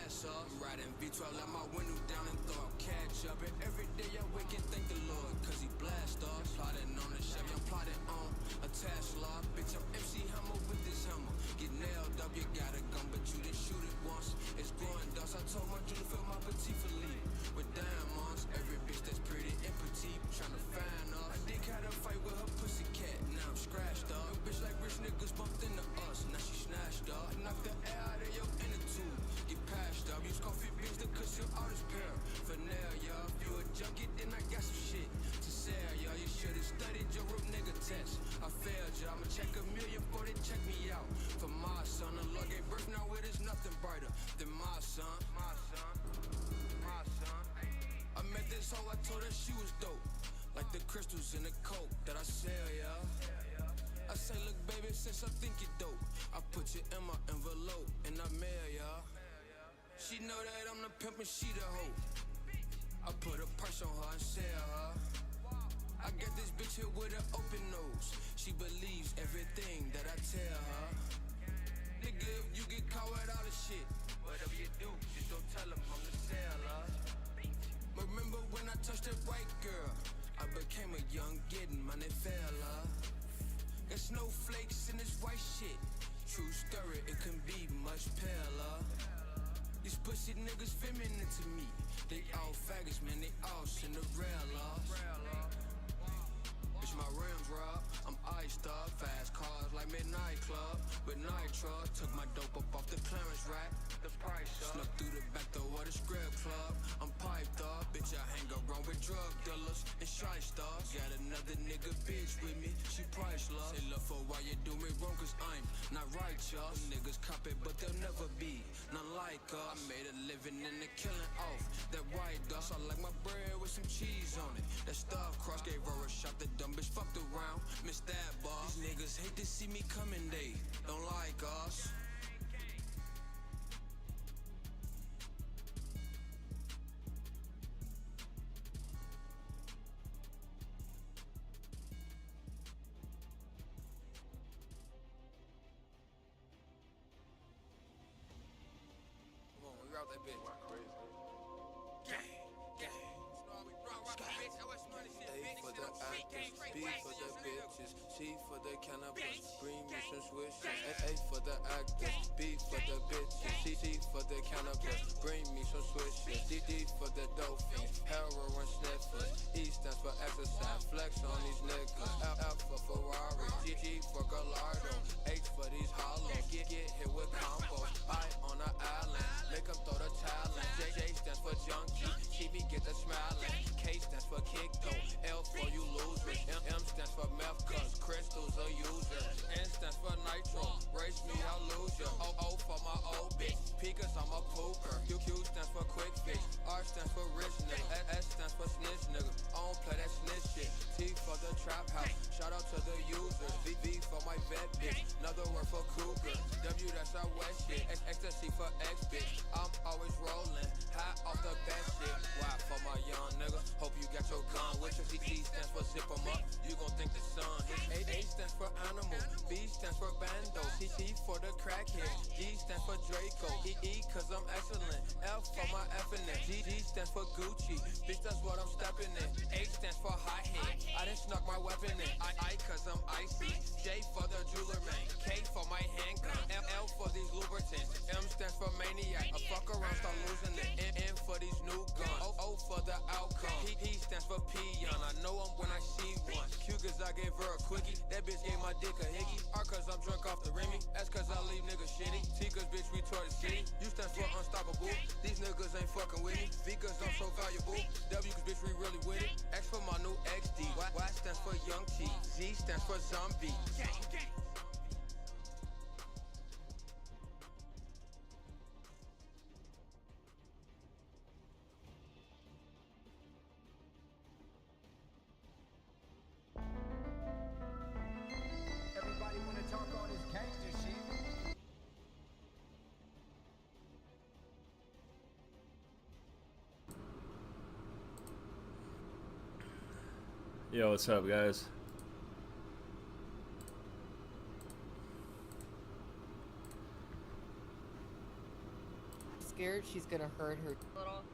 blast off. Riding V12 out my window down and throw up catch up. And every day I wake and thank the Lord, cause he blast off. Plotting on the Chevy, I'm plotting on a Tesla. Bitch, I'm MC Hammer with this hammer. Get nailed up, you got a gun, but you didn't shoot it once. It's growing dust, I told my Julie fill my petite for leave. With diamonds, every bitch that's pretty and petite, tryna find us. I did had a fight with her pussy cat, now I'm scratched up. A bitch like rich niggas bumped into us, now she snatched up. I knocked the air out of your inner tube, get patched up. Use coffee beans to conceal all this pair. For now, y'all, if you a junkie, then I got some shit to sell, y'all. You should've studied your real nigga test. I failed, y'all. I'ma check $1 million before they check me out. For my son, the Lord gave birth, now it is nothing brighter than my son. My son, my son. I met this hoe, I told her she was dope, like the crystals in the coke that I sell, y'all. I say, look, baby, since I think you dope, I put you in my envelope and I mail, y'all. She know that I'm the pimp and she the hoe. I put a price on her and sell her. I got this bitch here with an open nose. She believes everything that I tell her. Nigga, if you get caught with all this shit, whatever you do, just don't tell them I'm the seller. Remember when I touched that white girl, I became a young getting money fella. Got snowflakes in this white shit. True story, it can be much paler. These pussy niggas feminine to me. They all faggots, man, they all Cinderella. Bitch, my rims rob, I'm iced up. Fast cars like Midnight Club with nitro. Took my dope up off the clearance rack, the price up. Snuck through the back door of the script club, I'm piped up. Bitch, I hang around with drug dealers and shy stars. Got another nigga bitch with me, she priceless. Say love for why you do me wrong, cause I'm not righteous. Niggas copy, but they'll never be none like us. I made a living in the killing off that white dust. I like my bread with some cheese on it. That stuffed crust gave her a shot, the dumb bitch fucked around, missed that boss. These niggas hate to see me coming, they don't like us. Come on, we route that bitch. Gang, gang. A for the actors, B for the bitches, C for the cannabis, bring me some swishes. A for the actors, B for the bitches, C for the cannabis, bring me some swishes. D for the dolphins, heroin sniffers. E stands for exercise, flex on these niggas. F for Ferrari, G for Gallardo, H for these hollows. Get hit with combos. I on the island, make them throw the talent. J stands for junkie, TV get the smiling. K stands for kick though, L for you losers. M stands for meth cause crystals a user. N stands for nitro, race me I'll lose ya. O for my old bitch, P cause I'm a pooper. Q stands for quick fix, R stands for rich nigga. S stands for snitch nigga, I don't play that snitch shit. T for the trap house, shout out to the users. V for my vet bitch, another word for cougar. W that's our west shit, ecstasy for X bitch. I'm always rolling, high off the best shit. Y for my young nigga, hope you got your gun with you. C stands for zip 'em up, you gon' think the sun hit. A stands for animal, B stands for bando, C for the crackhead, D stands for Draco, E cause I'm excellent, F for my FNF, G stands for Gucci, bitch that's what I'm stepping in. H stands for hot head, I done snuck my weapon in. I cause I'm icy, J for the jeweler man, K for my handgun, L for these lubricants, M stands for maniac, I fuck around start losing it. N for these new guns, O for the outcome, P stands for peon, I know him when I see one. Q cause I gave her a quickie, that bitch gave my dick a hickey. R cause I'm drunk off the Remy, S cause I leave niggas shitty. T cause bitch we tore the city, U stands for unstoppable, these niggas ain't fucking with me. V cause I'm so valuable, W cause bitch we really with it. X for my new XD, Y stands for young T, Z stands for zombie. Everybody wanna talk all this gangster shit. Yo, what's up, guys? scared she's gonna hurt her. Little,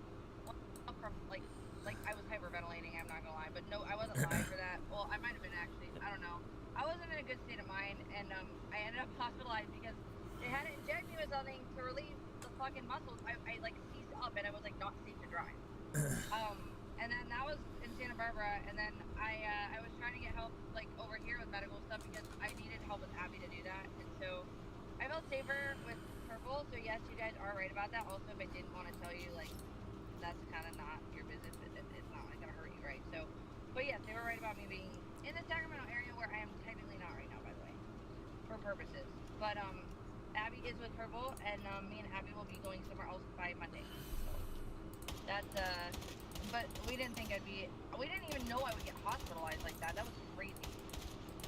like I was hyperventilating. I'm not gonna lie, but no, I wasn't lying for that. Well, I might have been actually. I don't know. I wasn't in a good state of mind, and I ended up hospitalized because they had to inject me with something to relieve the fucking muscles. I like seized up, and I was like not safe to drive. And then that was in Santa Barbara, and then I was trying to get help like over here with medical stuff because I needed help with Abby to do that, and so I felt safer with purple. So yes, you guys are right about that. Also, if I didn't want to tell you, like that's kind of not your business. It's not like gonna hurt you, right? So, but yes, they were right about me being in the Sacramento area where I am technically not right now, by the way, for purposes. But Abby is with purple, and me and Abby will be going somewhere else by Monday. So that's but we didn't think I'd be. We didn't even know I would get hospitalized like that. That was crazy.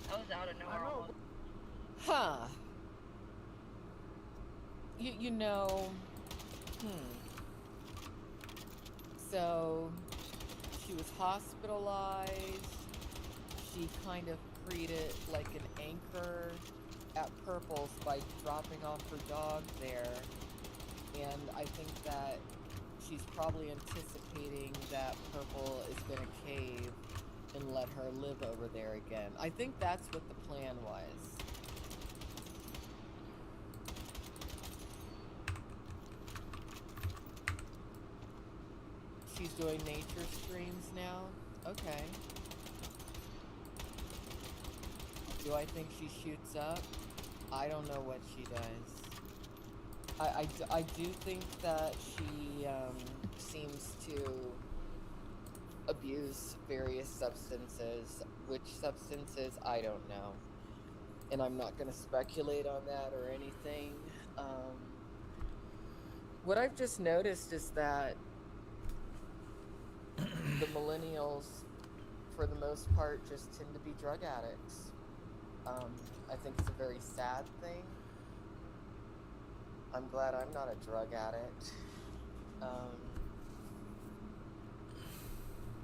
That was out of nowhere. Almost. Huh. You know. So she was hospitalized. She kind of treated like an anchor at Purple's by dropping off her dog there. And I think that she's probably anticipating that Purple is going to cave and let her live over there again. I think that's what the plan was. She's doing nature streams now? Okay. Do I think she shoots up? I don't know what she does. I do think that she seems to abuse various substances. Which substances, I don't know. And I'm not going to speculate on that or anything. What I've just noticed is that the millennials, for the most part, just tend to be drug addicts. I think it's a very sad thing. I'm glad I'm not a drug addict.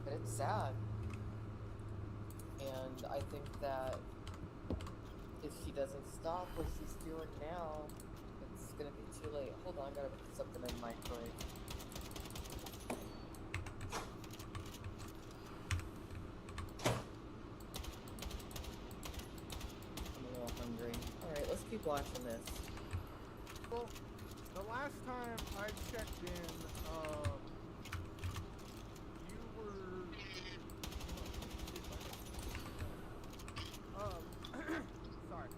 But it's sad. And I think that if she doesn't stop what she's doing now, it's gonna be too late. Hold on, I gotta put something in the microwave. Alright, let's keep watching this. Well, the last time I checked in, you were... sorry.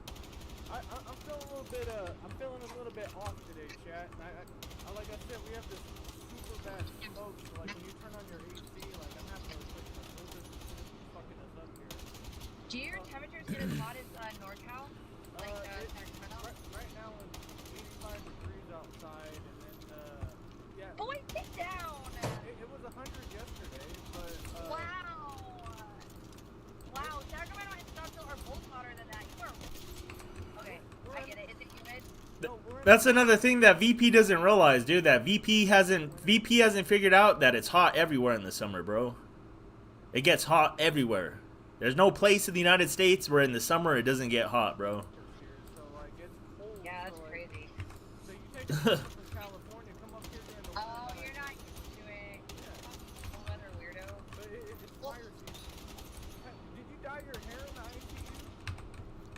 I'm feeling a little bit, I'm feeling a little bit off today, chat. And I like I said, we have this super bad smoke, so like when you turn on your AC, like I'm having to replace my filters and shit. It's fucking us up here. Do your temperatures get as hot as NorCal? Like Sacramento? Right now it's 85 degrees outside, and then yeah. Boy, sit down! It was 100 yesterday, but wow! Wow, Sacramento and Scottsdale are both hotter than that. You are... Okay, I get it. Is it humid? That's another thing that VP doesn't realize, dude. That VP hasn't figured out that it's hot everywhere in the summer, bro. It gets hot everywhere. There's no place in the United States where in the summer it doesn't get hot, bro. So like it's cold. Yeah, that's so, like, crazy. So you take a trip from California, come up here during the winter. Oh, you're not used to it. Yeah. Cold weather weirdo. But it's fire season. Did you dye your hair in the ICU?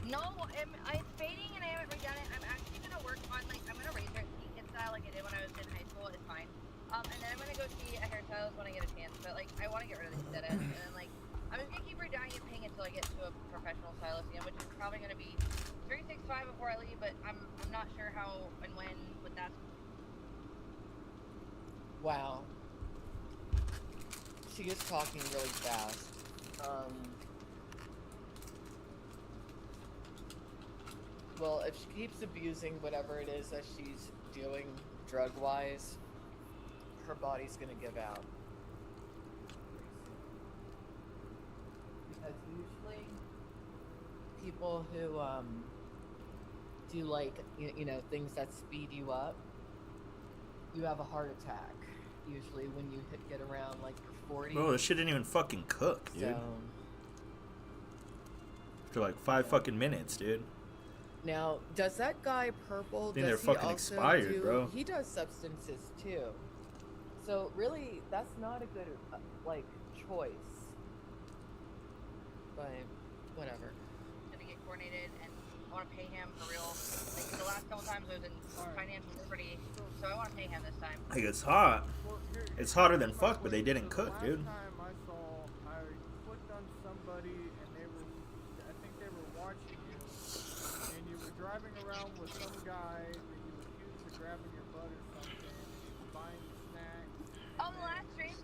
No, it's fading and I haven't redone it. I'm actually gonna work on I'm gonna razor it kid style like I did when I was in high school. It's fine. And then I'm gonna go see a hairstylist when I get a chance. But like I want to get rid of the dead end, and then like I'm just gonna keep redying and paying until I get to a professional stylist again, which is probably gonna be 365 before I leave. But I'm not sure how and when with that. Wow. She is talking really fast. Well, if she keeps abusing whatever it is that she's doing drug-wise, her body's gonna give out. Because usually, people who do like you know things that speed you up, you have a heart attack. Usually, when you get around like your 40s. Bro, this shit didn't even fucking cook, dude. So, For like 5 fucking minutes, dude. Now, does that guy Purple? think Does they're he fucking also expired, do? bro. He does substances too. So really, that's not a good like choice. But whatever. Gonna get coordinated, and I want to pay him for real. Like the last couple times I was in financial jeopardy, so I want to pay him this time. Like, it's hot. Well, It's hotter than here's my fuck, but they question. didn't So cook, the dude. last time I clicked on somebody and I think they were watching you, and you were driving around with some guy that you accused of grabbing your butt or something, and he was buying you snacks. Oh, the last stream,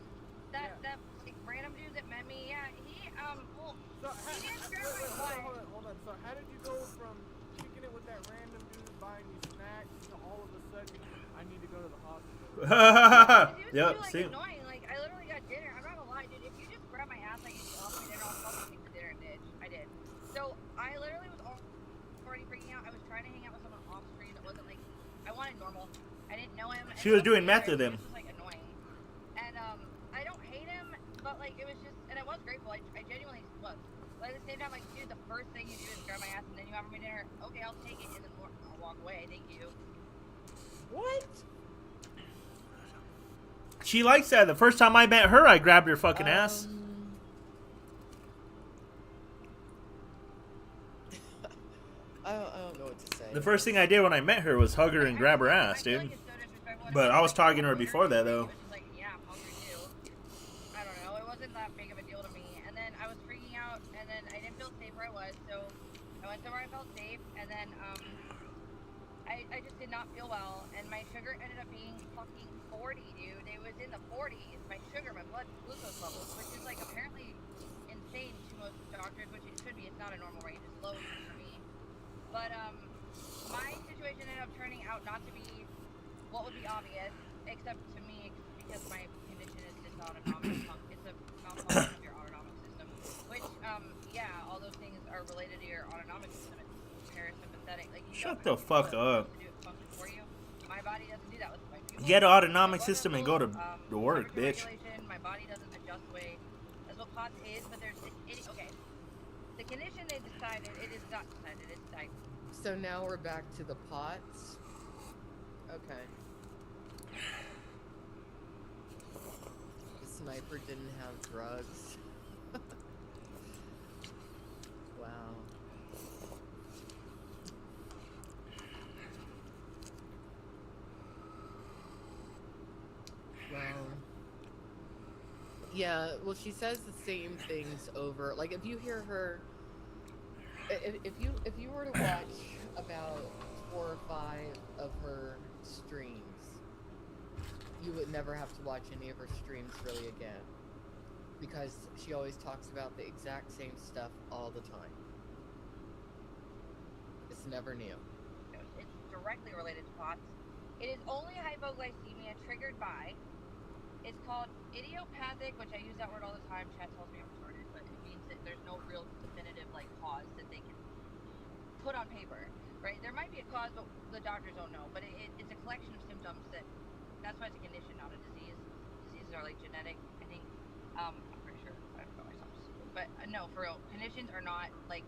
that like, random dude that met me, yeah, he well, So he didn't grab my butt. hold on. So how did you go from kicking it with that random dude buying you snacks to all of a sudden I need to go to the hospital? He was Yep, too, like, see. annoying. Like, I literally got dinner. I'm not gonna lie, dude. If you just grab my ass like you offer me dinner, I'll fucking take the dinner and ditch. I did. So I literally was already freaking out. I was trying to hang out with someone off screen that wasn't like I wanted normal. I didn't know him. And She was doing meth with him. It was like annoying. And I don't hate him, but like it was just, and I was grateful. I genuinely was. But at the same time, like, dude, the first thing you do is grab my ass and then you offer me dinner. Okay, I'll take it and then I'll walk away. Thank you. What? She likes that. The first time I met her, I grabbed her fucking ass. I don't know what to say. The first thing I did when I met her was hug her and grab her ass, I feel dude. like it's so disrespectful. But I was talking to her before that, though. Which is like, yeah, I'm hungry too. I don't know. It wasn't that big of a deal to me. And then I was freaking out, and then I didn't feel safe where I was, so I went somewhere I felt safe, and then I just did not feel well, and my sugar ended up being fucking 40, dude. It was in the 40s. My sugar, my blood glucose levels, which is like apparently insane to most doctors, which it should be. It's not a normal range. It's low for me. But my situation ended up turning out not to be what would be obvious, except to me, because my condition is dysautonomic. It's a malfunction of your autonomic system, which, yeah, all those things are related to your autonomic system. It's parasympathetic. Like, you Shut don't the fuck up. to do it function for you. My body doesn't do that with my people. Get an autonomic My system and blood go to levels, work, temperature bitch. regulation, my body doesn't adjust the way that's what POTS is, but there's okay. The condition they decided, it is not decided, it's diagnosed. So now we're back to the pots. Okay. The sniper didn't have drugs. Wow. Well. Yeah, well, she says the same things over. Like, if you hear her, if you were to watch about 4 or 5 of her streams, you would never have to watch any of her streams really again, because she always talks about the exact same stuff all the time. It's never new. It's directly related to POTS. It is only hypoglycemia triggered by. It's called idiopathic, which I use that word all the time. Chat tells me I'm retarded, but it means that there's no real definitive like cause that they can put on paper, right? There might be a cause, but the doctors don't know. But it's a collection of symptoms that's why it's a condition, not a disease. Diseases are like genetic, I think. I'm pretty sure. I don't know myself. But no, for real, conditions are not like,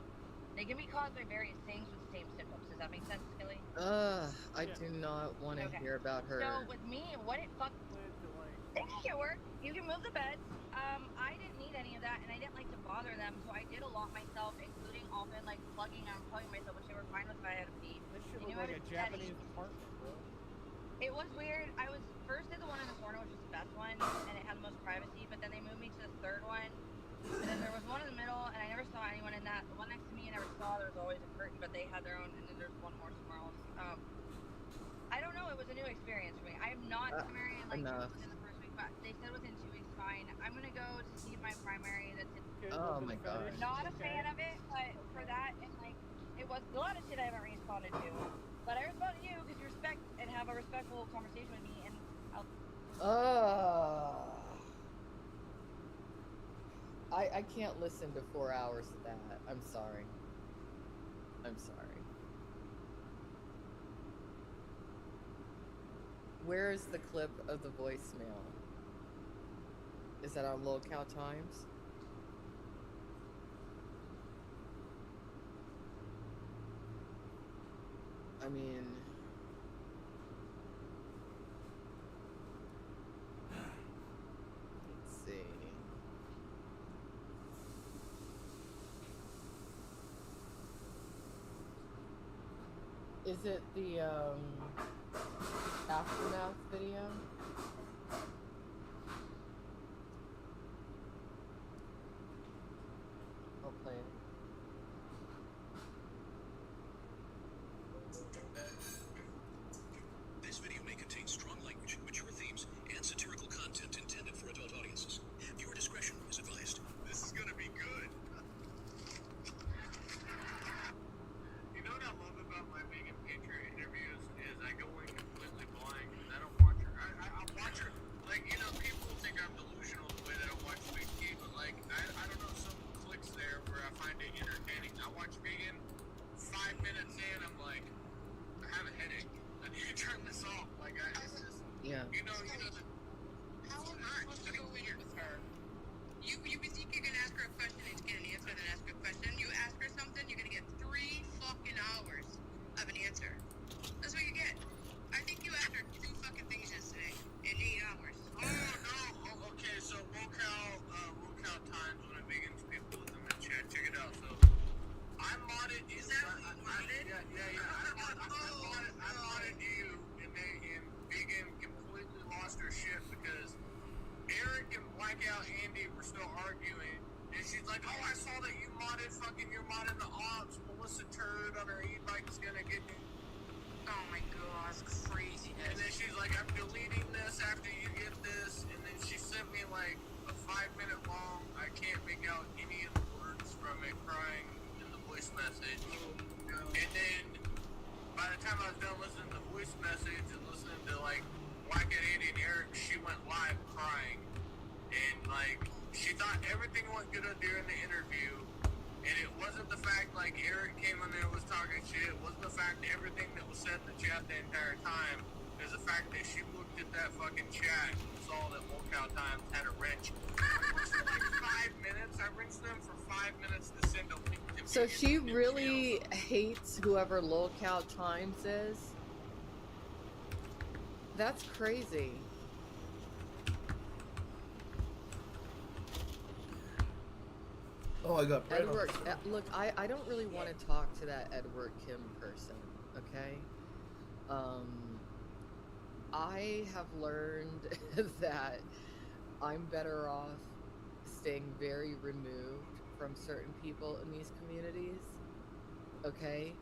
they can be caused by various things with the same symptoms. Does that make sense, Skilly? I do not want to hear about her. So with me, what it fucked. It can work. You can move the beds. I didn't need any of that, and I didn't like to bother them, so I did a lot myself, including often like plugging myself, which they were fine with if I had a pee. This shit They looked knew I like a was Japanese steady. apartment, bro. It was weird. I was first at the one in the corner, which was the best one, and it had the most privacy, but then they moved me to the third one, and then there was one in the middle, and I never saw anyone in that. The one next to me I never saw. There was always a curtain, but they had their own, and then there's one more somewhere else. I don't know. It was a new experience for me. I am not Sumerian like within the first week, but they said within 2 weeks fine. I'm gonna go to see my primary. That's it. Oh my god. Not a fan of it, but for that and like it was a lot of shit I haven't responded to. But I responded to you because you respect and have a respectful conversation with me, and I'll. I can't listen to 4 hours of that. I'm sorry. I'm sorry. Where is the clip of the voicemail? Is that on Locale Times? I mean, let's see. Is it the aftermath video? I'll play it. This video may contain strong language, mature themes, and satirical content intended for adult audiences. Viewer discretion is advised. This is gonna be good. You know what I love about my Megan Patriot interviews is I go in completely blind because I don't watch her. I watch her, like, you know, people think I'm delusional the way that I watch Big T, but like, I don't know, some clicks there where I find it entertaining. I watch Megan, 5 minutes in, I'm like, I have a headache. I need to turn this off. Like, it's just, Yeah. you know, How am I supposed to go in with her? You think you're gonna ask her a question and get an answer, then ask her a question. You ask her something, you're gonna get 3 fucking hours of an answer. That's what you get. I think you asked her 2 fucking things yesterday in 8 hours. oh no, okay, so Wocal Times, one of Megan's people is in the chat. Check it out. So I modded you. Is that what you modded? Yeah. I modded you, and Megan completely lost her shit because Eric and Blackout Andy were still arguing, and she's like, "Oh, I saw that you're modding the ops. Melissa Turd on her e-bike is gonna get you." Oh my god, it's craziness. And then she's like, "I'm deleting this after you get this," and then she sent me like a 5-minute long. I can't make out any of the words from it, crying in the voice message. And then by the time I was done listening to the voice message and listening to like Blackout Andy and Eric, she went live crying. And like, she thought everything went good during the interview. And it wasn't the fact like Eric came in there and was talking shit. It wasn't the fact that everything that was said in the chat the entire time. It was the fact that she looked at that fucking chat and saw that Wocal Times had a wrench. I rinsed for like 5 minutes. I rinsed them for 5 minutes to send a link to me. So she really hates whoever Lolcow Times is? That's crazy. Oh, I got bread on Edward, this. look, I don't really want to talk to that Edward Kim person, okay? I have learned that I'm better off staying very removed from certain people in these communities, okay?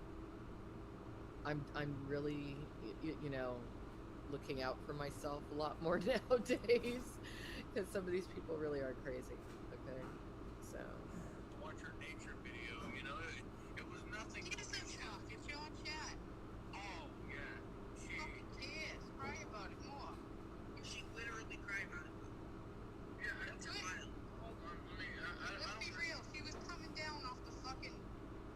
I'm really, you know, looking out for myself a lot more nowadays, because some of these people really are crazy, okay? So... watch her nature video, you know, it was nothing. She isn't shocked. It's your chat. Oh, yeah. She, Fucking tears. Cry about it more. she literally cried about it. Yeah, it's Good. wild. Hold on, I Let's don't be real. She was coming down off the fucking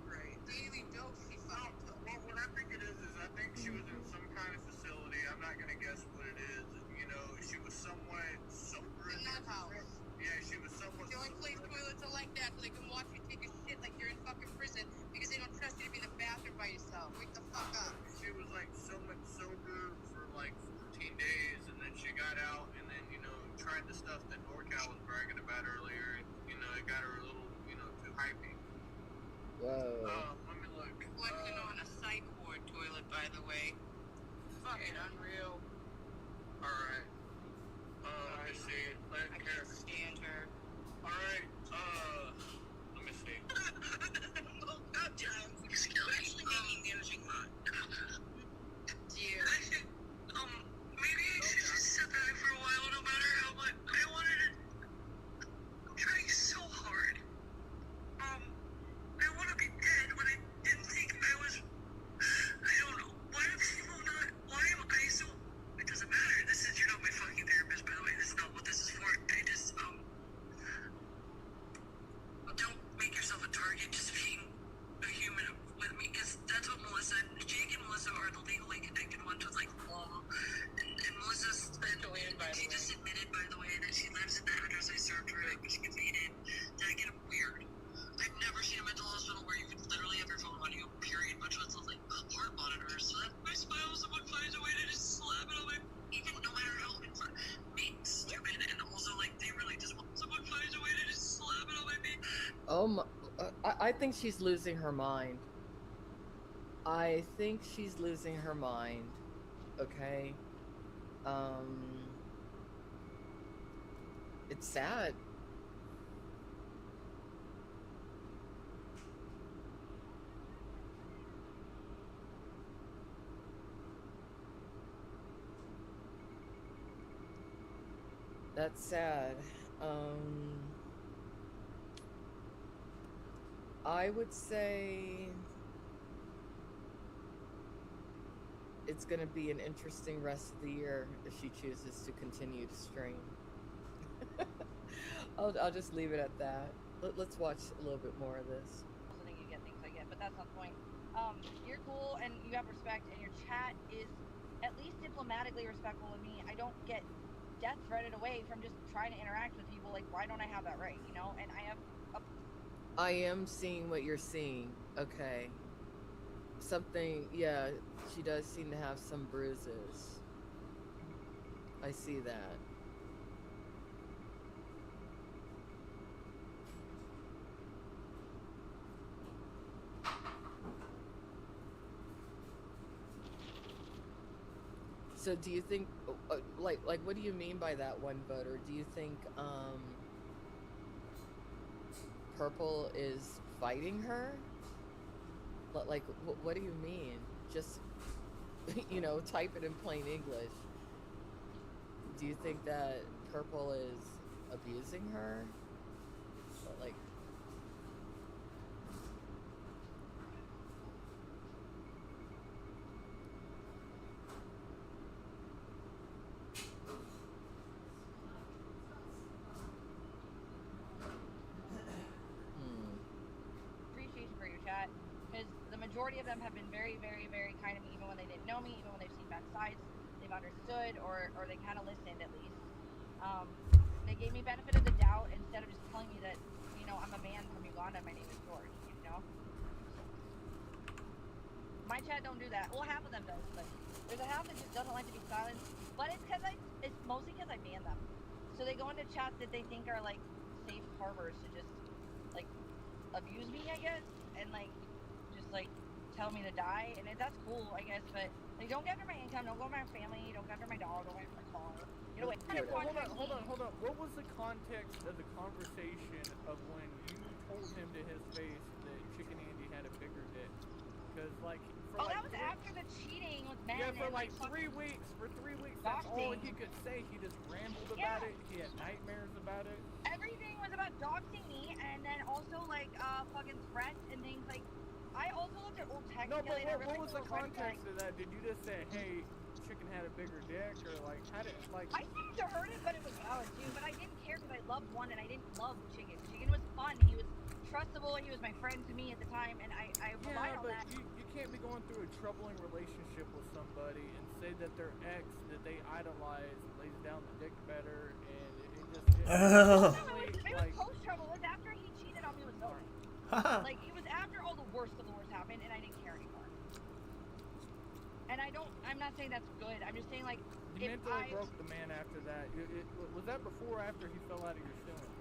right. daily dose she fucking took. Well, what I think it is I think she was in some kind of facility. I'm not gonna guess what it is. You know, she was somewhat sober. In that house. Yeah, she was somewhat The only place toilets are like that so they can watch you take a shit like you're in fucking prison because they don't trust you to be in the bathroom by yourself. Wake the fuck up. She was like so much sober for like 14 days, and then she got out, and then, you know, tried the stuff that NorCal was bragging about earlier, and, you know, it got her a little, you know, too hypey. Whoa. Let me look. Flexing on a psych ward toilet, by the way. Fucking unreal. Alright. Let me see. I can't stand her. Alright, let me see. Well, good job. Especially making music, man. Dear. Maybe I should just sit back for a while, no matter how much I wanted to. I'm trying so hard. I want to be dead when I didn't think I was. I don't know. Why do people not? Why am I so? It doesn't matter. This is, you know, my think she's losing her mind. I think she's losing her mind. Okay. It's sad. That's sad. I would say it's going to be an interesting rest of the year if she chooses to continue to stream. I'll just leave it at that. Let's watch a little bit more of this. I think you get things I get, but that's not the point. You're cool and you have respect, and your chat is at least diplomatically respectful of me. I don't get death threatened away from just trying to interact with people. Like, why don't I have that right? You know, and I have. I am seeing what you're seeing. Okay. Something, yeah, she does seem to have some bruises. I see that. So do you think, like what do you mean by that, one voter? Do you think, Purple is fighting her? Like, what do you mean? Just, you know, type it in plain English. Do you think that Purple is abusing her? Like, appreciation for your chat, because the majority of them have been very, very, very kind to me, even when they didn't know me, even when they've seen bad sides, they've understood, or they kind of listened at least. They gave me benefit of the doubt instead of just telling me that, you know, I'm a man from Uganda and my name is George, you know? My chat don't do that. Well, half of them does, but there's a half that just doesn't like to be silenced, but it's mostly because I ban them. So they go into chats that they think are, like, safe harbors to just, like, abuse me, I guess, and like just like tell me to die, and that's cool, I guess, but like don't get after my income, don't go after my family, don't get after my dog, don't get after my car. You know, Hold on. What was the context of the conversation of when you told him to his face that Chicken Andy had a bigger dick? Because like that was after the cheating with men. Yeah, for and, like 3 weeks. For 3 weeks, that's all he could say. He just rambled about it. He had nightmares about it. Everything was about doxing me, and then also like fucking threats and things like. I also looked at old text. No, but what was the context of that? Did you just say, "Hey, Chicken had a bigger dick," or like how did like? I seemed to hurt it, but it was valid too. But I didn't care because I loved one, and I didn't love Chicken. Chicken was fun. He was trustable. He was my friend to me at the time, and I relied on that. Yeah, but you can't be going through a troubling relationship with somebody and say that their ex that they idolize lays down the dick better, and it just. It was post trouble. It was after he cheated on me with Zoe. Like it was after all the worst of the worst happened, and I didn't care anymore. And I'm not saying that's good. I'm just saying like. You mentally broke the man after that. Was that before or after he fell out of your ceiling?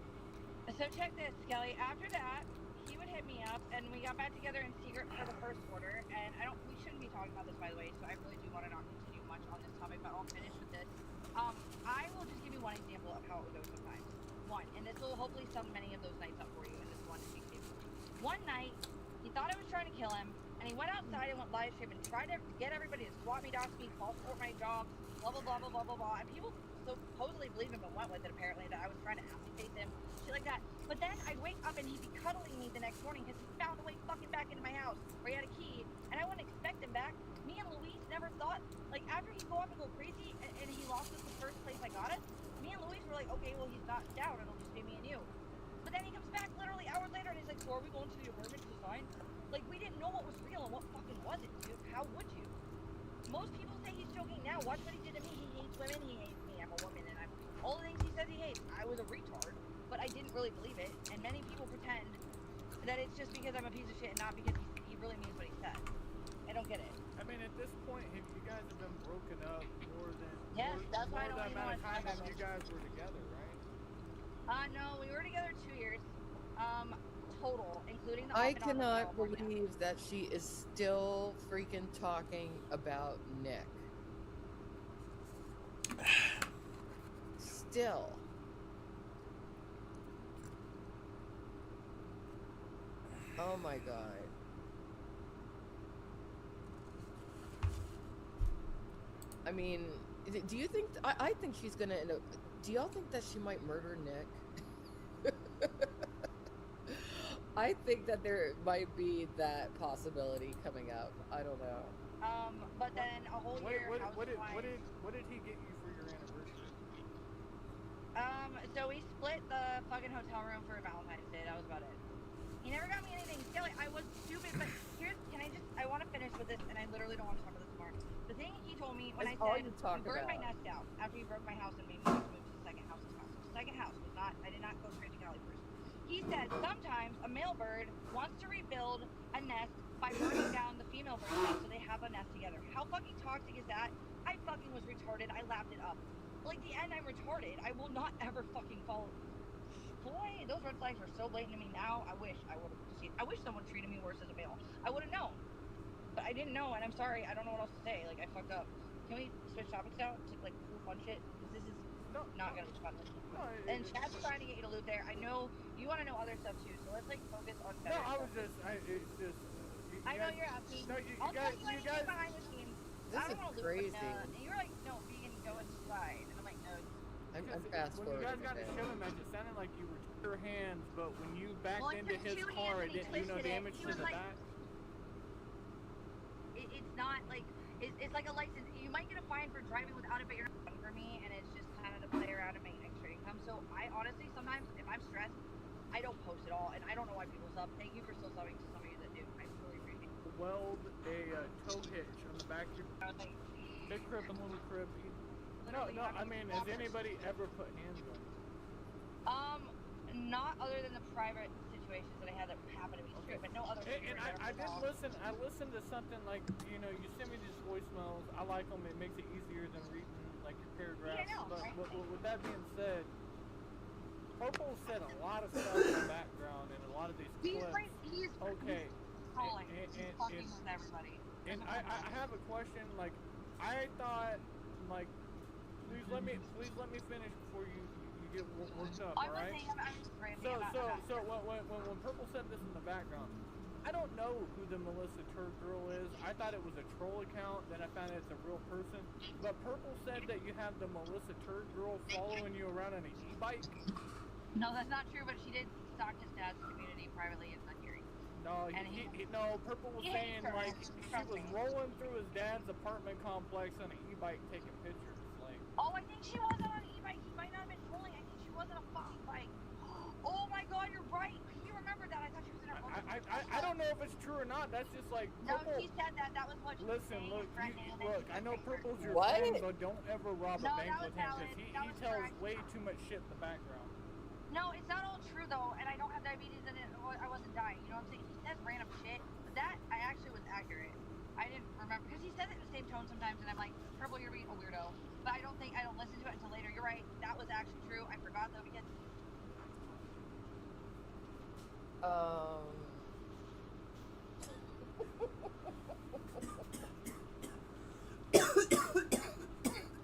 So check this, Skelly. After that, he would hit me up, and we got back together in secret for the first quarter. And we shouldn't be talking about this, by the way. So I really do want to not continue much on this topic, but I'll finish with this. I will just give you one example of how it would go sometimes. One, and this will hopefully sum many of those nights up for you. And this one is the example. One night, he thought I was trying to kill him, and he went outside and went live stream and tried to get everybody to swap me, dox me, false report my job, blah blah blah blah blah blah blah. And people supposedly believed him and went with it. Apparently, that I was trying to affect him. Like that. But then I'd wake up and he'd be cuddling me the next morning because he found a way fucking back into my house where he had a key, and I wouldn't expect him back. Me and Louise never thought, like after he'd go off and go crazy and he lost us the first place I got us, me and Louise were like, okay, well he's not down, it'll just be me and you. But then he comes back literally hours later and he's like, so are we going to the apartment design? Like we didn't know what was real and what fucking was it, dude. How would you? Most people say he's joking now. Watch what he did to me. He hates women, he hates me. I'm a woman and I'm all the things he says he hates. I was a retard. But I didn't really believe it, and many people pretend that it's just because I'm a piece of shit and not because he really means what he said. I don't get it. I mean, at this point, if you guys have been broken up more than that's why I don't even amount want of time that you guys were together, right? No, we were together 2 years. total, including the I up and on the cannot California. believe that she is still freaking talking about Nick. Still. Oh my god. I mean, do you think? I think she's gonna end up. Do y'all think that she might murder Nick? I think that there might be that possibility coming up. I don't know. But then a whole year What housewife. did he get you for your anniversary? So we split the fucking hotel room for Valentine's Day. That was about it. He never got me anything. Skelly, I was stupid, but I want to finish with this, and I literally don't want to talk about this more. The thing he told me when That's I all said, you talk you burned my about. nest out after you broke my house and made me move to the second house. The second house was not, I did not go straight to Cali first. He said sometimes a male bird wants to rebuild a nest by burning down the female bird's nest so they have a nest together. How fucking toxic is that? I fucking was retarded. I laughed it up. Like, the end, I'm retarded. I will not ever fucking follow. Boy, those red flags are so blatant to me now. I wish I would have seen. I wish someone treated me worse as a male. I would have known. But I didn't know, and I'm sorry. I don't know what else to say. Like, I fucked up. Can we switch topics out to, like, cool fun shit? Because this is not going to be fun. And Chad's trying to get you to loop there. I know you want to know other stuff, too. So let's, like, focus on better stuff. I know you're asking. No, you I'll tell guys, you anything behind the scenes. This I is don't want to loop, crazy. and you're like, no, vegan, go inside. And I'm like, no. I'm fast When you guys forwarding got it. to show him that, it sounded like you were your hands, but when you backed Well, I into took his two car, hands it and he didn't do no twisted it. damage He to was the like- back. It's not like it's like a license. You might get a fine for driving without it, but you're not for me, and it's just kind of to play around and make extra income. So I honestly sometimes, if I'm stressed, I don't post at all, and I don't know why people sub. Thank you for still subbing to some of you that do. I really appreciate it. Weld a tow hitch on the back of your I was like, big crib and little crib. No, literally, I mean, has anybody ever put hands on you? Not other than the private situations that I had that happened to be straight, but no other. And I did listen. I listened to something like, you send me these voicemails. I like them. It makes it easier than reading like your paragraphs. Yeah, I know, But right? with that being said, Purple said a lot of stuff in the background and a lot of these clips. He's Okay. trolling. And- He's and- fucking and- with everybody. And I have a question. Like, I thought, like, please let me finish before you get worked up. I'm All right. saying I'm just ranting about that. So when Purple said this in the background, I don't know who the Melissa Turd girl is. I thought it was a troll account. Then I found out it's a real person. But Purple said that you have the Melissa Turd girl following you around on an e-bike. No, that's not true. But she did stalk his dad's community privately in the hearing. No, no. Purple was He saying hates her. like she Trust was me. rolling through his dad's apartment complex on an e-bike taking pictures. Like, Oh, I think she wasn't on an e-bike. He might not have been trolling. I think she wasn't a fucking bike. Oh my god, you're right. He remembered that. I thought she was in her phone. I don't know if it's true or not. That's just like No, Purple. he said that. That was what she was Listen, saying. look, His friend and then look. she I know was Purple's your What? friend, but don't ever rob No, a bank that was with him valid. because That he was tells correct. way too much shit in the background. No, it's not all true though, and I don't have diabetes and I wasn't dying. You know what I'm saying? He says random shit, but that I actually was accurate. I didn't remember because he says it in the same tone sometimes, and I'm like, Purple, you're being a weirdo. But I don't listen to it until later. You're right. That was actually true. I forgot though because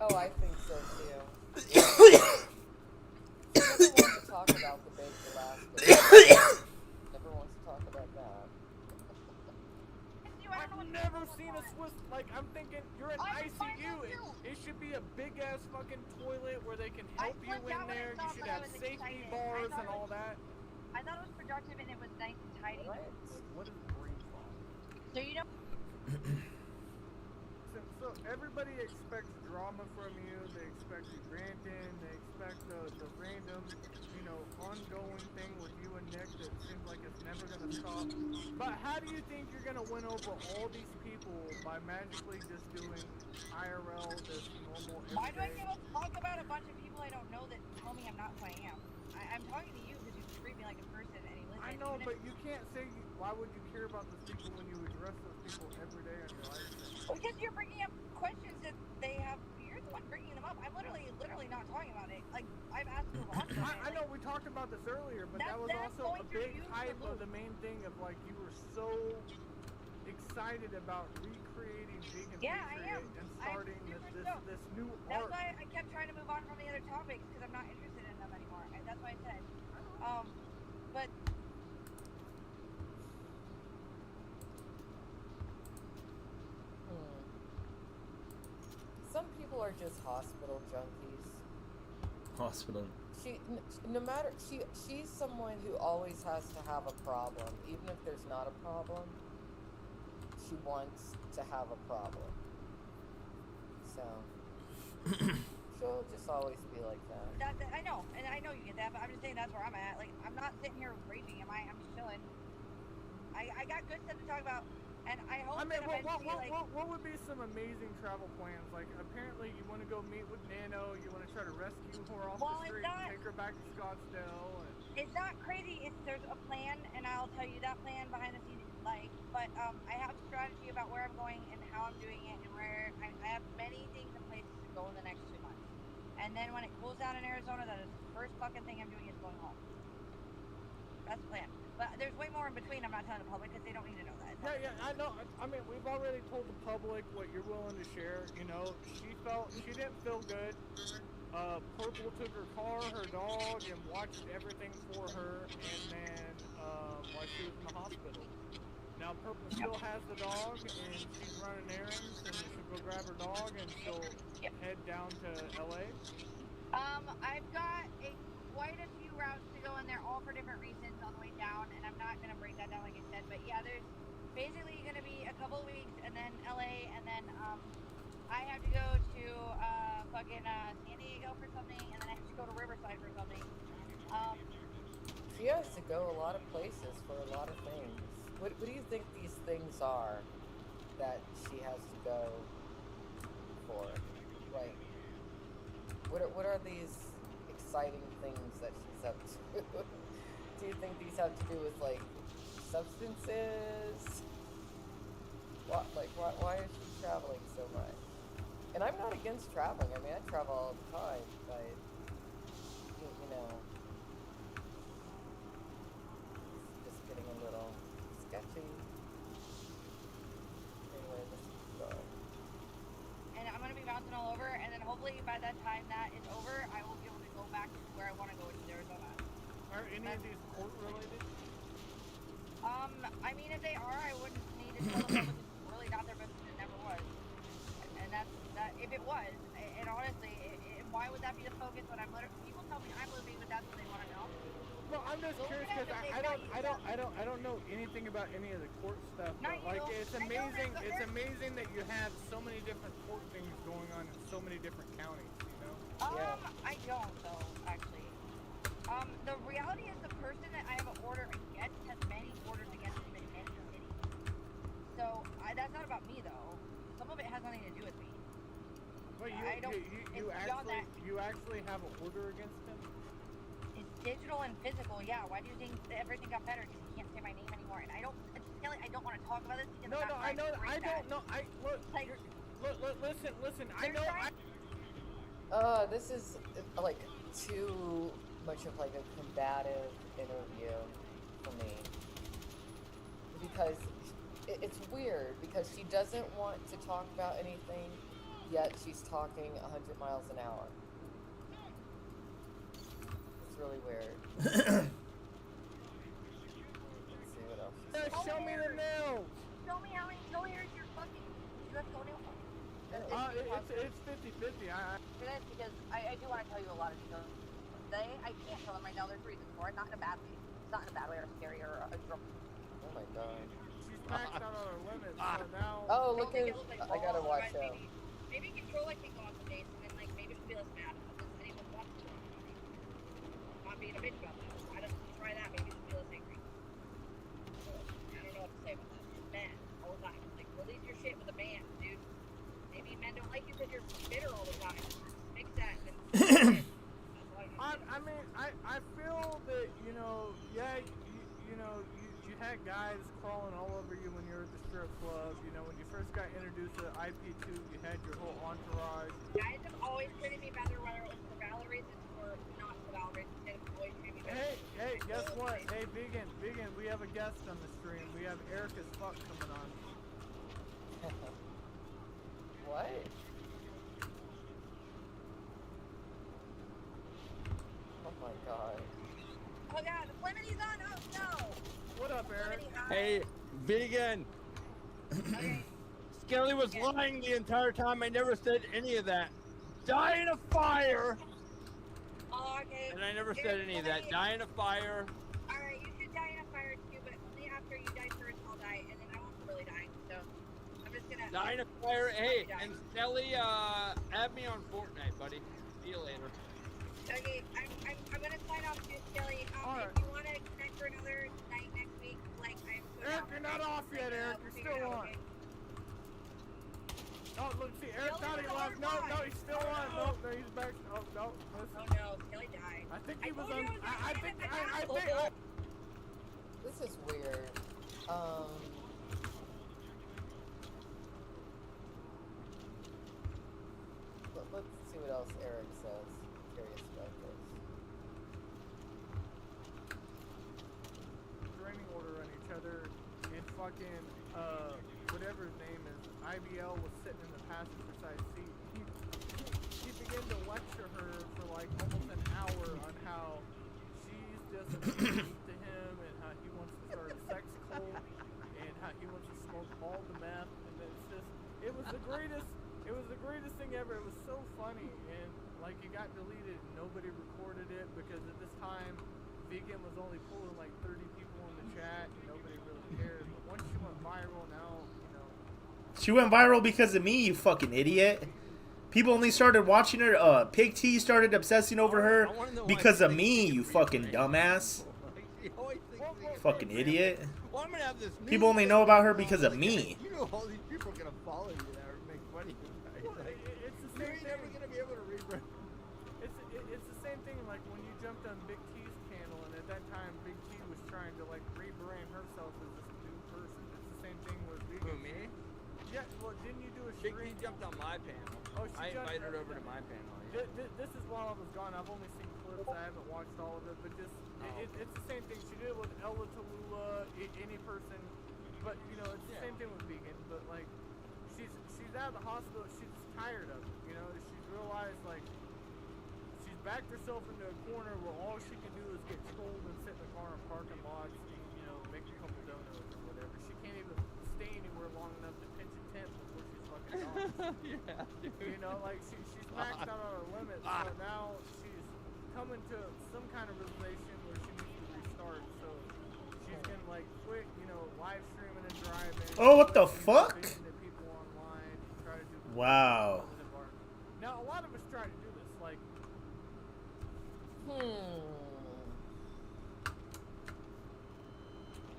Oh, I think so too. Never wants to talk about the baked Alaska. Never wants to talk about that. I don't know I've what never the seen a fuck Swiss. Like, I'm thinking you're in I would find ICU. that too. It should be a big ass fucking toilet where they can I help you flipped in out when I there. saw You it, should but I have was safety excited. bars I thought and it all was- that. I thought it was productive and it was nice and tidy. What? What is brain fog? So you know, So everybody expects drama from you. They expect you ranting. They expect the random, ongoing thing with you and Nick that seems like it's never gonna stop. But how do you think you're gonna win over all these people by magically just doing IRL, this normal why do I everyday? give a fuck about a bunch of people I don't know that tell me I'm not who I am? I'm talking to you because you treat me like a person and you listen. I know, even but if- you can't say. Why would you care about those people when you address those people every day in your life? Because you're bringing up questions that they have fears the one bringing them up. I'm literally not talking about it. Like, I've asked for lots of it. I know we talked about this earlier, but that was That's also going a through big you, hype the of the main thing of like you were so excited about recreating Vegan Yeah, I Patriot am. and I'm starting super this stoked. this new That's art. why I kept trying to move on from the other topics because I'm not interested in them anymore. That's why I said. But Some people are just hospital junkies. Hospital. No matter she's someone who always has to have a problem, even if there's not a problem. She wants to have a problem, so she'll just always be like that. I know, and I know you get that, but I'm just saying that's where I'm at. Like, I'm not sitting here raging, am I? I'm just chilling. I got good stuff to talk about, and I hope I mean, that eventually, what would be some amazing travel plans? Like, apparently you want to go meet with Nano, you want to try to rescue her off the street and take her back to Scottsdale. And... It's not crazy. There's a plan, and I'll tell you that plan behind the scenes if you like. But I have a strategy about where I'm going and how I'm doing it, and where I have many things in place to go in the next 2 months. And then when it cools down in Arizona, that is the first fucking thing I'm doing is going home. That's the plan. But there's way more in between. I'm not telling the public because they don't need to know that. Yeah, I know. I mean, we've already told the public what you're willing to share. You know, she didn't feel good. Purple took her car, her dog, and watched everything for her. And then, while she was in the hospital. Now Purple still has the dog, and she's running errands, and she'll go grab her dog, and she'll head down to LA. I've got quite a few routes to go in there, all for different reasons on the way down, and I'm not gonna break that down like I said, but yeah, there's basically gonna be a couple of weeks, and then LA, and then I have to go to fucking San Diego for something, and then I have to go to Riverside for something. She has to go a lot of places for a lot of things. What do you think these things are that she has to go for? Like, what are these exciting things that she's up to? Do you think these have to do with like substances? Why is she traveling so much? And I'm not against traveling. I mean, I travel all the time, but you know, it's just getting a little sketchy. Anyway, this is going. And I'm gonna be bouncing all over, and then hopefully by that time that is over, I will be able to go back to where I want to go, which is Arizona. Are any of these court related? I mean, if they are, I wouldn't need to tell the public it's really not their business. It never was. And that's that. If it was, and honestly, why would that be the focus when I'm literally, people tell me I'm living, but that's what they want to know. Well, I'm just curious because I don't know anything about any of the court stuff. But like, it's amazing. It's amazing that you have so many different court things going on in so many different counties. You know. I don't though, actually. The reality is the person that I have an order against has many orders against him in many cities. So that's not about me though. Some of it has nothing to do with me. But you actually have an order against him? It's digital and physical, yeah. Why do you think that everything got better? Because he can't say my name anymore, and I don't want to talk about this because No, I know. I don't know. Listen. I know. This is like too much of like a combative interview for me, because it's weird because she doesn't want to talk about anything, yet she's talking 100 miles an hour. It's really weird. Let's see what else. Show me the nails. Show me how many toenails you're fucking. You have toenail fucking. It's 50-50. For this, because I do want to tell you a lot of details. I can't tell them right now. There's reasons for it. Not in a bad way. It's not in a bad way or scary or a drunk. Oh my god. She's maxed out on her limits, so now. Oh, look at. I gotta watch out. Maybe control like can go on some days, and then like maybe she'll be less mad because anyone wants to. Not being a bitch about that. Why doesn't she try that? Maybe she'll be less angry. So, I don't know what to say about that. She's mad all the time. Like, release your shit with a man, dude. Maybe men don't like you because you're bitter all the time. Fix that. I mean, I feel that, you know, yeah, you know, you had guys crawling all over you when you were at the strip club. You know, when you first got introduced to IP2, you had your whole entourage. Guys have always treated me better, whether it was for valid reasons or not for valid reasons. They've always treated me better. Hey, guess what? Hey, Vegan, we have a guest on the stream. We have Eric as fuck coming on. What? Oh my god. Oh god, the Flemini's on! Oh no! What up, Eric? Flemini, hi. Hey, vegan. Okay. Skelly was lying the entire time. I never said any of that. Die in a fire. Oh, okay. And I never Here's said any of that. Flemini. Die in a fire. Alright, you should die in a fire too, but only after you die first, I'll die, and then I won't really die. So, I'm just gonna... Die in a fire. Hey, and Skelly, add me on Fortnite, buddy. See you later. Okay, I'm gonna sign off too, Skelly. Alright. If you wanna connect for another night next week, like, I'm so Eric, down you're for not it. off yet, Eric. We'll You're figure it still out, on. okay? Oh, look, see, Eric Skelly thought he was left. on No, live. he's still on. No, he's back. Oh, no, listen. Oh no, Skelly died. I think he I was told on. you I was gonna I get think. it. This is weird. Let's see what else Eric says. I'm curious about this. Restraining order on each other, and fucking whatever his name is, IBL was sitting in the passenger side seat. He began to lecture her for like almost an hour on how she's just a piece to him, and how he wants to start a sex cult, and how he wants to smoke all the meth, and it's just, it was the greatest thing ever. It was so funny, and like it got deleted, and nobody recorded it because at this time, Vegan was only pulling like 30 people in the chat, and nobody really cared. But once she went viral, now, you know. She went viral because of me, you fucking idiot. People only started watching her. Pig T started obsessing over her I wanna know why because she of thinks me, she's you a fucking rebrand. dumbass. She always thinks she's a Fucking rebrand. idiot. Well, I'm gonna have this People only know about her because of me. You know all these people are gonna follow you that are make fun of you guys. Well, Like, it's the you same ain't never thing. gonna be able to rebrand. It's the same thing like when you jumped on Big T's channel, and at that time Big T was trying to like rebrand herself as this new person. It's the same thing with Who, Vegan. me? Yeah, well, didn't you do a Big stream? T jumped on my panel. Oh, she I jumped- invited her over to my panel. Yeah. This is while I was gone. I've only seen clips. I haven't watched all of it, but just it's the same thing. She did it with Ella Tallulah, any person, but you know it's the same thing with Vegan. But like, she's out of the hospital. She's tired of it. You know, she's realized like she's backed herself into a corner where all she can do is get trolled and sit in the car in parking lots and you know make a couple donuts or whatever. She can't even stay anywhere long enough to pitch a tent before she's fucking gone. Yeah, dude. You know, like she's maxed out on her limits, so now she's coming to some kind of realization where she needs to restart. So she's gonna like quit, you know, live streaming and driving. Oh, what the quit fuck? bitching at people online, try to do Wow. positive art. Now a lot of us try to do this, like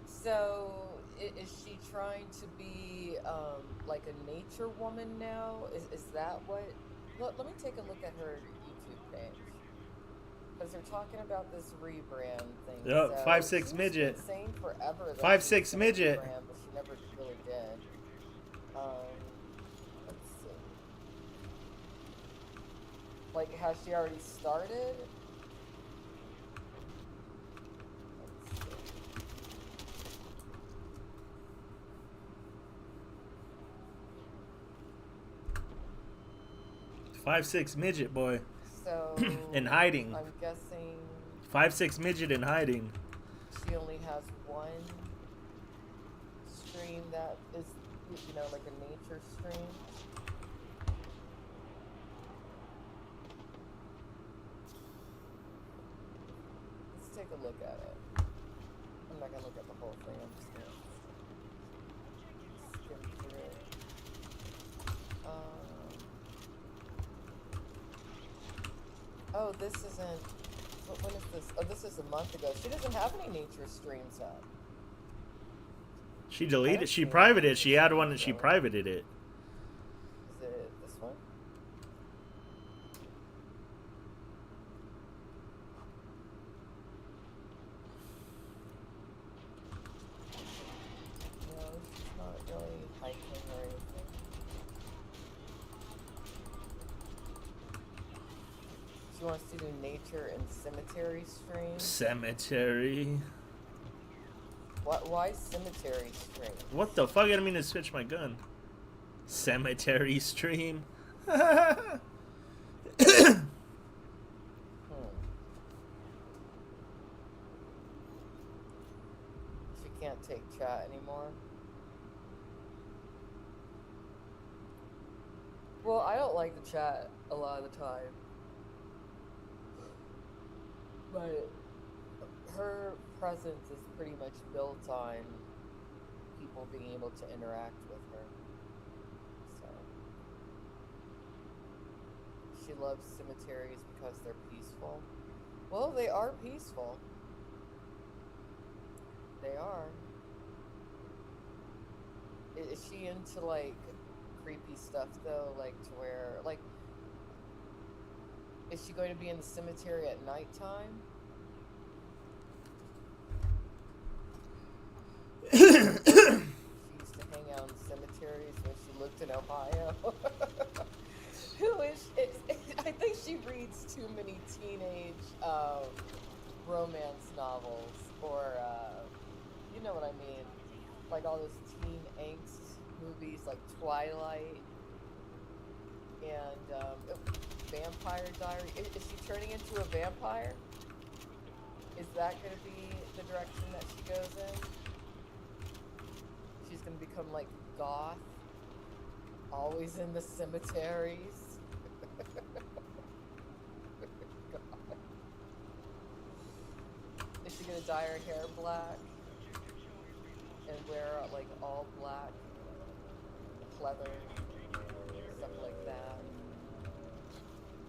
So, is she trying to be like a nature woman now? Is that what? Let me take a look at her YouTube page. Because they're talking about this rebrand thing. Yep, so 5'6" she's midget. been saying forever that 5'6" she was gonna midget. rebrand, but she never really did. Let's see. Like, has she already started? Let's see. 5'6" midget boy. So In hiding. I'm guessing 5'6" midget in hiding. she only has one stream that is, you know, like a nature stream. Let's take a look at it. I'm not gonna look at the whole thing. I'm just gonna skim through it. Oh, this isn't. When is this? Oh, this is a month ago. She doesn't have any nature streams up. She deleted. She privated. She had one and she privated it. Is it this one? She wants to do nature and cemetery stream. Cemetery. What? Why cemetery stream? What the fuck? I didn't mean to switch my gun. Cemetery stream. She can't take chat anymore. Well, I don't like the chat a lot of the time. But her presence is pretty much built on people being able to interact with her. So she loves cemeteries because they're peaceful. Well, they are peaceful. They are. Is she into like creepy stuff though? Like to where like is she going to be in the cemetery at nighttime? She used to hang out in cemeteries when she lived in Ohio. Who is? I think she reads too many teenage romance novels, or you know what I mean, like all those teen angst movies, like Twilight and Vampire Diary. Is she turning into a vampire? Is that going to be the direction that she goes in? She's going to become like goth, always in the cemeteries. God. Is she going to dye her hair black and wear like all black pleather, stuff like that?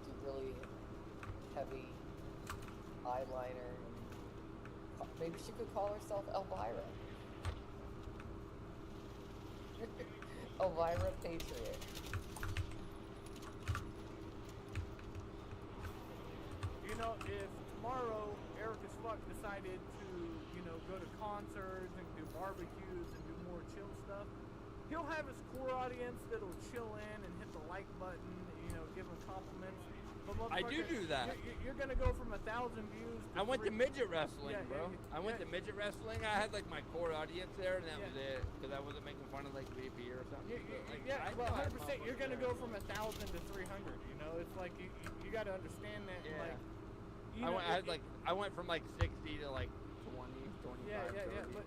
Do really heavy eyeliner. Maybe she could call herself Elvira. Elvira Patriot. You know, if tomorrow Eric as fuck decided to, you know, go to concerts and do barbecues and do more chill stuff, he'll have his core audience that'll chill in and hit the like button, you know, give him compliments. But I do that. You're gonna go from 1,000 views. I went to midget wrestling, Yeah, bro. yeah, I went to midget wrestling. I had like my core audience there, and that was it. Because I wasn't making fun of like VP or something. Well, 100%. You're gonna go from 1,000 to 300. You know, it's like you got to understand that. Yeah. Like, I went from like 60 to like 20, 25. Yeah. 30. But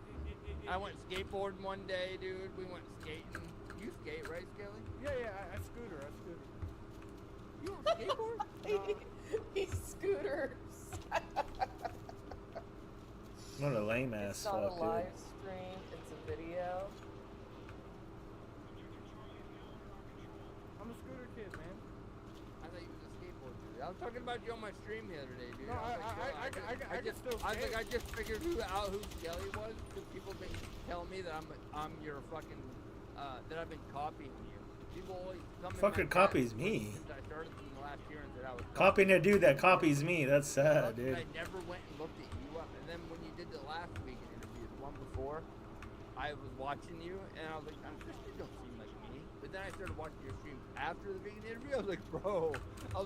I went skateboarding one day, dude. We went skating. You skate, right, Skelly? Yeah. I scooter. You don't skateboard? No. He scooters. What a lame ass It's not fuck, a live stream, it's a video. I'm a scooter kid, man. I thought you was a skateboard dude. I was talking about you on my stream the other day, dude. No, I can still skate. I just figured out who Skelly was because people been telling me that I'm your fucking that I've been copying you. People always come in Fucking my copies chat me. since I started in the last year and said I was Copying a dude that copies me. That's sad, dude. I never went and looked at you up, and then when you did the last week interview, the one before, I was watching you, and I was like, this dude don't seem like me. But then I started watching your stream after the vegan interview. I was like, bro, I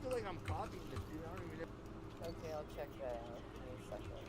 feel like I'm copying this dude. I don't even know. Okay, I'll check that out. Give me a second.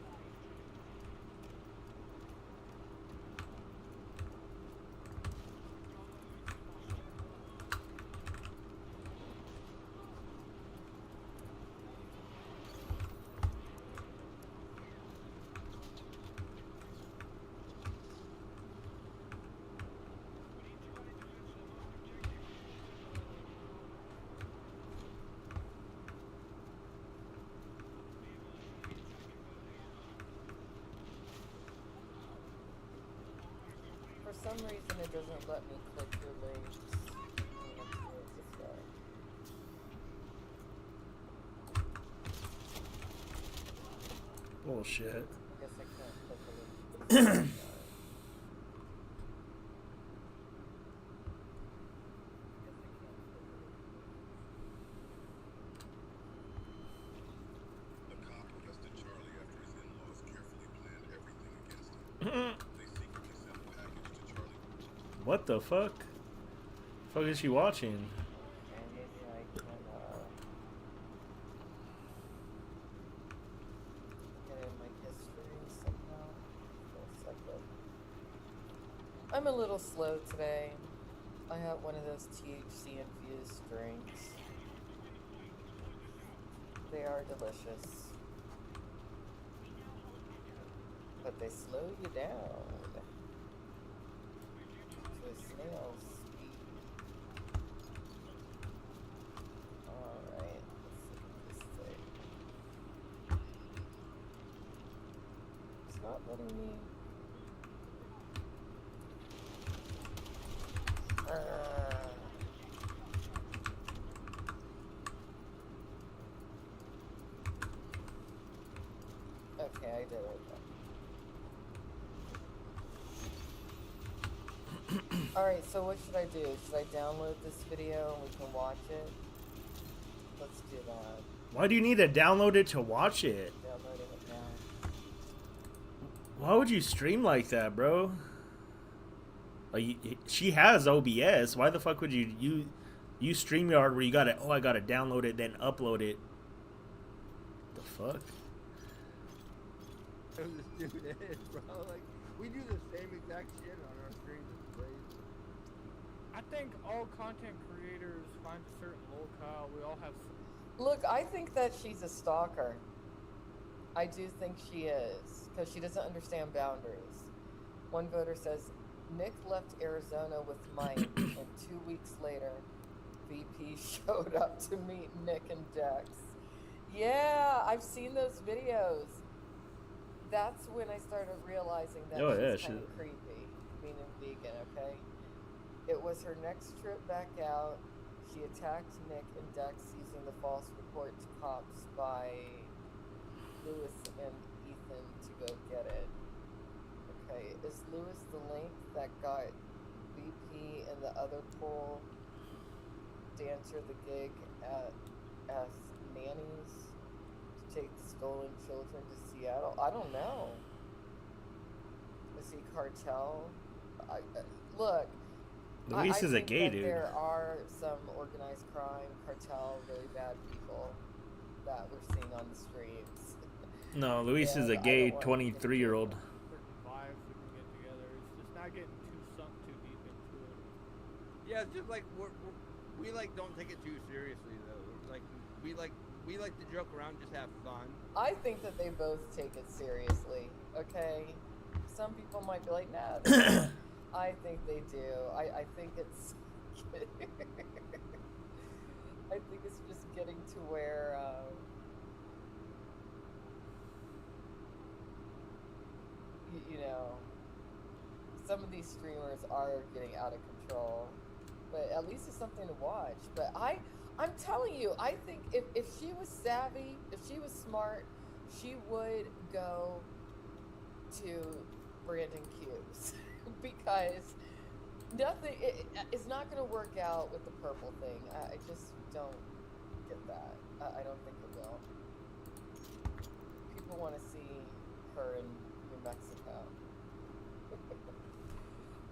For some reason, it doesn't let me click your links. I'm gonna do it this way. Bullshit. I guess I can't click a link. A cop arrested Charlie after his in-laws carefully planned everything against him. They secretly sent a package to Charlie. What the fuck? Fuck is she watching? And maybe I can, a little slow today. I had one of those THC infused drinks. They are delicious. But they slow you down to a snail's speed. Alright, let's look at this thing. It's not letting me. Okay, I did it. Alright, so what should I do? Should I download this video and we can watch it? Let's do that. Why do you need to download it to watch it? Downloading it now. Why would you stream like that, bro? Like, she has OBS. Why the fuck would you use StreamYard where you gotta, oh, I gotta download it, then upload it? The fuck? This dude is, bro. Like, we do the same exact shit on our streams. It's crazy. I think all content creators find a certain locale. We all have. Look, I think that she's a stalker. I do think she is, because she doesn't understand boundaries. One voter says, Nick left Arizona with Mike, and 2 weeks later, VP showed up to meet Nick and Dex. Yeah, I've seen those videos. That's when I started realizing that she's kind of creepy, being a vegan, okay? It was her next trip back out. She attacked Nick and Dex using the false report to cops by Lewis and Ethan to go get it. Okay, is Lewis the link that got VP and the other pole dancer the gig as nannies to take the stolen children to Seattle? I don't know. Is he cartel? Look, Luis is a gay dude. There are some organized crime, cartel, really bad people that we're seeing on the streets. No, Luis is a gay 23-year-old. Certain vibes we can get together. It's just not getting too sunk too deep into it. Yeah, it's just like we like don't take it too seriously though. Like we like to joke around, just have fun. I think that they both take it seriously. Okay, some people might be like, nah. They don't. I think they do. I think it's. I think it's just getting to where. You know, some of these streamers are getting out of control, but at least it's something to watch. But I'm telling you, I think if she was savvy, if she was smart, she would go to Brandon Cubes because nothing it's not going to work out with the purple thing. I just don't get that. I don't think it will. People want to see her in New Mexico.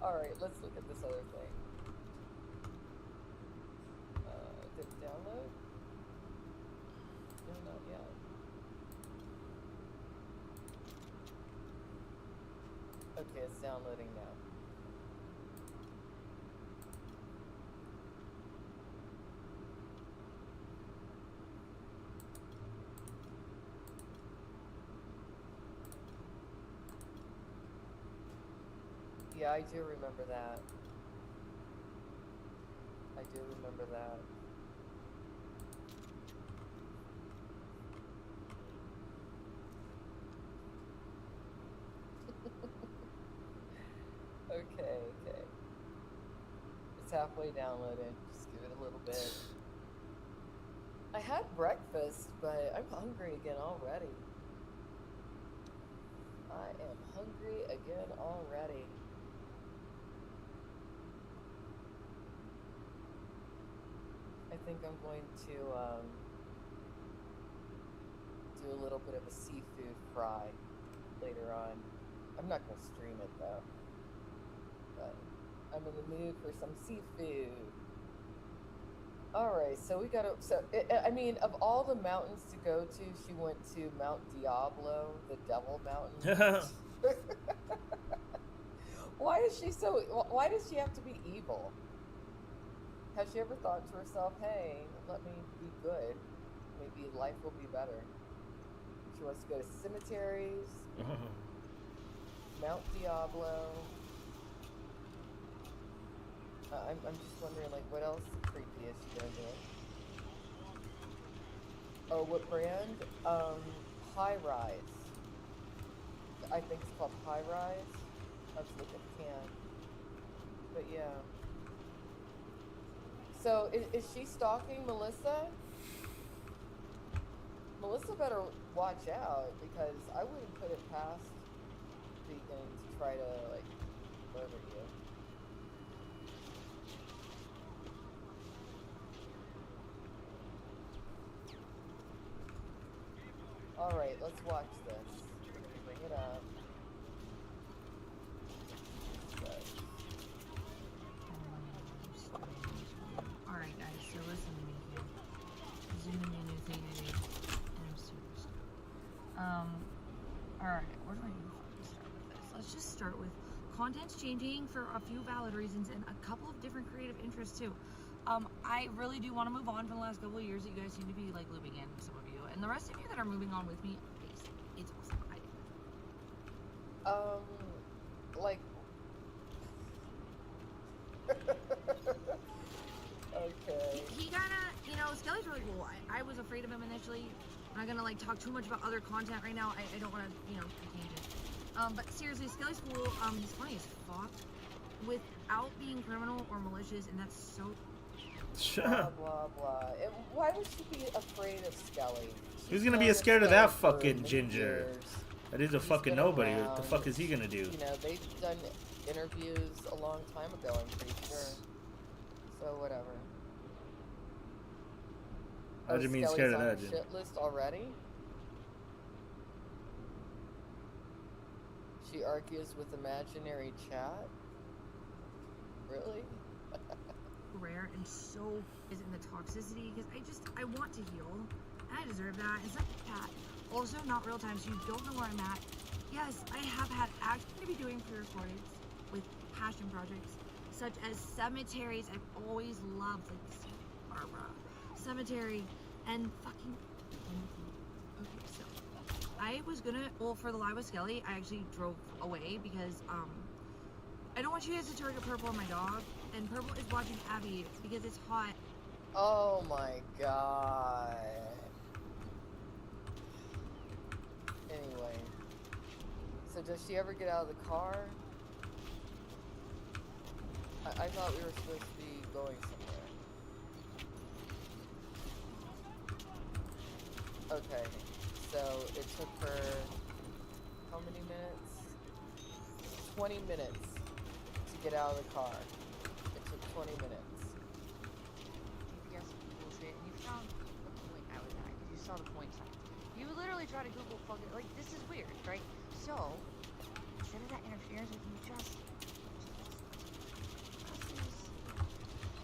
All right, let's look at this other thing. Did it download? No, not yet. Okay, it's downloading now. Yeah, I do remember that. I do remember that. Okay. It's halfway downloaded. Just give it a little bit. I had breakfast, but I'm hungry again already. I am hungry again already. I think I'm going to do a little bit of a seafood fry later on. I'm not going to stream it though, but I'm in the mood for some seafood. All right, so we got to. So I mean, of all the mountains to go to, she went to Mount Diablo, the Devil Mountain. Why is she so? Why does she have to be evil? Has she ever thought to herself, "Hey, let me be good. Maybe life will be better." She wants to go to cemeteries, Mount Diablo. I'm just wondering, like, what else creepy is she gonna do? Oh, what brand? High Rise. I think it's called High Rise. Let's look at the can. But yeah. So is she stalking Melissa? Melissa better watch out, because I wouldn't put it past Vegan to try to, like, murder you. Alright, let's watch this. Bring it up. Alright guys, so listen to me here. This is gonna be a new thing I do. And I'm super stoked. Alright, where do I even fucking start with this? Let's just start with content's changing for a few valid reasons and a couple of different creative interests too. I really do want to move on from the last couple of years that you guys seem to be like looping in, some of you. And the rest of you that are moving on with me, it's awesome. Like... Okay. He kinda, you know, Skelly's really cool. I was afraid of him initially. I'm not gonna like talk too much about other content right now. I don't wanna, you know, change it. But seriously, Skelly's cool. He's funny as fuck without being criminal or malicious, and that's so... Blah, blah, blah. And why would she be afraid of Skelly? Who's gonna be scared of that fucking ginger? That is a fucking nobody. Around. What the fuck is he gonna do? You know, they've done interviews a long time ago, I'm pretty sure. So, whatever. I just mean scared of that, Skelly's on the shit list already? She argues with imaginary chat? Really? rare and so is in the toxicity, because I want to heal and I deserve that, and stuff like that. Also, not real time, so you don't know where I'm at. Yes, I have had acts to be doing pre-recordings with passion projects such as cemeteries. I've always loved, like, Santa Barbara cemetery and fucking okay. So I was gonna, well, for the live with Skelly, I actually drove away because I don't want you guys to target Purple and my dog, and Purple is watching Abby because it's hot. Oh my god. Anyway, so does she ever get out of the car? I thought we were supposed to be going somewhere. Okay, so it took her how many minutes? 20 minutes to get out of the car. It took 20 minutes. Yes, bullshit. And you found the point I was at, because you saw the point sign. You would literally try to Google fucking, like, this is weird, right? So, instead of that interference with you, just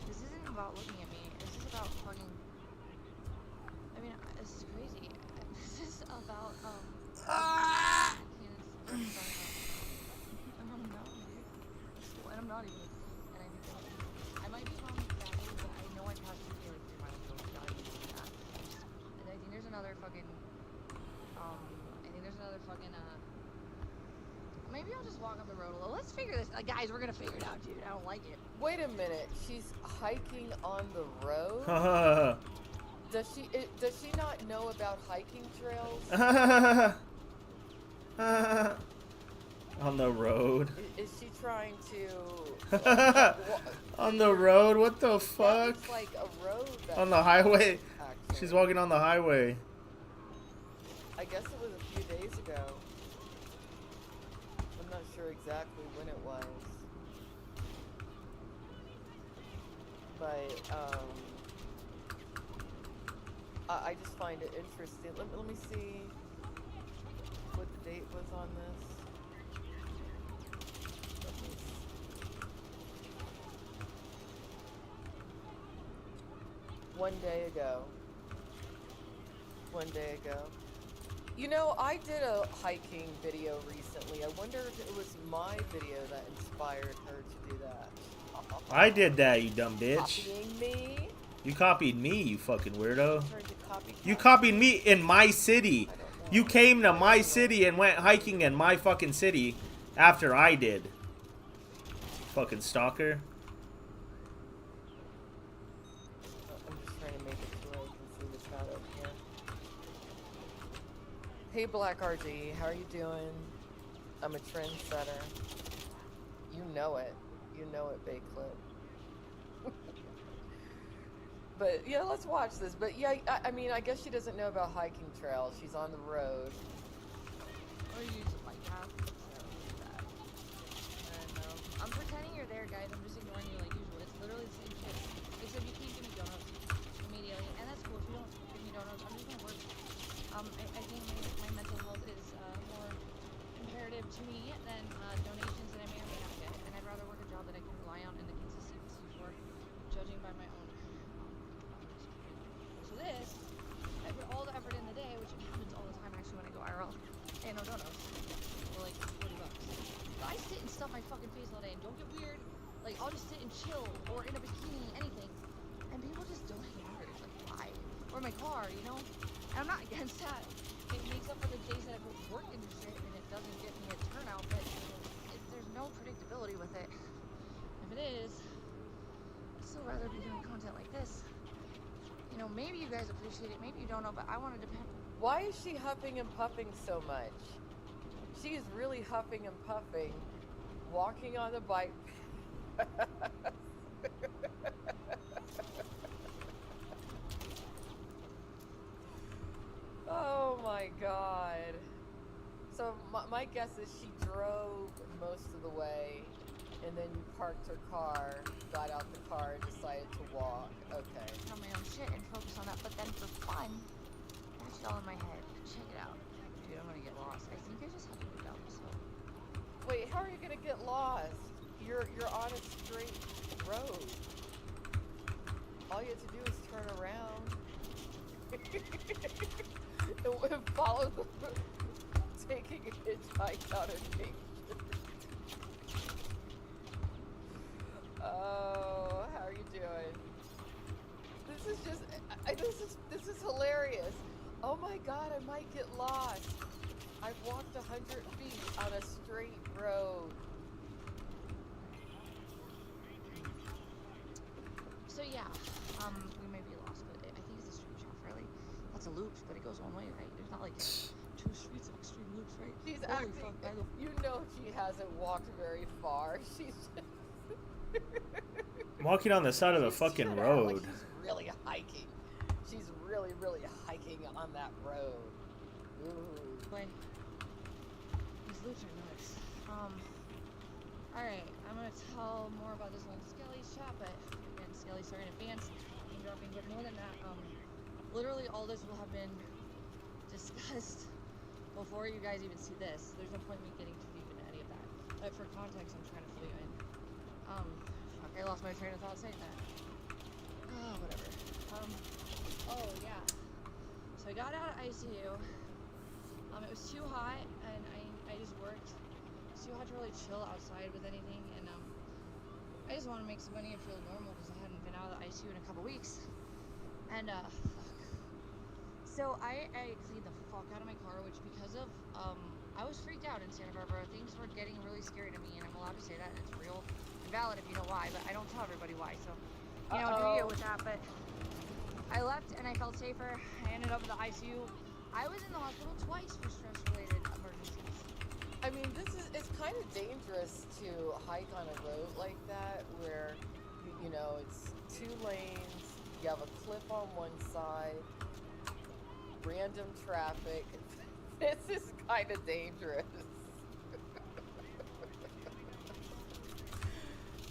this isn't about looking at me. This is about fucking, I mean, this is crazy. This is about, I'm not, dude. And I'm not even, and I think that, I might be wrong exactly, but I know I passed through here like 3 miles ago, it's gotta be that. And I think there's another fucking, maybe I'll just walk up the road a little. Let's figure this, guys, we're gonna figure it out, dude. I don't like it. Wait a minute, she's hiking on the road? Does she not know about hiking trails? On the road. Is she trying to... On the road? What the fuck? It's like a road. On the highway? Actually. She's walking on the highway. I guess it was a few days ago. I'm not sure exactly when it was. But, I just find it interesting. Let me see what the date was on this. One day ago. You know, I did a hiking video recently. I wonder if it was my video that inspired her to do that. I did that, you dumb bitch. Copying me? You copied me, you fucking weirdo. Trying to copycat You copied me in my city. I don't know. You came to I my don't know. city and went hiking in my fucking city after I did. Fucking stalker. I'm just trying to make it so I can see the shadow here. Hey, Black RG, how are you doing? I'm a trendsetter. You know it. You know it, Bayclip. But yeah, let's watch this. But yeah, I mean, I guess she doesn't know about hiking trails. She's on the road. Or you use a bike path. I don't know. I'm pretending you're there, guys. I'm just ignoring you like usual. It's literally the same shit. Except you can't give me donuts immediately. And that's cool. If you don't give me donuts, I'm just gonna work. I think my mental health is more imperative to me than donations that I may or may not get. And I'd rather work a job that I can rely on and the consistency for, judging by my own. So this, I put all the effort in the day, which happens all the time actually when I go IRL. And no donuts. For like $40. But I sit and stuff my fucking face all day, and don't get weird. Like, I'll just sit and chill, or in a bikini, anything. And people just don't get weird. It's like, why? Or my car, you know? And I'm not against that. It makes up for the days that I put work into shit, and it doesn't get me a turnout, but there's no predictability with it. If it is, I'd still rather be doing content like this. You know, maybe you guys appreciate it, maybe you don't know, but I want to depend. Why is she huffing and puffing so much? She's really huffing and puffing, walking on the bike. Oh my god. So my guess is she drove most of the way, and then you parked her car, got out the car, and decided to walk. Okay. On my own shit and focus on that, but then for fun, that's all in my head. Check it out. Dude, I'm gonna get lost. I think I just have to move out, so. Wait, how are you gonna get lost? You're on a straight road. All you have to do is turn around. and follow the taking a hitchhike out of nature. Oh, how are you doing? This is just, this is hilarious. Oh my god, I might get lost. I've walked 100 feet on a straight road. So yeah, we may be lost, but I think it's a straight shot, really. Lots of loops, but it goes one way, right? There's not like 2 streets of extreme loops, right? She's Holy acting, fuck, you know she hasn't walked very far. She's just Walking on the side of the fucking road. like she's really hiking. She's really, really hiking on that road. Ooh. Boy, these loops are nuts. Alright, I'm gonna tell more about this one Skelly's chat, but again, Skelly, sorry in advance. I'm dropping, but more than that, literally all this will have been discussed before you guys even see this. There's no point in me getting too deep into any of that. But for context, I'm trying to fill you in. Fuck, I lost my train of thought saying that. Oh, whatever. Oh, yeah. So I got out of ICU. It was too hot, and I just worked. It's too hot to really chill outside with anything, and I just want to make some money and feel normal because I hadn't been out of the ICU in a couple weeks. And fuck. So I cleaned the fuck out of my car, which because of I was freaked out in Santa Barbara. Things were getting really scary to me, and I'm allowed to say that, and it's real and valid if you know why, but I don't tell everybody why. So you know, do you with that? But I left and I felt safer. I ended up in the ICU. I was in the hospital twice for stress-related emergencies. I mean, it's kind of dangerous to hike on a road like that where, you know, it's 2 lanes, you have a cliff on one side, random traffic. This is kind of dangerous.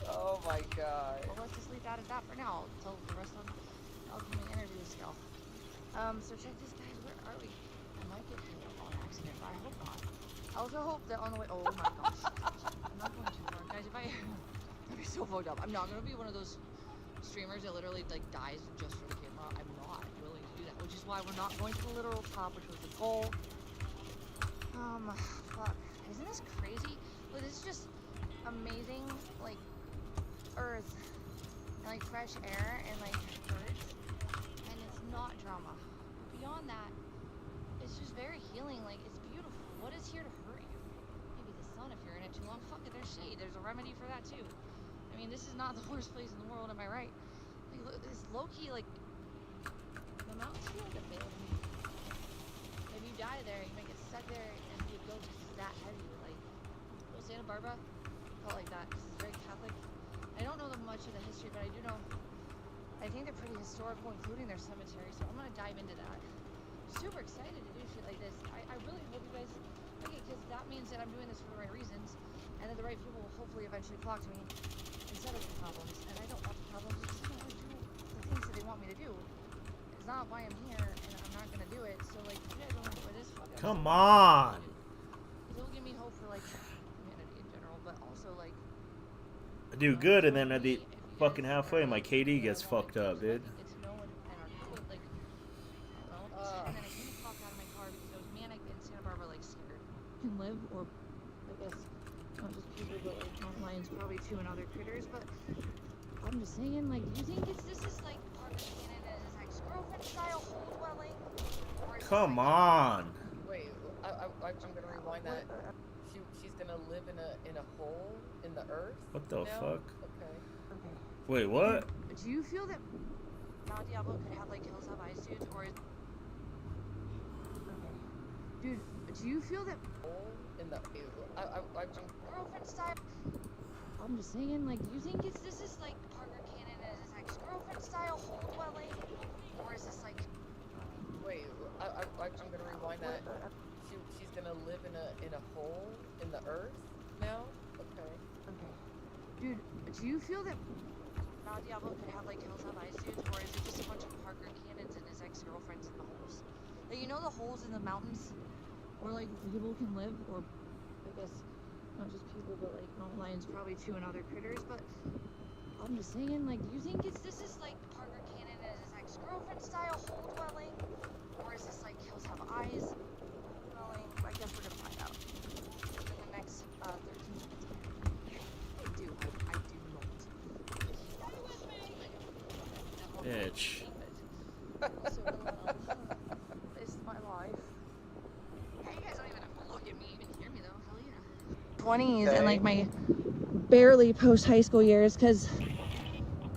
Oh my god. Well, let's just leave that at that for now. I'll tell the rest of the upcoming interview skill. So check this, guys. Where are we? I might get hit on accident, but I hope not. I also hope that on the way. Oh my gosh. I'm not going too far, guys. I'd be so fucked up. I'm not gonna be one of those streamers that literally like dies just for the camera. I'm not willing to do that, which is why we're not going to the literal top, which was the goal. Fuck. Isn't this crazy? Like, this is just amazing, like, earth, and, like, fresh air, and, like, birds, and it's not drama. Beyond that, it's just very healing, like, it's beautiful. What is here to hurt you? Maybe the sun if you're in it too long. Fuck it, there's shade. There's a remedy for that, too. I mean, this is not the worst place in the world, am I right? Like, look, it's low-key, like, the mountains feel like a building. If you die there, you might get stuck there, and you go just that heavy. Like, Santa Barbara felt like that because it's very Catholic. I don't know much of the history, but I do know. I think they're pretty historical, including their cemetery. So I'm gonna dive into that. Super excited to do shit like this. I really hope you guys like it because that means that I'm doing this for the right reasons, and that the right people will hopefully eventually flock to me instead of the problems. And I don't want the problems. I just want to do the things that they want me to do. It's not why I'm here, and I'm not gonna do it. So like, you guys don't enjoy this. Come on. It'll give me hope for like humanity in general, but also like. I do good, and then at the fucking halfway, my KD gets fucked up, dude. It's known and are cool, like, I don't know. And then I came the fuck out of my car because I was manic in Santa Barbara, like scared. Can live, or I guess not just people, but like mountain lions probably too, and other critters. But I'm just saying, like, do you think this is like part of Canada and his ex-girlfriend style hole dwelling? Come on. Wait, I'm gonna rewind that. She's gonna live in a hole in the earth. What the now? fuck? Okay. Wait, what? Do you feel that Mount Diablo could have like hills have eyes, dudes, or is... Dude, do you feel that Hole in the girlfriend style? I'm just saying, like, do you think this is like Parker Cannon and his ex-girlfriend style hole dwelling, or is this like? Wait, I'm gonna rewind that. She's gonna live in a hole in the earth now. Okay. Dude, do you feel that Mount Diablo could have like hills have eyes, dudes, or is it just a bunch of Parker Cannons and his ex-girlfriends in the holes? Like, you know the holes in the mountains where like people can live, or I guess not just people, but like mountain lions probably too, and other critters. But I'm just saying, like, do you think this is like Parker Cannon and his ex-girlfriend style hole dwelling, or is this like hills have eyes dwelling? I guess we're gonna find out in the next 13 minutes. I do not. Bitch. So, this is my life. Yeah, you guys don't even have to look at me. You can hear me though. Hell yeah. 20s and like my barely post high school years, because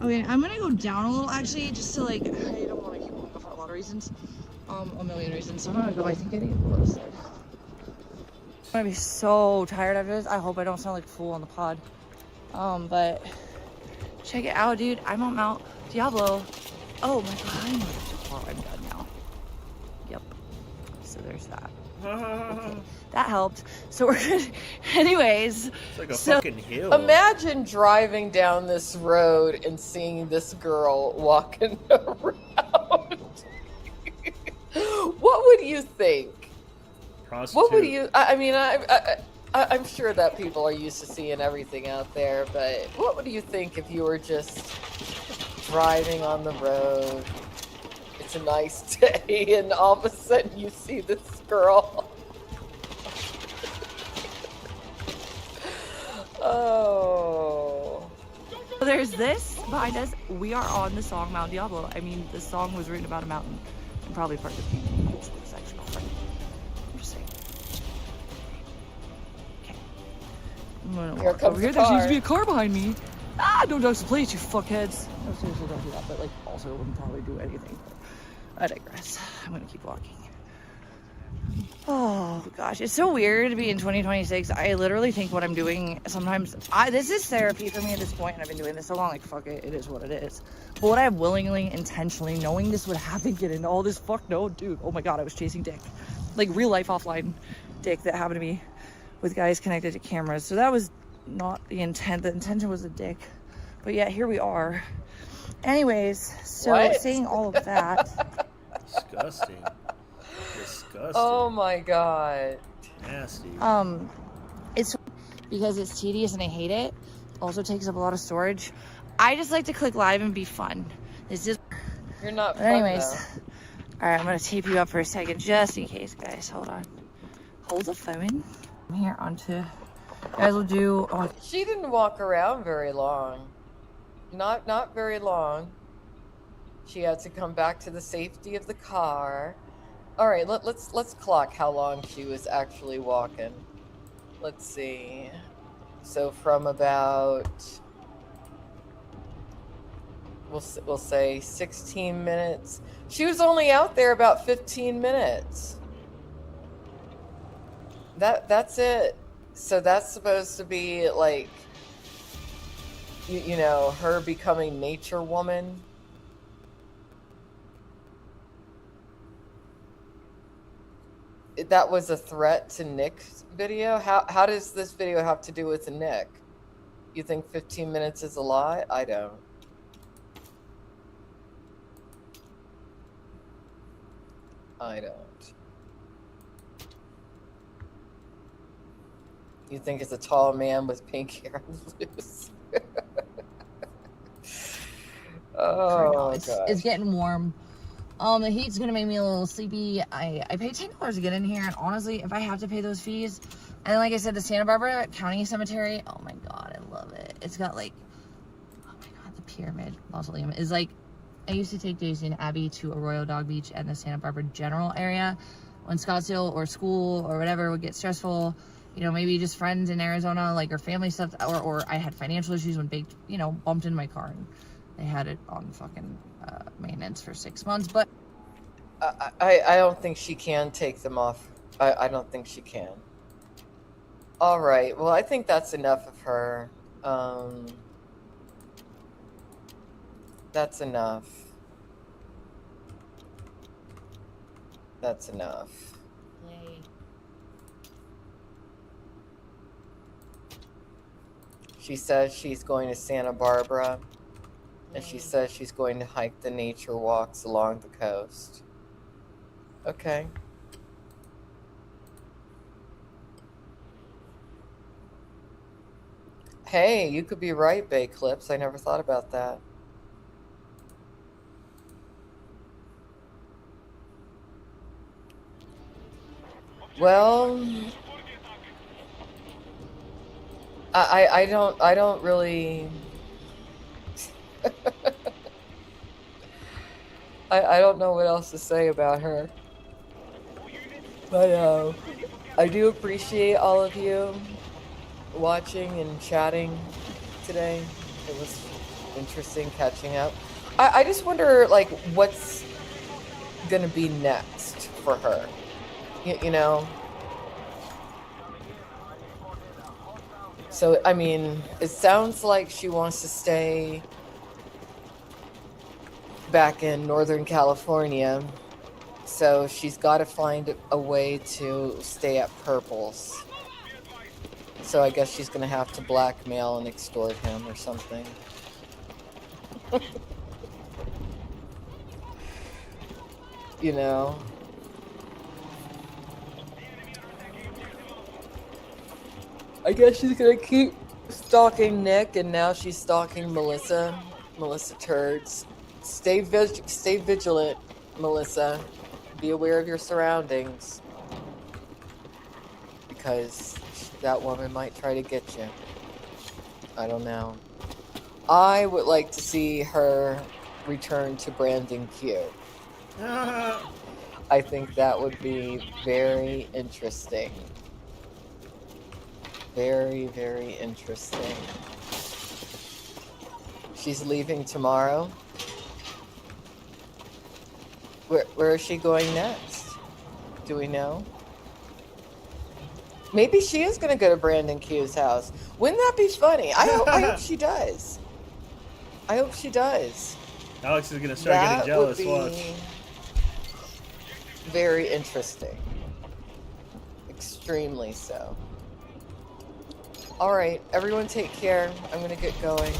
okay, I'm gonna go down a little actually, just to like, I don't want to keep going for a lot of reasons, a million reasons. So I'm gonna go. I think I need to go outside. I'm gonna be so tired after this. I hope I don't sound like a fool on the pod. But check it out, dude. I'm on Mount Diablo. Oh my god, I know tomorrow I'm done now. Yep. So there's that. Okay. That helped. So we're good. Anyways. It's like a fucking hill. Imagine driving down this road and seeing this girl walking around. What would you think? Prostitute. What would you? I mean, I'm sure that people are used to seeing everything out there, but what would you think if you were just driving on the road? It's a nice day, and all of a sudden you see this girl. Oh. There's this behind us. We are on the song Mount Diablo. I mean, the song was written about a mountain and probably part of the people. It's his ex-girlfriend. I'm just saying. Okay. I'm gonna walk over here. There seems to be a car behind me. Ah, don't dodge the place, you fuckheads. No, seriously, don't do that. But, like, also, wouldn't probably do anything. But I digress. I'm gonna keep walking. Oh, gosh. It's so weird to be in 2026. I literally think what I'm doing sometimes... this is therapy for me at this point, and I've been doing this so long. Like, fuck it. It is what it is. But would I have willingly, intentionally, knowing this would happen, get into all this? Fuck no, dude. Oh, my God. I was chasing dick. Like, real life offline dick that happened to me with guys connected to cameras. So that was not the intent. The intention was a dick. But yeah, here we are. Anyways, so saying all of that. Disgusting. Disgusting. Oh my god. Nasty. It's because it's tedious and I hate it. Also takes up a lot of storage. I just like to click live and be fun. It's just. You're not. But anyways, all right. I'm gonna tape you up for a second, just in case, guys. Hold on. hold the phone. I'm here onto. You guys will do. Oh, She didn't walk around very long. Not very long. She had to come back to the safety of the car. All right, let's clock how long she was actually walking. Let's see. So from about we'll say 16 minutes. She was only out there about 15 minutes. That's it. So that's supposed to be like you know, her becoming nature woman. That was a threat to Nick's video. How does this video have to do with Nick? You think 15 minutes is a lie? I don't. You think it's a tall man with pink hair loose? Oh, it's getting warm. The heat's gonna make me a little sleepy. I paid $10 to get in here, and honestly, if I have to pay those fees, and like I said, the Santa Barbara County Cemetery, oh my god, I love it. It's got like, oh my god, the pyramid mausoleum is like, I used to take Daisy and Abby to Arroyo Dog Beach and the Santa Barbara general area when Scottsdale or school or whatever would get stressful. You know, maybe just friends in Arizona, like, or family stuff, or I had financial issues when Baked, you know, bumped into my car and they had it on fucking maintenance for 6 months. But I don't think she can take them off. I don't think she can. All right. Well, I think that's enough of her. That's enough. That's enough. yay. She says she's going to Santa Barbara, and she says she's going to hike the nature walks along the coast. Okay. Hey, you could be right, Bay Clips. I never thought about that. Well, I don't really I don't know what else to say about her. But I do appreciate all of you watching and chatting today. It was interesting catching up. I just wonder, like, what's gonna be next for her. You know? So, I mean, it sounds like she wants to stay back in Northern California. So she's got to find a way to stay at Purple's. So I guess she's going to have to blackmail and extort him or something. You know? I guess she's gonna keep stalking Nick, and now she's stalking Melissa. Melissa Turds. Stay vigilant, Melissa. Be aware of your surroundings. Because that woman might try to get you. I don't know. I would like to see her return to Brandon Q. I think that would be very interesting. Very, very interesting. She's leaving tomorrow. Where is she going next? Do we know? Maybe she is going to go to Brandon Q's house. Wouldn't that be funny? I hope she does. I hope she does. Alex is going to start getting jealous. That would be very interesting. Extremely so. All right, everyone take care. I'm going to get going.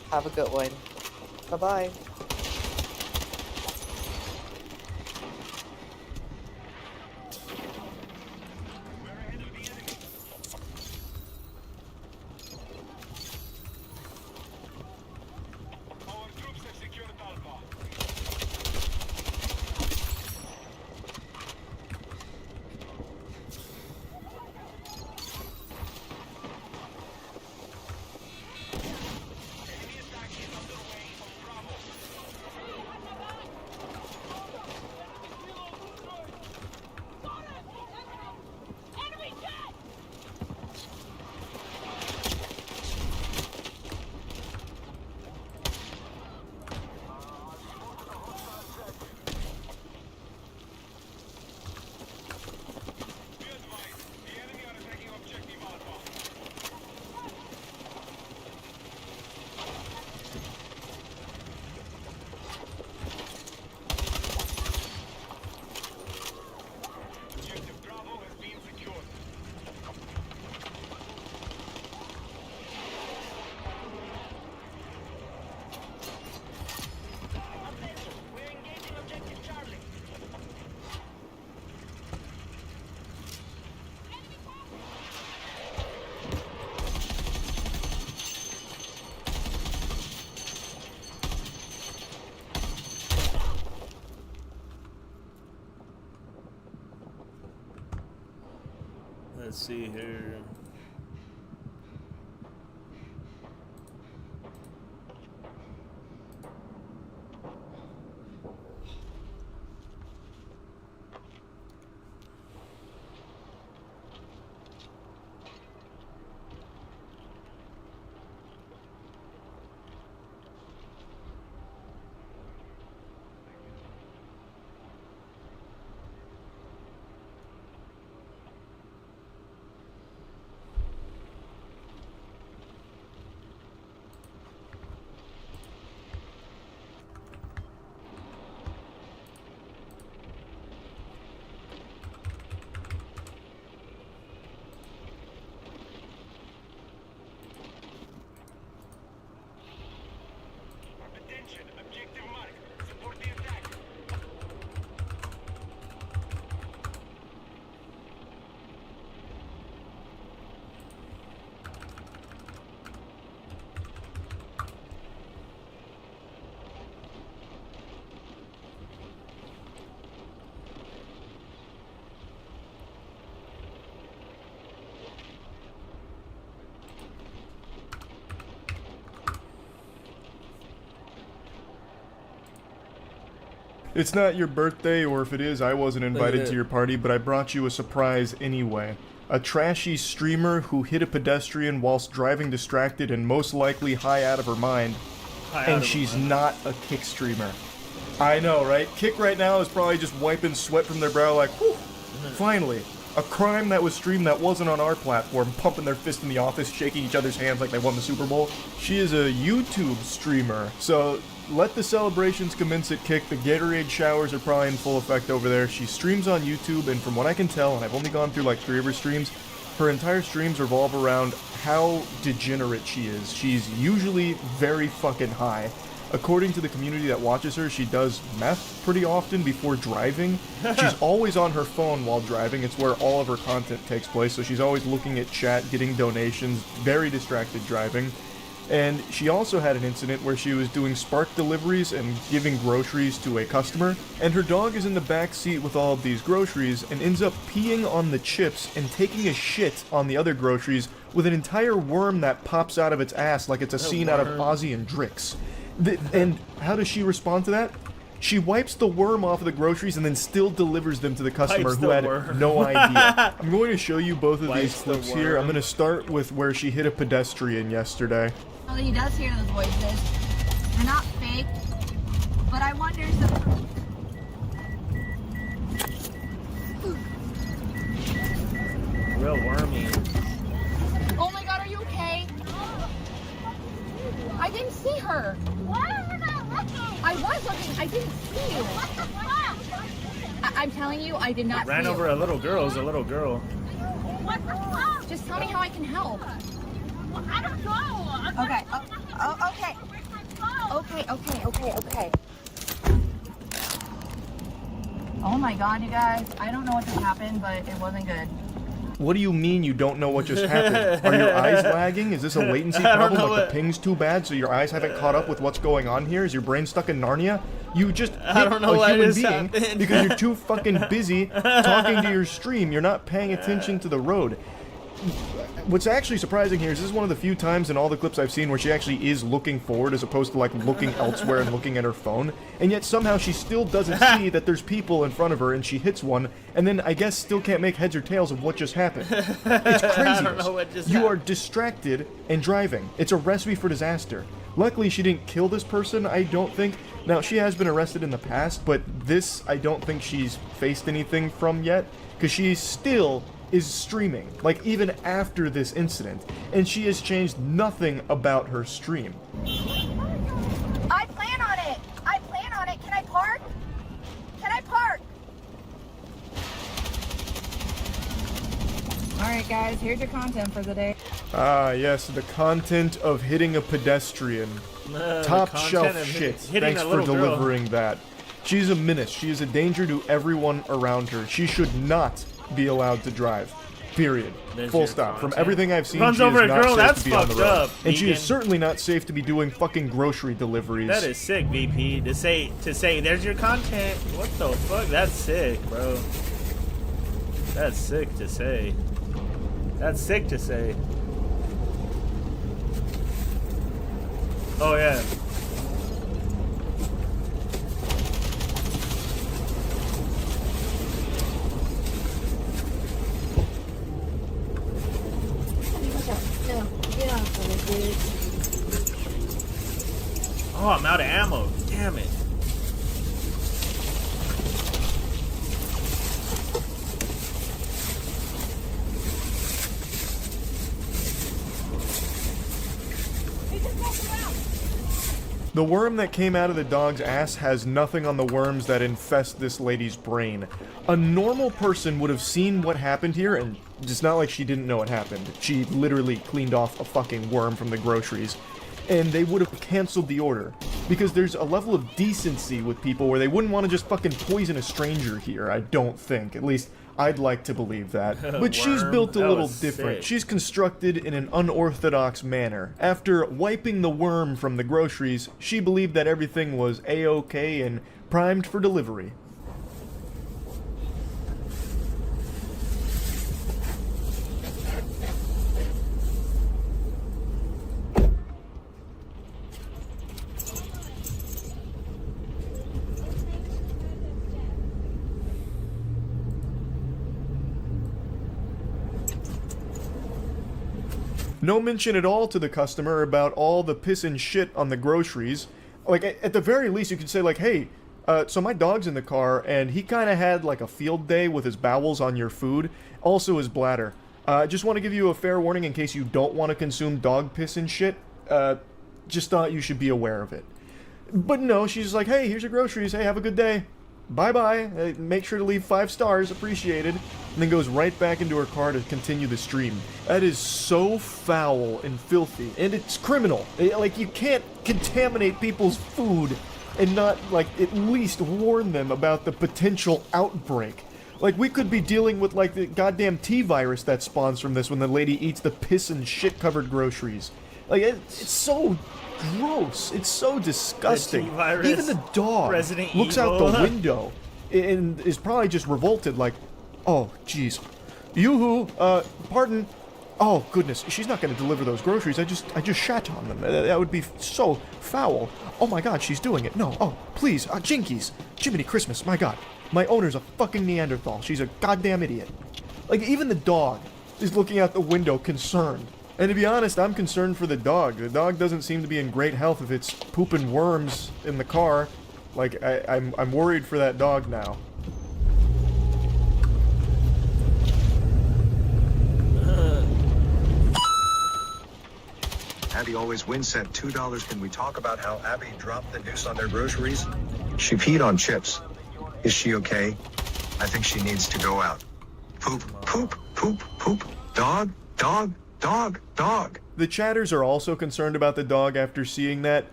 Have a good one. Bye-bye. Let's see here. It's not your birthday, or if it is, I wasn't invited to it. your party, but I brought you a surprise anyway. A trashy streamer who hit a pedestrian whilst driving distracted and most likely high out of her mind. And she's not a Kick streamer. I know, right? Kick right now is probably just wiping sweat from their brow like, whew, finally. A crime that was streamed that wasn't on our platform, pumping their fist in the office, shaking each other's hands like they won the Super Bowl. She is a YouTube streamer, so let the celebrations commence at Kick. The Gatorade showers are probably in full effect over there. She streams on YouTube, and from what I can tell, and I've only gone through like 3 of her streams, her entire streams revolve around how degenerate she is. She's usually very fucking high. According to the community that watches her, she does meth pretty often before driving. She's always on her phone while driving. It's where all of her content takes place, so she's always looking at chat, getting donations, very distracted driving. And she also had an incident where she was doing Spark deliveries and giving groceries to a customer, and her dog is in the back seat with all of these groceries and ends up peeing on the chips and taking a shit on the other groceries with an entire worm that pops out of its ass like it's a scene out of Ozzy and Drix. And how does she respond to that? She wipes the worm off of the groceries and then still delivers them to the customer who had no idea. I'm going to show you both of these clips here. I'm going to start with where she hit a pedestrian yesterday. Well, he does hear those voices. They're not fake, but I wonder Real wormy. Oh my god, are you okay? I didn't see her. Why are you not looking? I was looking. I didn't see you. What the fuck? I'm telling you, I did not see you. Ran over a little girl. It was a little girl. What the fuck? Just tell me how I can help. I don't know. Okay. Okay. Oh my god, you guys. I don't know what just happened, but it wasn't good. What do you mean you don't know what just happened? Are your eyes lagging? Is this a latency problem? Like the ping's too bad, so your eyes haven't caught up with what's going on here? Is your brain stuck in Narnia? You just hit a human being because you're too fucking busy talking to your stream. You're not paying attention to the road. What's actually surprising here is this is one of the few times in all the clips I've seen where she actually is looking forward as opposed to like looking elsewhere and looking at her phone, and yet somehow she still doesn't see that there's people in front of her and she hits one and then I guess still can't make heads or tails of what just happened. It's crazy. I don't know what just You are happened. distracted and driving. It's a recipe for disaster. Luckily she didn't kill this person, I don't think. Now she has been arrested in the past, but this I don't think she's faced anything from yet, because she still is streaming, like even after this incident, and she has changed nothing about her stream. I plan on it. Can I park? Alright guys, here's your content for the day. Ah yes, the content of hitting a pedestrian. Top shelf shit. Thanks for delivering that. She's a menace. She is a danger to everyone around her. She should not be allowed to drive. Period. Full stop. From everything I've seen, she is not safe to be on the road. And she is certainly not safe to be doing fucking grocery deliveries. That is sick, VP. To say there's your content. What the fuck? That's sick, bro. That's sick to say. That's sick to say. Oh yeah. No, get off of it, dude. Oh, I'm out of ammo. Damn it. The worm that came out of the dog's ass has nothing on the worms that infest this lady's brain. A normal person would have seen what happened here, and it's not like she didn't know what happened. She literally cleaned off a fucking worm from the groceries, and they would have canceled the order. Because there's a level of decency with people where they wouldn't want to just fucking poison a stranger here, I don't think. At least, I'd like to believe that. But she's built a little different. She's constructed in an unorthodox manner. After wiping the worm from the groceries, she believed that everything was A-OK and primed for delivery. No mention at all to the customer about all the piss and shit on the groceries. Like, at the very least, you could say, like, hey, so my dog's in the car, and he kind of had, like, a field day with his bowels on your food. Also his bladder. I just want to give you a fair warning in case you don't want to consume dog piss and shit. Just thought you should be aware of it. But no, she's just like, hey, here's your groceries. Hey, have a good day. Bye-bye. Make sure to leave 5 stars. Appreciated. And then goes right back into her car to continue the stream. That is so foul and filthy. And it's criminal. Like, you can't contaminate people's food and not, like, at least warn them about the potential outbreak. Like, we could be dealing with, like, the goddamn T-virus that spawns from this when the lady eats the piss and shit-covered groceries. Like, it's so gross. It's so disgusting. Even the dog looks out the window and is probably just revolted, like, oh, jeez. Yoo-hoo, pardon. Oh, goodness, she's not going to deliver those groceries. I just shat on them. That would be so foul. Oh my god, she's doing it. No, oh, please, Jinkies. Jiminy Christmas, my god. My owner's a fucking Neanderthal. She's a goddamn idiot. Like, even the dog is looking out the window concerned. And to be honest, I'm concerned for the dog. The dog doesn't seem to be in great health if it's pooping worms in the car. Like, I'm worried for that dog now. Abby always wins at $2. Can we talk about how Abby dropped the deuce on their groceries? She peed on chips. Is she okay? I think she needs to go out. Poop, poop, poop, poop. Dog, dog, dog, dog. The chatters are also concerned about the dog after seeing that,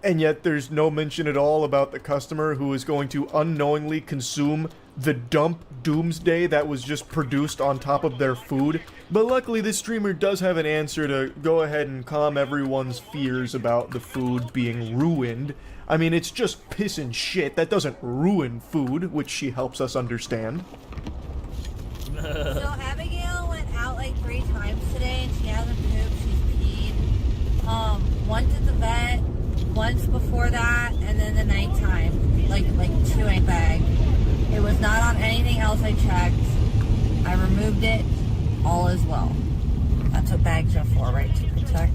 and yet there's no mention at all about the customer who is going to unknowingly consume the dump doomsday that was just produced on top of their food. But luckily this streamer does have an answer to go ahead and calm everyone's fears about the food being ruined. I mean, it's just piss and shit. That doesn't ruin food, which she helps us understand. So Abigail went out like 3 times today and she hasn't pooped, she's peed. Once at the vet, once before that, and then the nighttime, like chewing bag. It was not on anything else I checked. I removed it. All is well. That's what bags are for, right? To protect.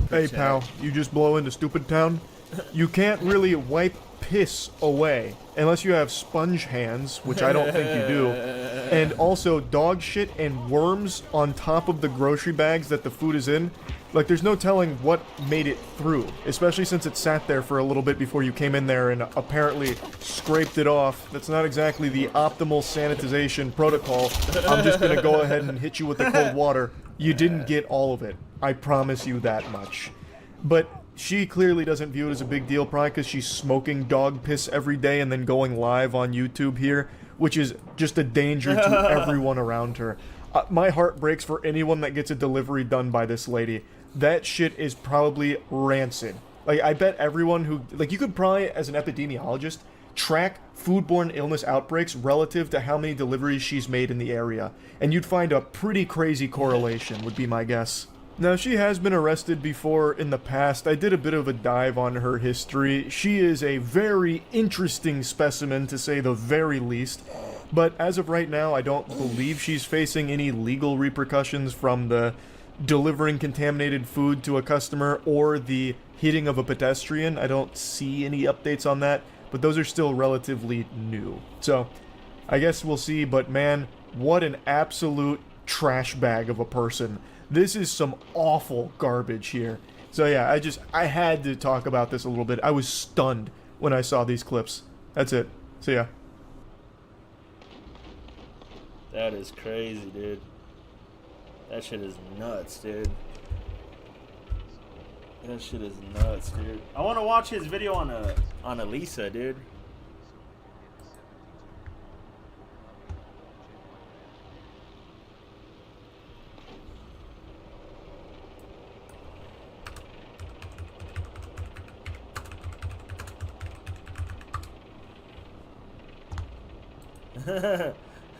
Hey pal, you just blow into stupid town? You can't really wipe piss away unless you have sponge hands, which I don't think you do. And also dog shit and worms on top of the grocery bags that the food is in. Like, there's no telling what made it through, especially since it sat there for a little bit before you came in there and apparently scraped it off. That's not exactly the optimal sanitization protocol. I'm just gonna go ahead and hit you with the cold water. You didn't get all of it. I promise you that much. But she clearly doesn't view it as a big deal, probably because she's smoking dog piss every day and then going live on YouTube here, which is just a danger to everyone around her. My heart breaks for anyone that gets a delivery done by this lady. That shit is probably rancid. Like, I bet everyone who... Like, you could probably, as an epidemiologist, track foodborne illness outbreaks relative to how many deliveries she's made in the area, and you'd find a pretty crazy correlation, would be my guess. Now, she has been arrested before in the past. I did a bit of a dive on her history. She is a very interesting specimen, to say the very least. But as of right now, I don't believe she's facing any legal repercussions from the delivering contaminated food to a customer or the hitting of a pedestrian. I don't see any updates on that, but those are still relatively new. So, I guess we'll see, but man, what an absolute trash bag of a person. This is some awful garbage here. So yeah, I had to talk about this a little bit. I was stunned when I saw these clips. That's it. See ya. That is crazy, dude. That shit is nuts, dude. That shit is nuts, dude. I want to watch his video on Elisa, dude.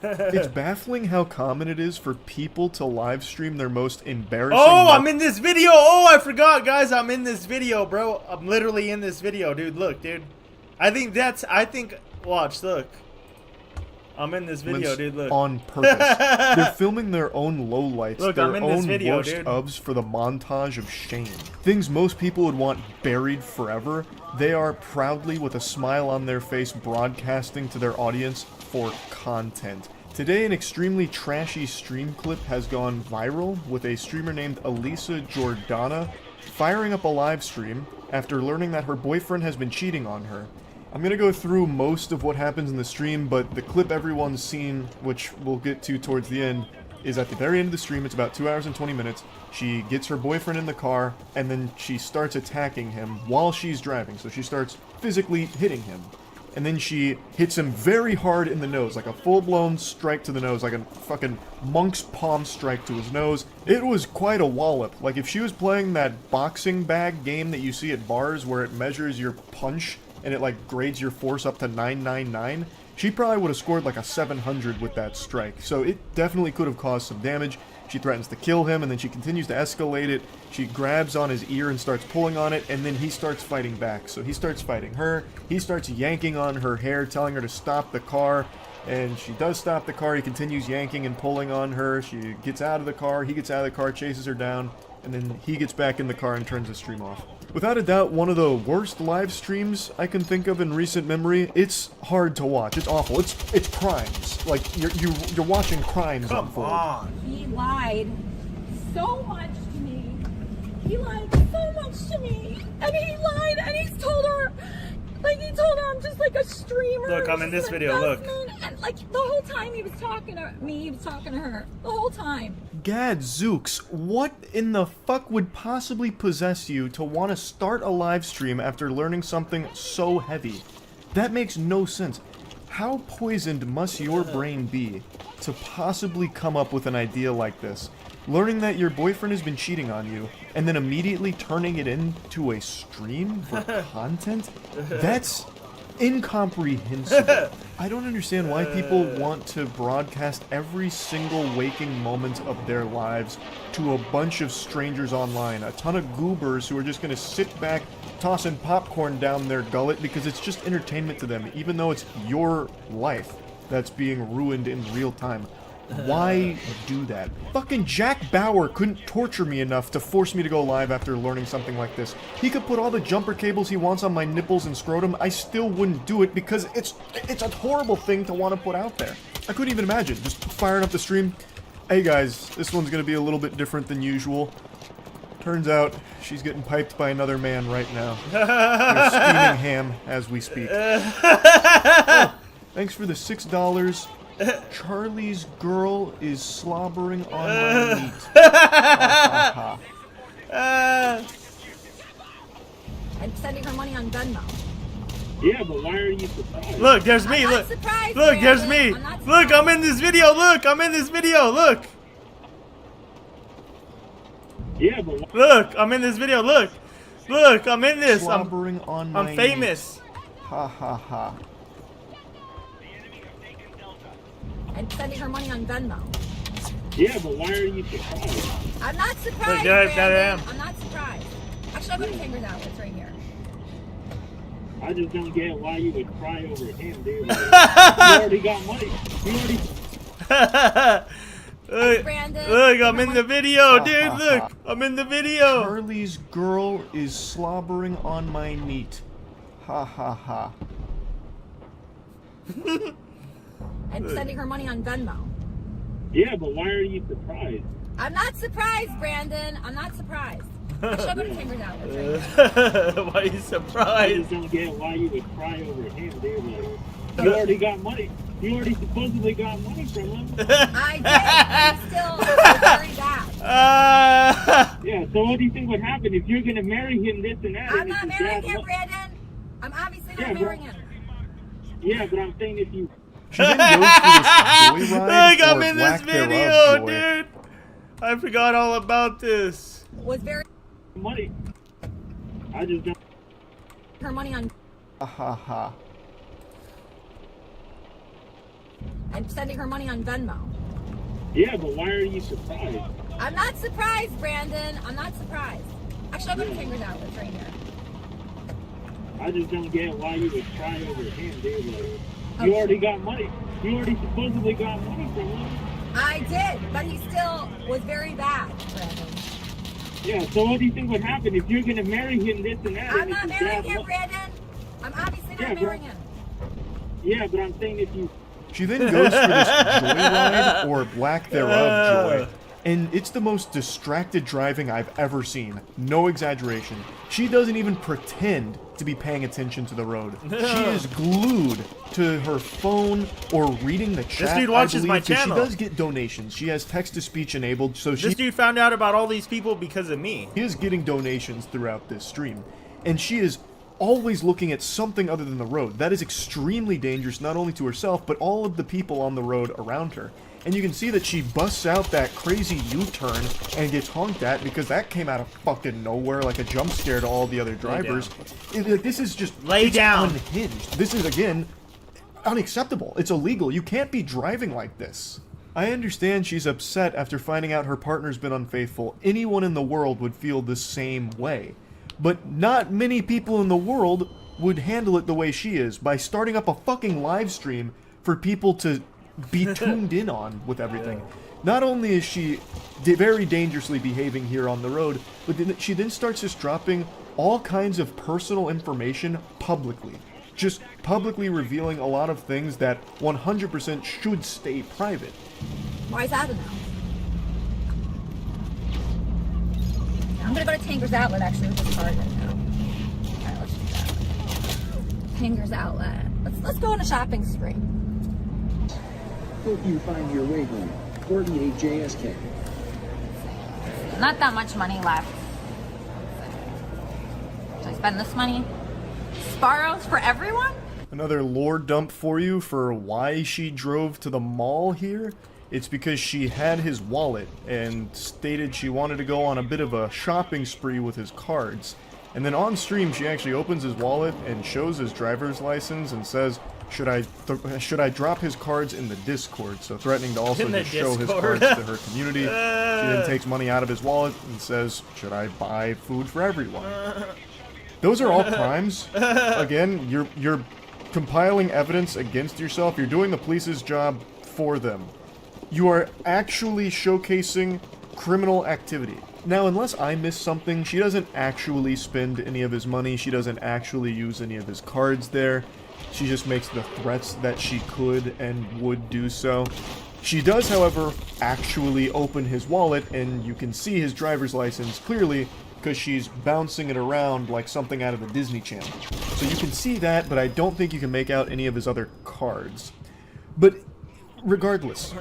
It's baffling how common it is for people to live stream their most embarrassing... Oh, I'm in this video! Oh, I forgot, guys. I'm in this video, bro. I'm literally in this video, dude. Look, dude. Watch, look. I'm in this video, dude. Look. On purpose. They're filming their own lowlights, look, their I'm in own this video, worst dude. ofs for the montage of shame. Things most people would want buried forever, they are proudly, with a smile on their face, broadcasting to their audience for content. Today, an extremely trashy stream clip has gone viral with a streamer named Elisa Jordana firing up a live stream after learning that her boyfriend has been cheating on her. I'm gonna go through most of what happens in the stream, but the clip everyone's seen, which we'll get to towards the end, is at the very end of the stream. It's about 2 hours and 20 minutes. She gets her boyfriend in the car, and then she starts attacking him while she's driving. So she starts physically hitting him. And then she hits him very hard in the nose, like a full-blown strike to the nose, like a fucking monk's palm strike to his nose. It was quite a wallop. Like, if she was playing that boxing bag game that you see at bars where it measures your punch and it, like, grades your force up to 999, she probably would have scored like a 700 with that strike. So it definitely could have caused some damage. She threatens to kill him, and then she continues to escalate it. She grabs on his ear and starts pulling on it, and then he starts fighting back. So he starts fighting her. He starts yanking on her hair, telling her to stop the car. And she does stop the car. He continues yanking and pulling on her. She gets out of the car. He gets out of the car, chases her down, and then he gets back in the car and turns the stream off. Without a doubt, one of the worst live streams I can think of in recent memory. It's hard to watch. It's awful. It's crimes. Like, you're watching crimes unfold. He lied so much to me. He lied so much to me. And he lied and he told her, I'm just like a streamer. Look, I'm in this video, look. And like the whole time he was talking to me, he was talking to her. The whole time. Gadzooks, what in the fuck would possibly possess you to want to start a live stream after learning something so heavy? That makes no sense. How poisoned must your brain be to possibly come up with an idea like this? Learning that your boyfriend has been cheating on you, and then immediately turning it into a stream for content? That's incomprehensible. I don't understand why people want to broadcast every single waking moment of their lives to a bunch of strangers online. A ton of goobers who are just going to sit back, tossing popcorn down their gullet because it's just entertainment to them, even though it's your life that's being ruined in real time. Why do that? Fucking Jack Bauer couldn't torture me enough to force me to go live after learning something like this. He could put all the jumper cables he wants on my nipples and scrotum. I still wouldn't do it because it's a horrible thing to want to put out there. I couldn't even imagine just firing up the stream. Hey guys, this one's gonna be a little bit different than usual. Turns out she's getting piped by another man right now. We're steaming ham as we speak. Oh, thanks for the $6. Charlie's girl is slobbering on my meat. Ha, ha, ha. I'm sending her money on Venmo. Yeah, but why are you surprised? Look, there's me. Look, look, there's me. Look, I'm in this video. Look, I'm in this video. Look. Yeah, but look, I'm in this video. Look, look, I'm in this. Slobbering on my I'm famous. Meat. Ha ha ha. and sending her money on Venmo. Yeah, but why are you surprised? I'm not surprised, Look, guys, Brandon. I'm not surprised. Actually, I'll go to Chambers Out. It's right here. I just don't get why you would cry over him, dude. Like, you already got money. You already... Look, Brandon. look, I'm in the video, dude. Look, I'm in the video. Charlie's girl is slobbering on my meat. Ha ha ha. And sending her money on Venmo. Yeah, but why are you surprised? I'm not surprised, Brandon. I'm not surprised. Actually, I'll go to Chambers Out. It's right here. Why are you I surprised? just don't get why you would cry over him, dude. Like, you already got money. You already supposedly got money from him. I did. I'm still very bad. Yeah, so what do you think would happen if you're gonna marry him, this and that? I'm and if not his marrying dad him, wa- Brandon. I'm obviously Yeah, not bro. marrying him. Yeah, but I'm saying if you... She then goes through this joyride Look, I'm or in this lack video, thereof joy. dude. I forgot all about this. Was very money. I just don't... her money on Ha ha ha. and sending her money on Venmo. Yeah, but why are you surprised? I'm not surprised, Brandon. I'm not surprised. Actually, I'll go to Chambers Out. It's right here. I just don't get why you would cry over him, dude. Like, you already got money. You already supposedly got money from him. I did, but he still was very bad, Brandon. Yeah, so what do you think would happen if you're gonna marry him, this and that? I'm and if not his marrying dad him, wa- Brandon. I'm obviously not Yeah, bro. marrying him. Yeah, but I'm saying if you... She then goes for this joyride or lack thereof joy. And it's the most distracted driving I've ever seen. No exaggeration. She doesn't even pretend to be paying attention to the road. She is glued to her phone or reading the chat. This dude watches I believe, my 'cause channel. She does get donations. She has text-to-speech enabled, so she This dude found out about all these people because of me. is getting donations throughout this stream. And she is always looking at something other than the road. That is extremely dangerous, not only to herself, but all of the people on the road around her. And you can see that she busts out that crazy U-turn and gets honked at because that came out of fucking nowhere like a jump scare to all the other drivers. This is just Lay it's down. unhinged. This is, again, unacceptable. It's illegal. You can't be driving like this. I understand she's upset after finding out her partner's been unfaithful. Anyone in the world would feel the same way. But not many people in the world would handle it the way she is, by starting up a fucking live stream for people to be tuned in on with everything. Not only is she very dangerously behaving here on the road, but then she then starts just dropping all kinds of personal information publicly. Just publicly revealing a lot of things that 100% should stay private. Why is that enough? I'm gonna go to Tanger's Outlet actually with this card right now. Alright, let's do that. Tanger's Outlet. Let's go on a shopping spree. Hope you find your way home. 48 JSK. Not that much money left. Should I spend this money? Sparrows for everyone? Another lore dump for you for why she drove to the mall here. It's because she had his wallet and stated she wanted to go on a bit of a shopping spree with his cards. And then on stream, she actually opens his wallet and shows his driver's license and says, should I drop his cards in the Discord? So threatening to also just show his cards to her community. She then takes money out of his wallet and says, should I buy food for everyone? Those are all crimes. Again, you're compiling evidence against yourself. You're doing the police's job for them. You are actually showcasing criminal activity. Now, unless I miss something, she doesn't actually spend any of his money. She doesn't actually use any of his cards there. She just makes the threats that she could and would do so. She does, however, actually open his wallet, and you can see his driver's license clearly because she's bouncing it around like something out of the Disney Channel. So you can see that, but I don't think you can make out any of his other cards. But regardless,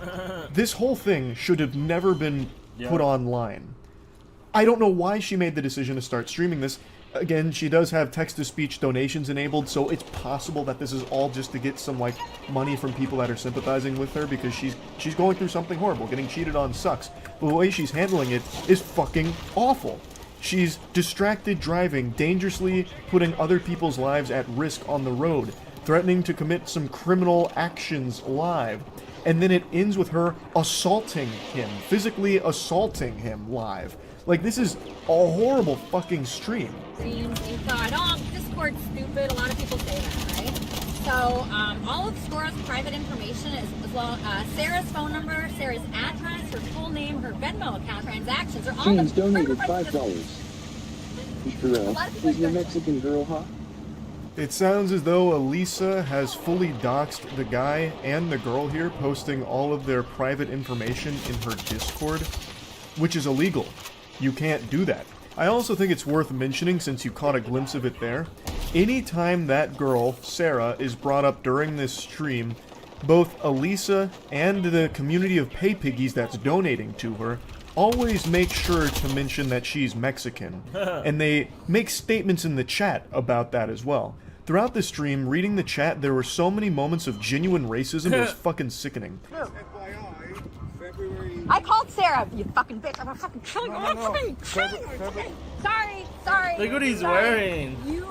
this whole thing should have never been put online. I don't know why she made the decision to start streaming this. Again, she does have text-to-speech donations enabled, so it's possible that this is all just to get some, like, money from people that are sympathizing with her, because she's going through something horrible. Getting cheated on sucks. But the way she's handling it is fucking awful. She's distracted driving, dangerously putting other people's lives at risk on the road, threatening to commit some criminal actions live. and then it ends with her assaulting him, physically assaulting him live. Like, this is a horrible fucking stream. You thought, oh, Discord's stupid. A lot of people say that, right? So, all of Sora's private information, as well Sarah's phone number, Sarah's address, her full name, her Venmo account, transactions, are all James the donated $5. Mr. Is the Mexican girl hot? It sounds as though Elisa has fully doxed the guy and the girl here, posting all of their private information in her Discord, which is illegal. You can't do that. I also think it's worth mentioning, since you caught a glimpse of it there, anytime that girl, Sarah, is brought up during this stream, both Elisa and the community of pay piggies that's donating to her always make sure to mention that she's Mexican. And they make statements in the chat about that as well. Throughout the stream, reading the chat, there were so many moments of genuine racism, it was fucking sickening. I called Sarah, you fucking bitch. I'm gonna fucking kill you. I'm gonna fucking kill you. Sorry. Look what he's wearing. You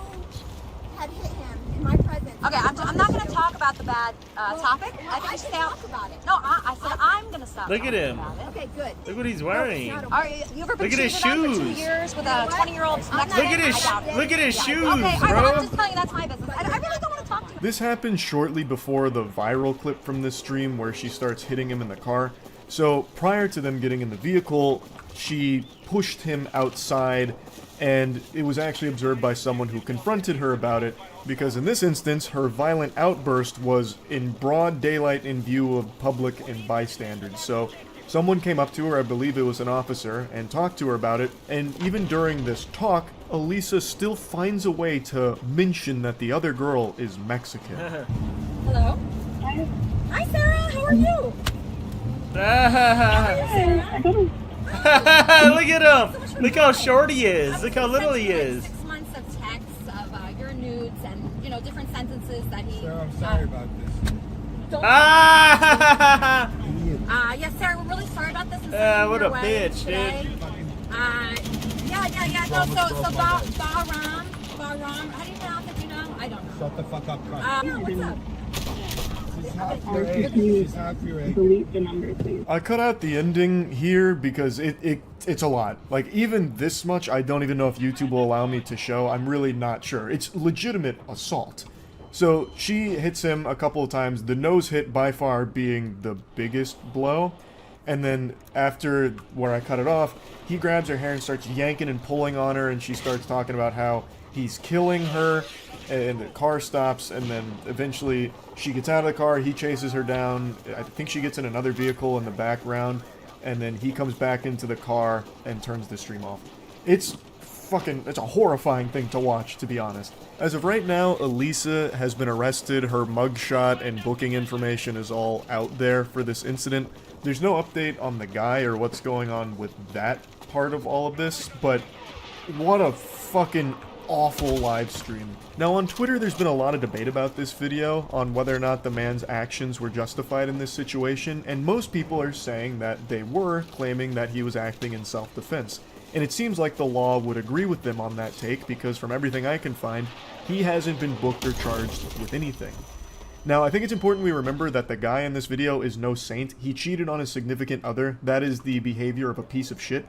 had hit him in my presence. Okay, I'm not gonna talk about the bad topic. I think I should talk about it. No, I said I'm gonna stop. Look at him. Okay, good. Look what he's wearing. You ever been Look at his cheated on for 2 shoes. years with a 20-year-old Mexican? Look at his shoes, Okay, bro. I'm just telling you that's my business. I really don't want to talk to you. This happened shortly before the viral clip from this stream where she starts hitting him in the car. So prior to them getting in the vehicle, she pushed him outside, and it was actually observed by someone who confronted her about it, because in this instance, her violent outburst was in broad daylight in view of public and bystanders. So someone came up to her, I believe it was an officer, and talked to her about it, and even during this talk, Elisa still finds a way to mention that the other girl is Mexican. Hello? Hi, Sarah. How are you? Look at him! Look how short he is! Look how little he is! 6 months of texts of your nudes and, you know, different sentences that he... Sarah, I'm sorry about this. Yes, Sarah, we're really sorry about this. What a bitch, today. dude. Yeah. No, so Bahram, how do you pronounce it? Do you know? I don't know. Shut the fuck up, Yeah, what's up? Delete the number, please. I cut out the ending here because it's a lot. Like, even this much, I don't even know if YouTube will allow me to show. I'm really not sure. It's legitimate assault. So she hits him a couple of times, the nose hit by far being the biggest blow. And then after where I cut it off, he grabs her hair and starts yanking and pulling on her, and she starts talking about how he's killing her, and the car stops, and then eventually she gets out of the car, he chases her down, I think she gets in another vehicle in the background, and then he comes back into the car and turns the stream off. It's a horrifying thing to watch, to be honest. As of right now, Elisa has been arrested, her mugshot and booking information is all out there for this incident. There's no update on the guy or what's going on with that part of all of this, but what a fucking awful live stream. Now on Twitter there's been a lot of debate about this video on whether or not the man's actions were justified in this situation, and most people are saying that they were, claiming that he was acting in self-defense. And it seems like the law would agree with them on that take, because from everything I can find, he hasn't been booked or charged with anything. Now, I think it's important we remember that the guy in this video is no saint. He cheated on his significant other. That is the behavior of a piece of shit.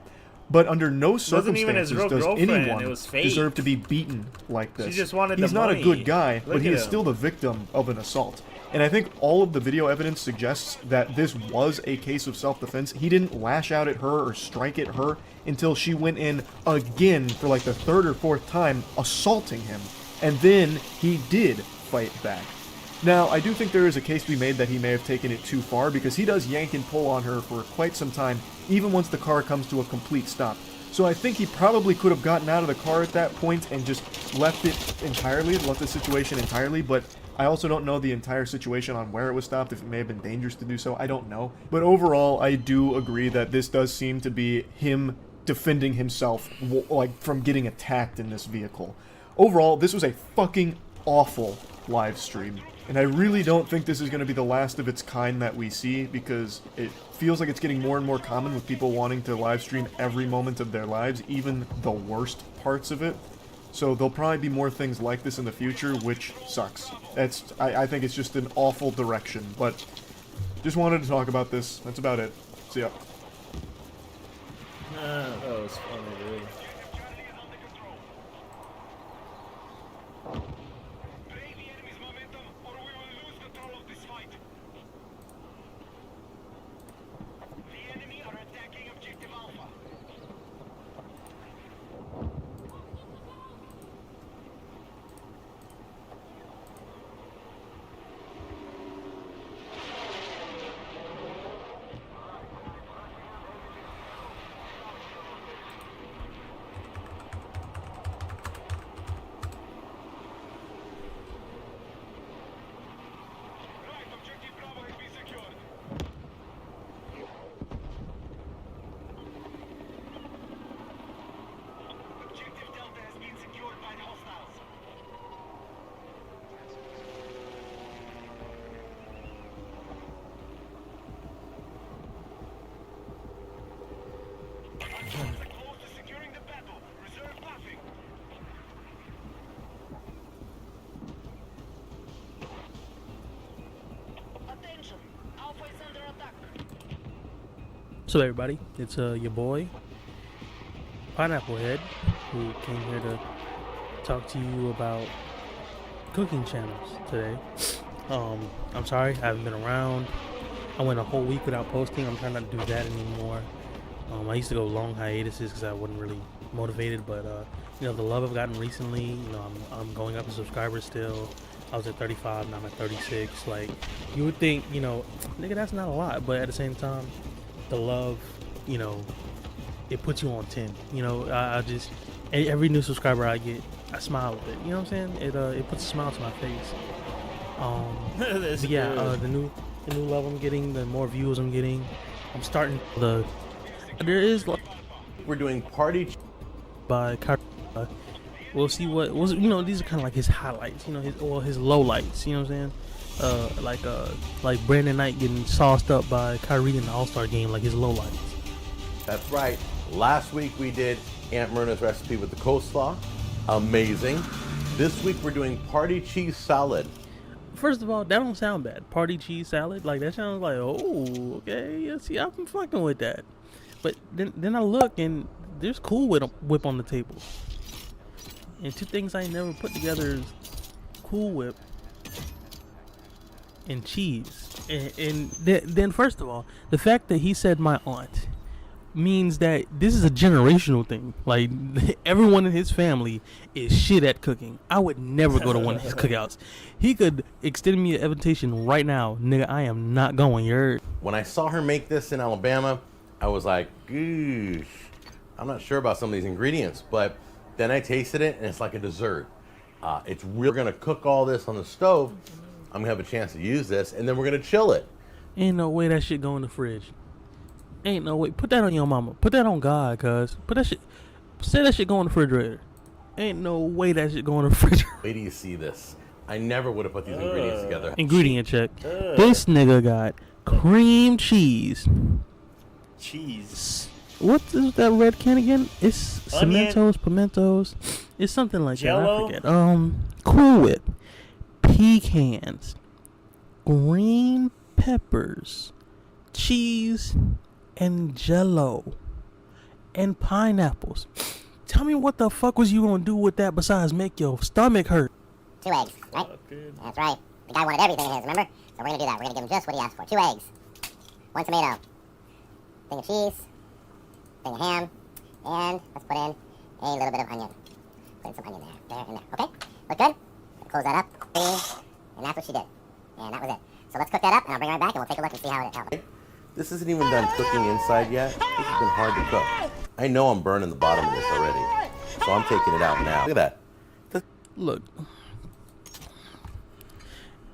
But under no circumstances does anyone deserve to be beaten like this. She just wanted He's the not money. a good guy, Look but he at is him. still the victim of an assault. And I think all of the video evidence suggests that this was a case of self-defense. He didn't lash out at her or strike at her until she went in again for like the third or fourth time, assaulting him. And then he did fight back. Now, I do think there is a case to be made that he may have taken it too far, because he does yank and pull on her for quite some time, even once the car comes to a complete stop. So I think he probably could have gotten out of the car at that point and just left it entirely, left the situation entirely, but I also don't know the entire situation on where it was stopped, if it may have been dangerous to do so, I don't know. But overall, I do agree that this does seem to be him defending himself, like, from getting attacked in this vehicle. Overall, this was a fucking awful live stream. And I really don't think this is going to be the last of its kind that we see, because it feels like it's getting more and more common with people wanting to live stream every moment of their lives, even the worst parts of it. So there'll probably be more things like this in the future, which sucks. I think it's just an awful direction, but Just wanted to talk about this. That's about it. See ya. That was funny, dude. So everybody, it's your boy Pineapple Head, who came here to talk to you about cooking channels today. I'm sorry, I haven't been around. I went a whole week without posting. I'm trying not to do that anymore. I used to go long hiatuses because I wasn't really motivated, but you know, the love I've gotten recently, you know, I'm going up in subscribers still. I was at 35, now I'm at 36. Like, you would think, you know, nigga, that's not a lot, but at the same time, the love, you know, it puts you on 10. You know, I just, every new subscriber I get, I smile with it. You know what I'm saying? It puts a smile to my face. Yeah, the new love I'm getting, the more views I'm getting, I'm starting there is like, we're doing party by we'll see what was, you know, these are kind of like his highlights, you know, his low lights, you know what I'm saying? Like Brandon Knight getting sauced up by Kyrie in the All-Star game, like his low lights. That's right. Last week we did Aunt Myrna's recipe with the coleslaw. Amazing. This week we're doing party cheese salad. First of all, that don't sound bad. Party cheese salad, like that sounds like, oh, okay, yeah, see, I'm fucking with that. But then I look and there's Cool Whip on the table. And two things I never put together is Cool Whip and cheese. And then first of all, the fact that he said my aunt means that this is a generational thing. Like, everyone in his family is shit at cooking. I would never go to one of his cookouts. He could extend me an invitation right now. Nigga, I am not going. You're... When I saw her make this in Alabama, I was like, goosh, I'm not sure about some of these ingredients, but then I tasted it and it's like a dessert. It's we're gonna cook all this on the stove. I'm gonna have a chance to use this, and then we're gonna chill it. Ain't no way that shit go in the fridge. Ain't no way. Put that on your mama. Put that on God, cuz. Put that shit. Say that shit go in the refrigerator. Ain't no way that shit go in the refrigerator. Wait till you see this. I never would have put these ingredients together. Ingredient check. This nigga got cream cheese. Cheese. What is that red can again? It's Cimentos, Pimentos. It's something like Jello? that. I forget. Cool Whip, pecans, green peppers, cheese, and Jello, and pineapples. Tell me what the fuck was you gonna do with that besides make your stomach hurt? 2 eggs, right? That's right. The guy wanted everything in his, remember? So we're gonna do that. We're gonna give him just what he asked for. 2 eggs, 1 tomato, thing of cheese, thing of ham, and let's put in a little bit of onion. Put in some onion there, and there. Okay? Look good? Close that up. And that's what she did. And that was it. So let's cook that up, and I'll bring her back, and we'll take a look and see how it. This isn't even done cooking inside yet. This has been hard to cook. I know I'm burning the bottom of this already, so I'm taking it out now. Look at that. Look,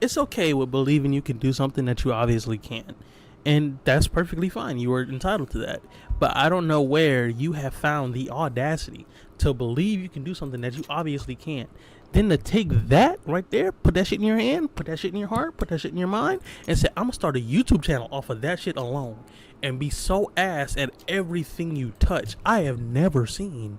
it's okay with believing you can do something that you obviously can't. And that's perfectly fine. You are entitled to that. But I don't know where you have found the audacity to believe you can do something that you obviously can't. Then to take that right there, put that shit in your hand, put that shit in your heart, put that shit in your mind, and say, I'm going to start a YouTube channel off of that shit alone. And be so ass at everything you touch. I have never seen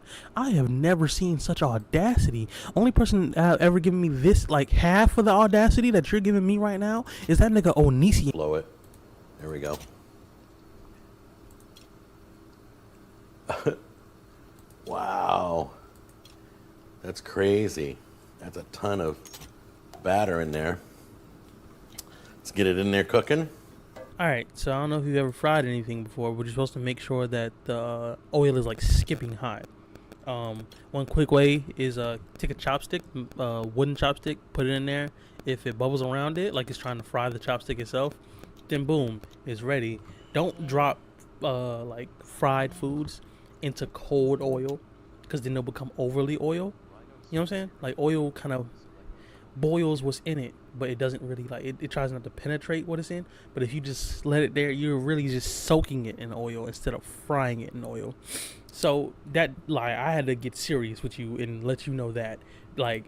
such audacity. Only person ever given me this, like half of the audacity that you're giving me right now, is that nigga Onision. Blow it. There we go. Wow. That's crazy. That's a ton of batter in there. Let's get it in there cooking. Alright, so I don't know if you've ever fried anything before, but you're supposed to make sure that the oil is like skipping high. One quick way is take a chopstick, wooden chopstick, put it in there. If it bubbles around it, like it's trying to fry the chopstick itself, then boom, it's ready. Don't drop like fried foods into cold oil, because then they'll become overly oil. You know what I'm saying? Like oil kind of boils what's in it, but it doesn't really like it tries not to penetrate what it's in. But if you just let it there, you're really just soaking it in oil instead of frying it in oil. So that, like, I had to get serious with you and let you know that, like,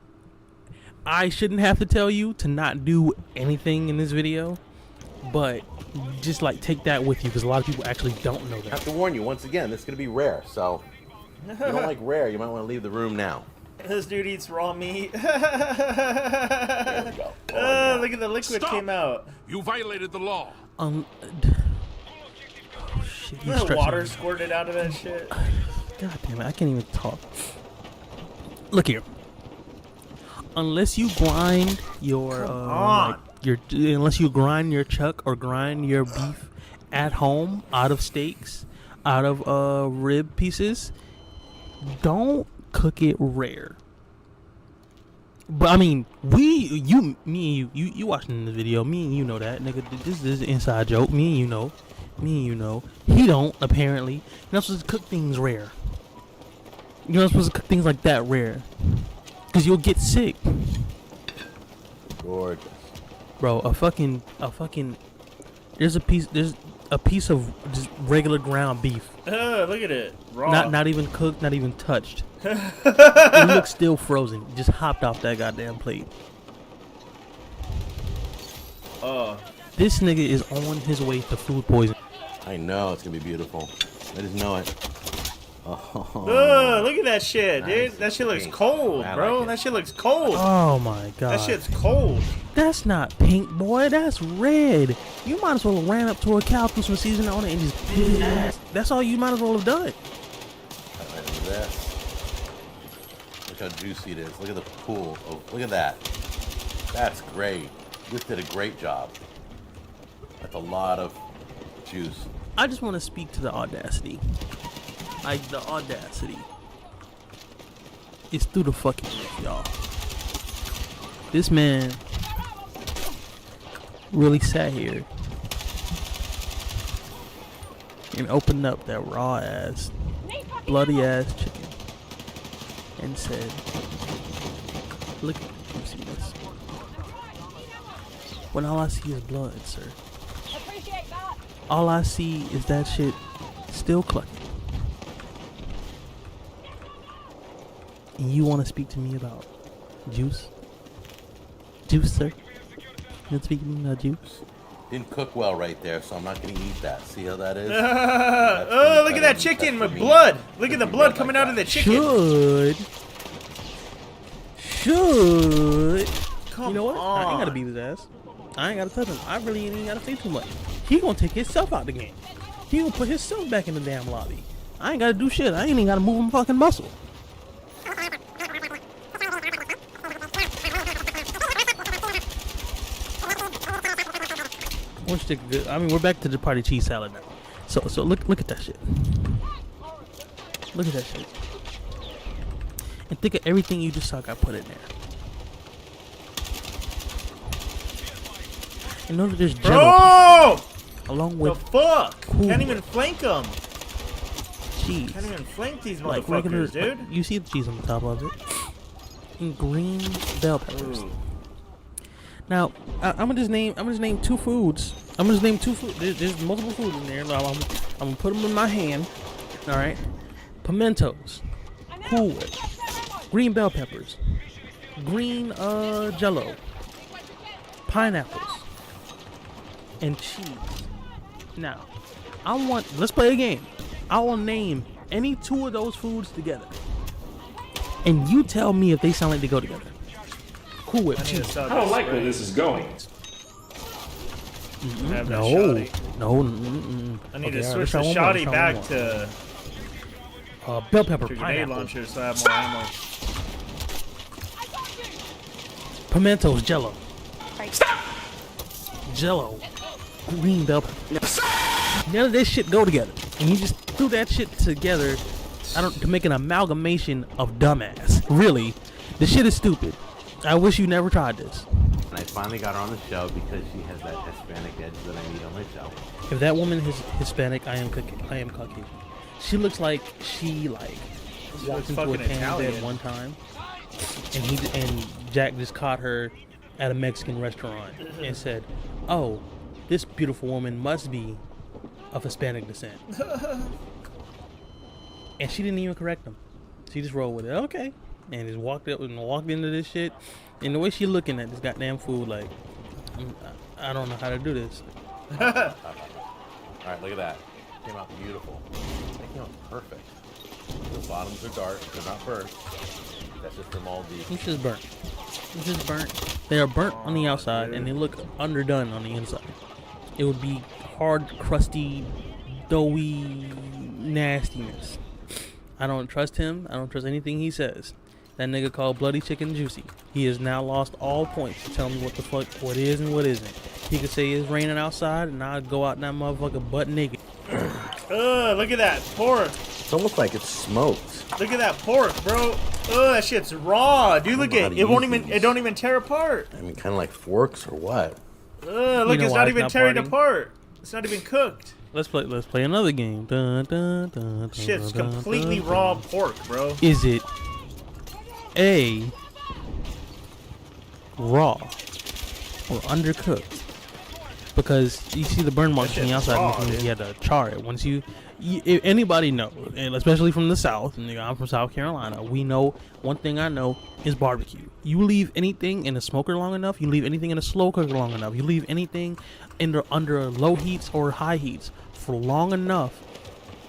I shouldn't have to tell you to not do anything in this video, but just like take that with you, because a lot of people actually don't know that. I have to warn you once again, this is gonna be rare, so if you don't like rare, you might want to leave the room now. This dude eats raw meat. There we go. Oh, look at the liquid came out. You violated the law. Oh shit! Water squirted out of that shit. God damn it! I can't even talk. Look here. Unless you grind your unless you grind your chuck or grind your beef at home out of steaks, out of rib pieces, don't cook it rare. But I mean, you watching this video, me and you know that, nigga. This is an inside joke. Me and you know. He don't, apparently. You're not supposed to cook things rare. You're not supposed to cook things like that rare, because you'll get sick. Gorgeous. Bro, a fucking there's a piece of just regular ground beef. Look at it. Raw. Not even cooked, not even touched. It looks still frozen. It just hopped off that goddamn plate. This nigga is on his way to food poisoning. I know it's gonna be beautiful. I just know it. Oh, look at that shit, dude. That shit looks cold, bro. That shit looks cold. Oh my god. That shit's cold. That's not pink, boy. That's red. You might as well have ran up to a cow, threw some seasoning on it, and just bit his ass. That's all you might as well have done. Look how juicy it is. Look at the pool. Oh, look at that. That's great. You just did a great job. That's a lot of juice. I just want to speak to the audacity. Like, the audacity. It's through the fucking roof, y'all. This man really sat here and opened up that raw ass, bloody ass chicken and said, look at the juiciness. When all I see is blood, sir. All I see is that shit still clucking. And you want to speak to me about juice? Juice, sir? You want to speak to me about juice? Didn't cook well right there, so I'm not going to eat that. See how that is? Oh, look at that chicken with blood. Look at the blood coming out of the chicken. Should. Come you know what? on. I ain't got to beat his ass. I ain't got to touch him. I really ain't got to say too much. He going to take himself out the game. He going to put himself back in the damn lobby. I ain't got to do shit. I ain't even got to move him fucking muscle. I mean, we're back to the party cheese salad now. So look at that shit. Look at that shit. And think of everything you just saw got put in there. And know that there's jello along with the fuck. Cool Can't even flank them. Cheese. Can't even flank these Like motherfuckers, regular, dude. you see the cheese on the top of it. And green bell peppers. Ooh. Now, I'm gonna just name two foods. I'm gonna just name two foods. There's multiple foods in there. I'm gonna put them in my hand. All right. Pimentos, Cool Whip, green bell peppers, green Jello, pineapples, and cheese. Now, let's play a game. I will name any two of those foods together, and you tell me if they sound like they go together. Cool Whip cheese. I don't like where this is going. Have that No, shoddy. no. I need Okay, to all right, switch let's the try one more, shoddy let's try back one to bell pepper, grenade pineapple, launcher so I have more ammo. pimentos, jello, jello, green bell pepper. None of this shit go together, and you just threw that shit together. To make an amalgamation of dumbass. Really, this shit is stupid. I wish you never tried this. And I finally got her on the show because she has that Hispanic edge that I need on my show. If that woman is Hispanic, I am Caucasian. She looks like she walked into a tan bed one time, and Jack just caught her at a Mexican restaurant and said, "Oh, this beautiful woman must be of Hispanic descent." And she didn't even correct him. She just rolled with it. Okay, and just walked up and walked into this shit. And the way she looking at this goddamn food, like, I don't know how to do this. All right, look at that. Came out beautiful. They came out perfect. The bottoms are dark. They're not burnt. That's just from all the. It's just burnt. It's just burnt. They are burnt on the outside, and they look underdone on the inside. It would be hard, crusty, doughy nastiness. I don't trust him. I don't trust anything he says. That nigga called Bloody Chicken Juicy. He has now lost all points to tell me what the fuck, what is and what isn't. He could say it's raining outside, and I'd go out in that motherfucker butt naked. Look at that pork. It's almost like it's smoked. Look at that pork, bro. That shit's raw, dude. Look at it. It don't even tear apart. I mean, kind of like forks or what? Look, it's not even tearing apart. It's not even cooked. Let's play another game. Dun, dun, dun, dun, Shit's dun, completely dun, raw dun. pork, bro. Is it A, raw or undercooked? Because you see the burn marks on the outside, raw, which means you had to char it. Once if anybody knows, and especially from the South, and I'm from South Carolina, we know one thing I know is barbecue. You leave anything in a smoker long enough, you leave anything in a slow cooker long enough, you leave anything under low heats or high heats for long enough,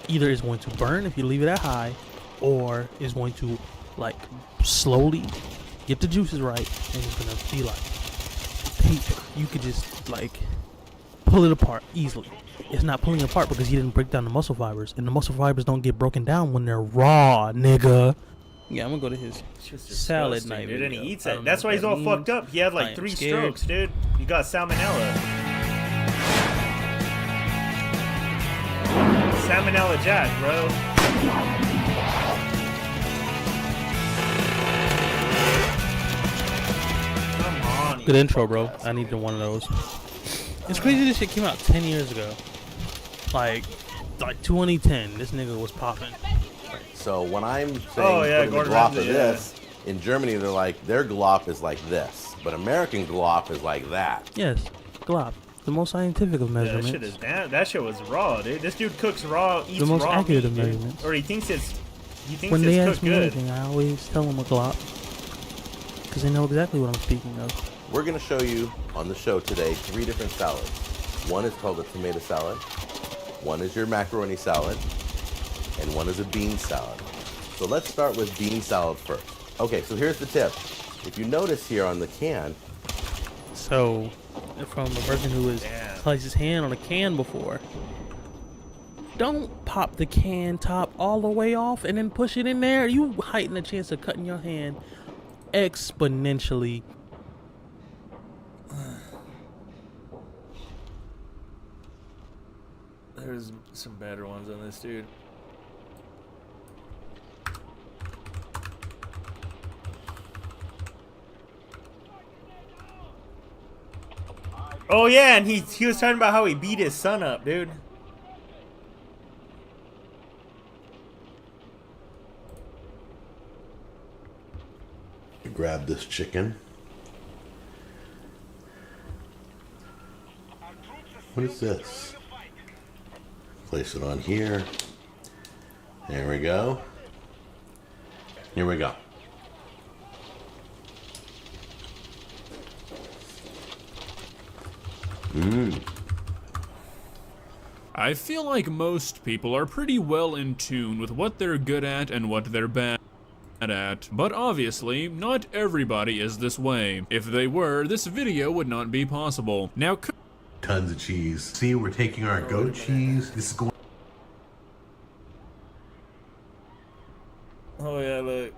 either it's going to burn if you leave it at high, or it's going to slowly get the juices right, and it's gonna be like paper. You could just pull it apart easily. It's not pulling it apart because you didn't break down the muscle fibers, and the muscle fibers don't get broken down when they're raw, nigga. Yeah, I'm gonna go to his salad night, dude, and he eats it. That's why he's all fucked up. He had 3 strokes, dude. You got salmonella. Salmonella Jack, bro. Come on. Good intro, bro. I needed one of those. It's crazy this shit came out 10 years ago. Like 2010, this nigga was popping. So when I'm saying putting the glop of this, in Germany they're like, their glop is like this, but American glop is like that. Yes, glop. The most scientific of measurements. That shit is that shit was raw, dude. This dude cooks raw, eats the most raw accurate meat, of measurements. Or he thinks it's when they cooked ask me good. anything, I always tell them a glop because they know exactly what I'm speaking of. We're going to show you on the show today 3 different salads. One is called a tomato salad, one is your macaroni salad, and one is a bean salad. So let's start with bean salad first. Okay, so here's the tip. If you notice here on the can. So, from a person who has placed his hand on a can before, don't pop the can top all the way off and then push it in there. You heighten the chance of cutting your hand exponentially. There's some better ones on this, dude. Oh yeah, and he was talking about how he beat his son up, dude. Grab this chicken. What is this? Place it on here. There we go. Here we go. I feel like most people are pretty well in tune with what they're good at and what they're bad at, but obviously, not everybody is this way. If they were, this video would not be possible. Now, Tons of cheese. See, we're taking our goat cheese. This is going. Oh yeah, look.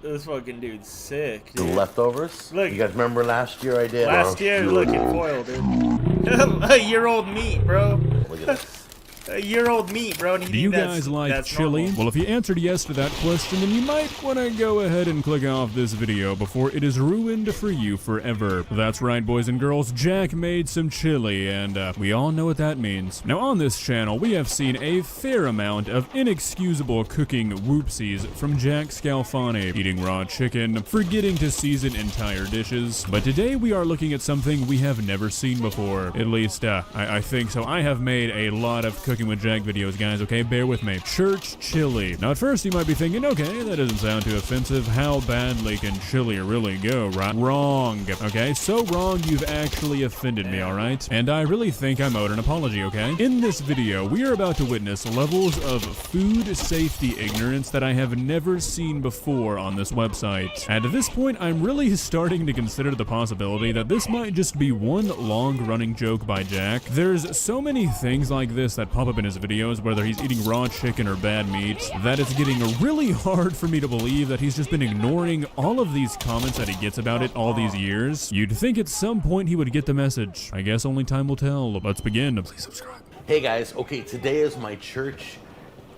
This fucking dude's sick. The Dude. leftovers. Look. You guys remember last year I did? Last year, look in foil, dude. A year-old meat, bro. Look at this. A year-old meat, bro. Do you guys like chili? Well, if you answered yes to that question, then you might want to go ahead and click off this video before it is ruined for you forever. That's right, boys and girls, Jack made some chili, and we all know what that means. Now, on this channel, we have seen a fair amount of inexcusable cooking whoopsies from Jack Scalfani, eating raw chicken, forgetting to season entire dishes. But today, we are looking at something we have never seen before. At least, I think so. I have made a lot of cooking with Jack videos, guys, okay? Bear with me. Church chili. Now, at first, you might be thinking, okay, that doesn't sound too offensive. How badly can chili really go, right? Wrong, okay? So wrong, you've actually offended me, all right? And I really think I'm owed an apology, okay? In this video, we are about to witness levels of food safety ignorance that I have never seen before on this website. And at this point, I'm really starting to consider the possibility that this might just be one long-running joke by Jack. There's so many things like this that pop up in his videos, whether he's eating raw chicken or bad meat, that it's getting really hard for me to believe that he's just been ignoring all of these comments that he gets about it all these years. You'd think at some point he would get the message. I guess only time will tell. Let's begin. Please subscribe. Hey guys, okay, today is my church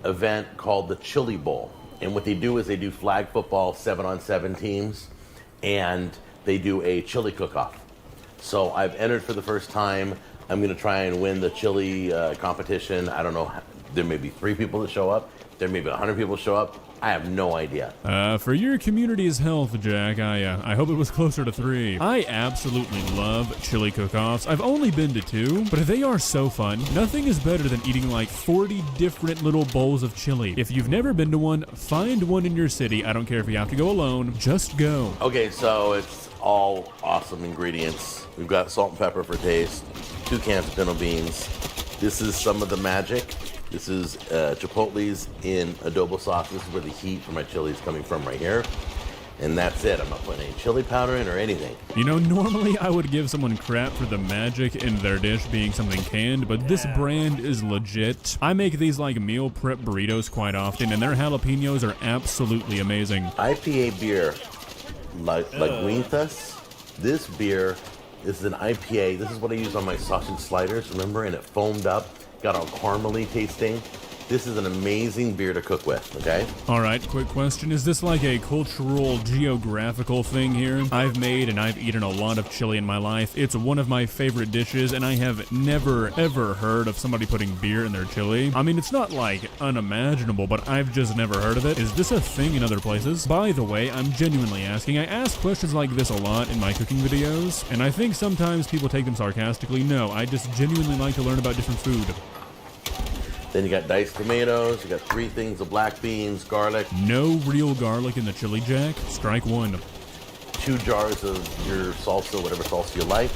event called the Chili Bowl. And what they do is they do flag football 7-on-7 teams, and they do a chili cook-off. So I've entered for the first time. I'm going to try and win the chili competition. I don't know. There may be 3 people that show up. There may be 100 people show up. I have no idea. For your community's health, Jack, I hope it was closer to 3. I absolutely love chili cook-offs. I've only been to 2, but they are so fun. Nothing is better than eating like 40 different little bowls of chili. If you've never been to one, find one in your city. I don't care if you have to go alone. Just go. Okay, so it's all awesome ingredients. We've got salt and pepper for taste, 2 cans of pinto beans. This is some of the magic. This is chipotles in adobo sauce. This is where the heat for my chili is coming from right here. And that's it. I'm not putting any chili powder in or anything. You know, normally I would give someone crap for the magic in their dish being something canned, but this brand is legit. I make these like meal prep burritos quite often, and their jalapenos are absolutely amazing. IPA beer, Lagunitas. This beer, this is an IPA. This is what I use on my sausage sliders, remember? And it foamed up, got all caramely tasting. This is an amazing beer to cook with, okay? All right, quick question. Is this like a cultural, geographical thing here? I've made and I've eaten a lot of chili in my life. It's one of my favorite dishes, and I have never, ever heard of somebody putting beer in their chili. I mean, it's not like unimaginable, but I've just never heard of it. Is this a thing in other places? By the way, I'm genuinely asking. I ask questions like this a lot in my cooking videos, and I think sometimes people take them sarcastically. No, I just genuinely like to learn about different food. Then you got diced tomatoes, you got 3 things of black beans, garlic. No real garlic in the chili, Jack. Strike 1. 2 jars of your salsa, whatever salsa you like.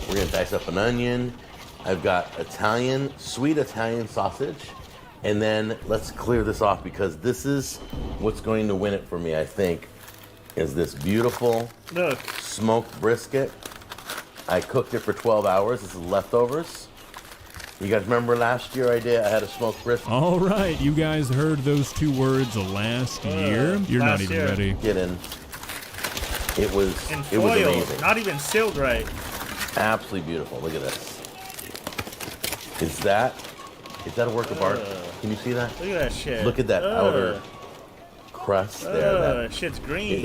We're gonna dice up an onion. I've got Italian, sweet Italian sausage. And then let's clear this off because this is what's going to win it for me, I think, is this beautiful smoked brisket. I cooked it for 12 hours. This is leftovers. You guys remember last year I had a smoked brisket? All right, you guys heard those 2 words last year. You're not even ready. Get in. It was amazing. Not even sealed right. Absolutely beautiful. Look at this. Is that a work of art? Can you see that? Look at that shit. Look at that outer crust there. That shit's green.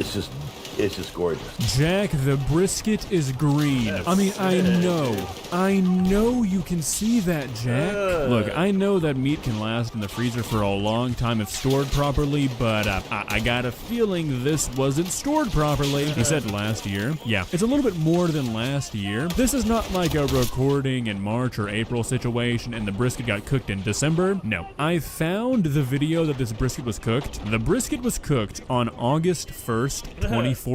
It's just gorgeous. Jack, the brisket is green. I mean, I know you can see that, Jack. Look, I know that meat can last in the freezer for a long time if stored properly, but I got a feeling this wasn't stored properly. He said last year. Yeah, it's a little bit more than last year. This is not like a recording in March or April situation and the brisket got cooked in December. No, I found the video that this brisket was cooked. The brisket was cooked on August 1st, 2014.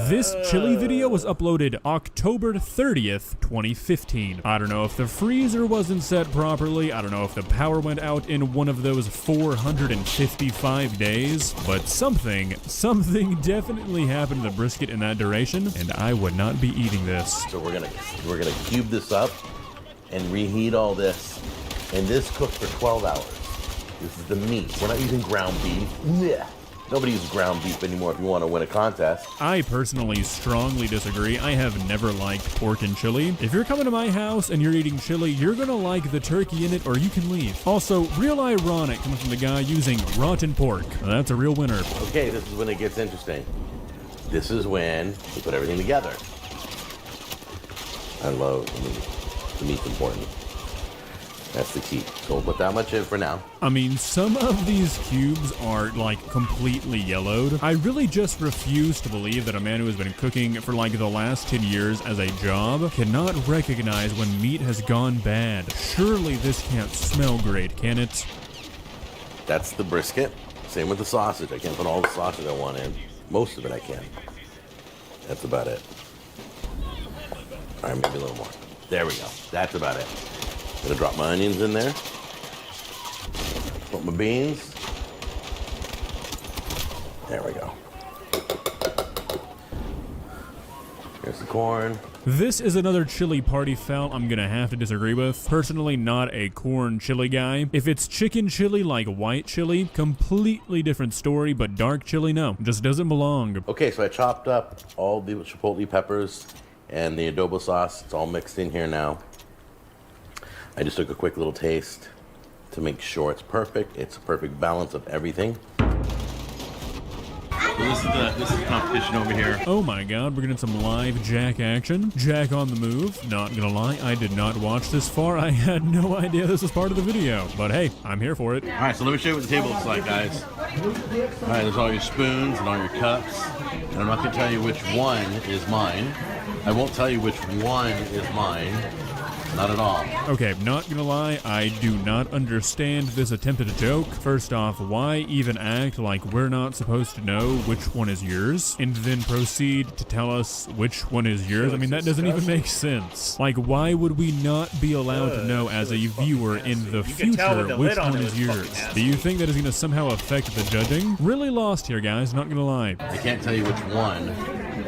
This chili video was uploaded October 30th, 2015. I don't know if the freezer wasn't set properly. I don't know if the power went out in one of those 455 days, but something definitely happened to the brisket in that duration, and I would not be eating this. So we're gonna cube this up. and reheat all this. And this cooks for 12 hours. This is the meat. We're not using ground beef. Yeah. Nobody uses ground beef anymore if you want to win a contest. I personally strongly disagree. I have never liked pork and chili. If you're coming to my house and you're eating chili, you're gonna like the turkey in it or you can leave. Also, real ironic coming from the guy using rotten pork. That's a real winner. Okay, this is when it gets interesting. This is when we put everything together. I love the meat. The meat's important. That's the key. So we'll put that much in for now. I mean, some of these cubes are like completely yellowed. I really just refuse to believe that a man who has been cooking for like the last 10 years as a job cannot recognize when meat has gone bad. Surely this can't smell great, can it? That's the brisket. Same with the sausage. I can't put all the sausage I want in. Most of it I can. That's about it. All right, maybe a little more. There we go. That's about it. I'm gonna drop my onions in there. Put my beans. There we go. Here's the corn. This is another chili party foul I'm gonna have to disagree with. Personally, not a corn chili guy. If it's chicken chili like white chili, completely different story, but dark chili, no. Just doesn't belong. Okay, so I chopped up all the chipotle peppers and the adobo sauce. It's all mixed in here now. I just took a quick little taste to make sure it's perfect. It's a perfect balance of everything. So this is the competition over here. Oh my god, we're getting some live Jack action. Jack on the move. Not gonna lie, I did not watch this far. I had no idea this was part of the video. But hey, I'm here for it. Alright, so let me show you what the table looks like, guys. Alright, there's all your spoons and all your cups. And I'm not gonna tell you which one is mine. I won't tell you which one is mine. Not at all. Okay, not gonna lie, I do not understand this attempt at a joke. First off, why even act like we're not supposed to know which one is yours, and then proceed to tell us which one is yours? I mean, that doesn't even make sense. Like, why would we not be allowed to know as a viewer in the future which one is yours? Do you think that is gonna somehow affect the judging? Really lost here, guys, not gonna lie. I can't tell you which one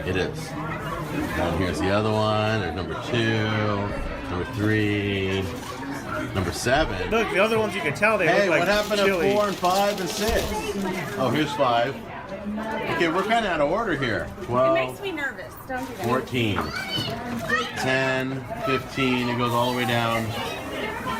it is. And here's the other one. There's number 2. Number 3, number 7. Look, the other ones you can tell they look like what happened chili. to 4 and 5 and 6? Oh, here's 5. Okay, we're kind of out of order here. 12. It makes me nervous. Don't do that. 14, 10, 15. It goes all the way down.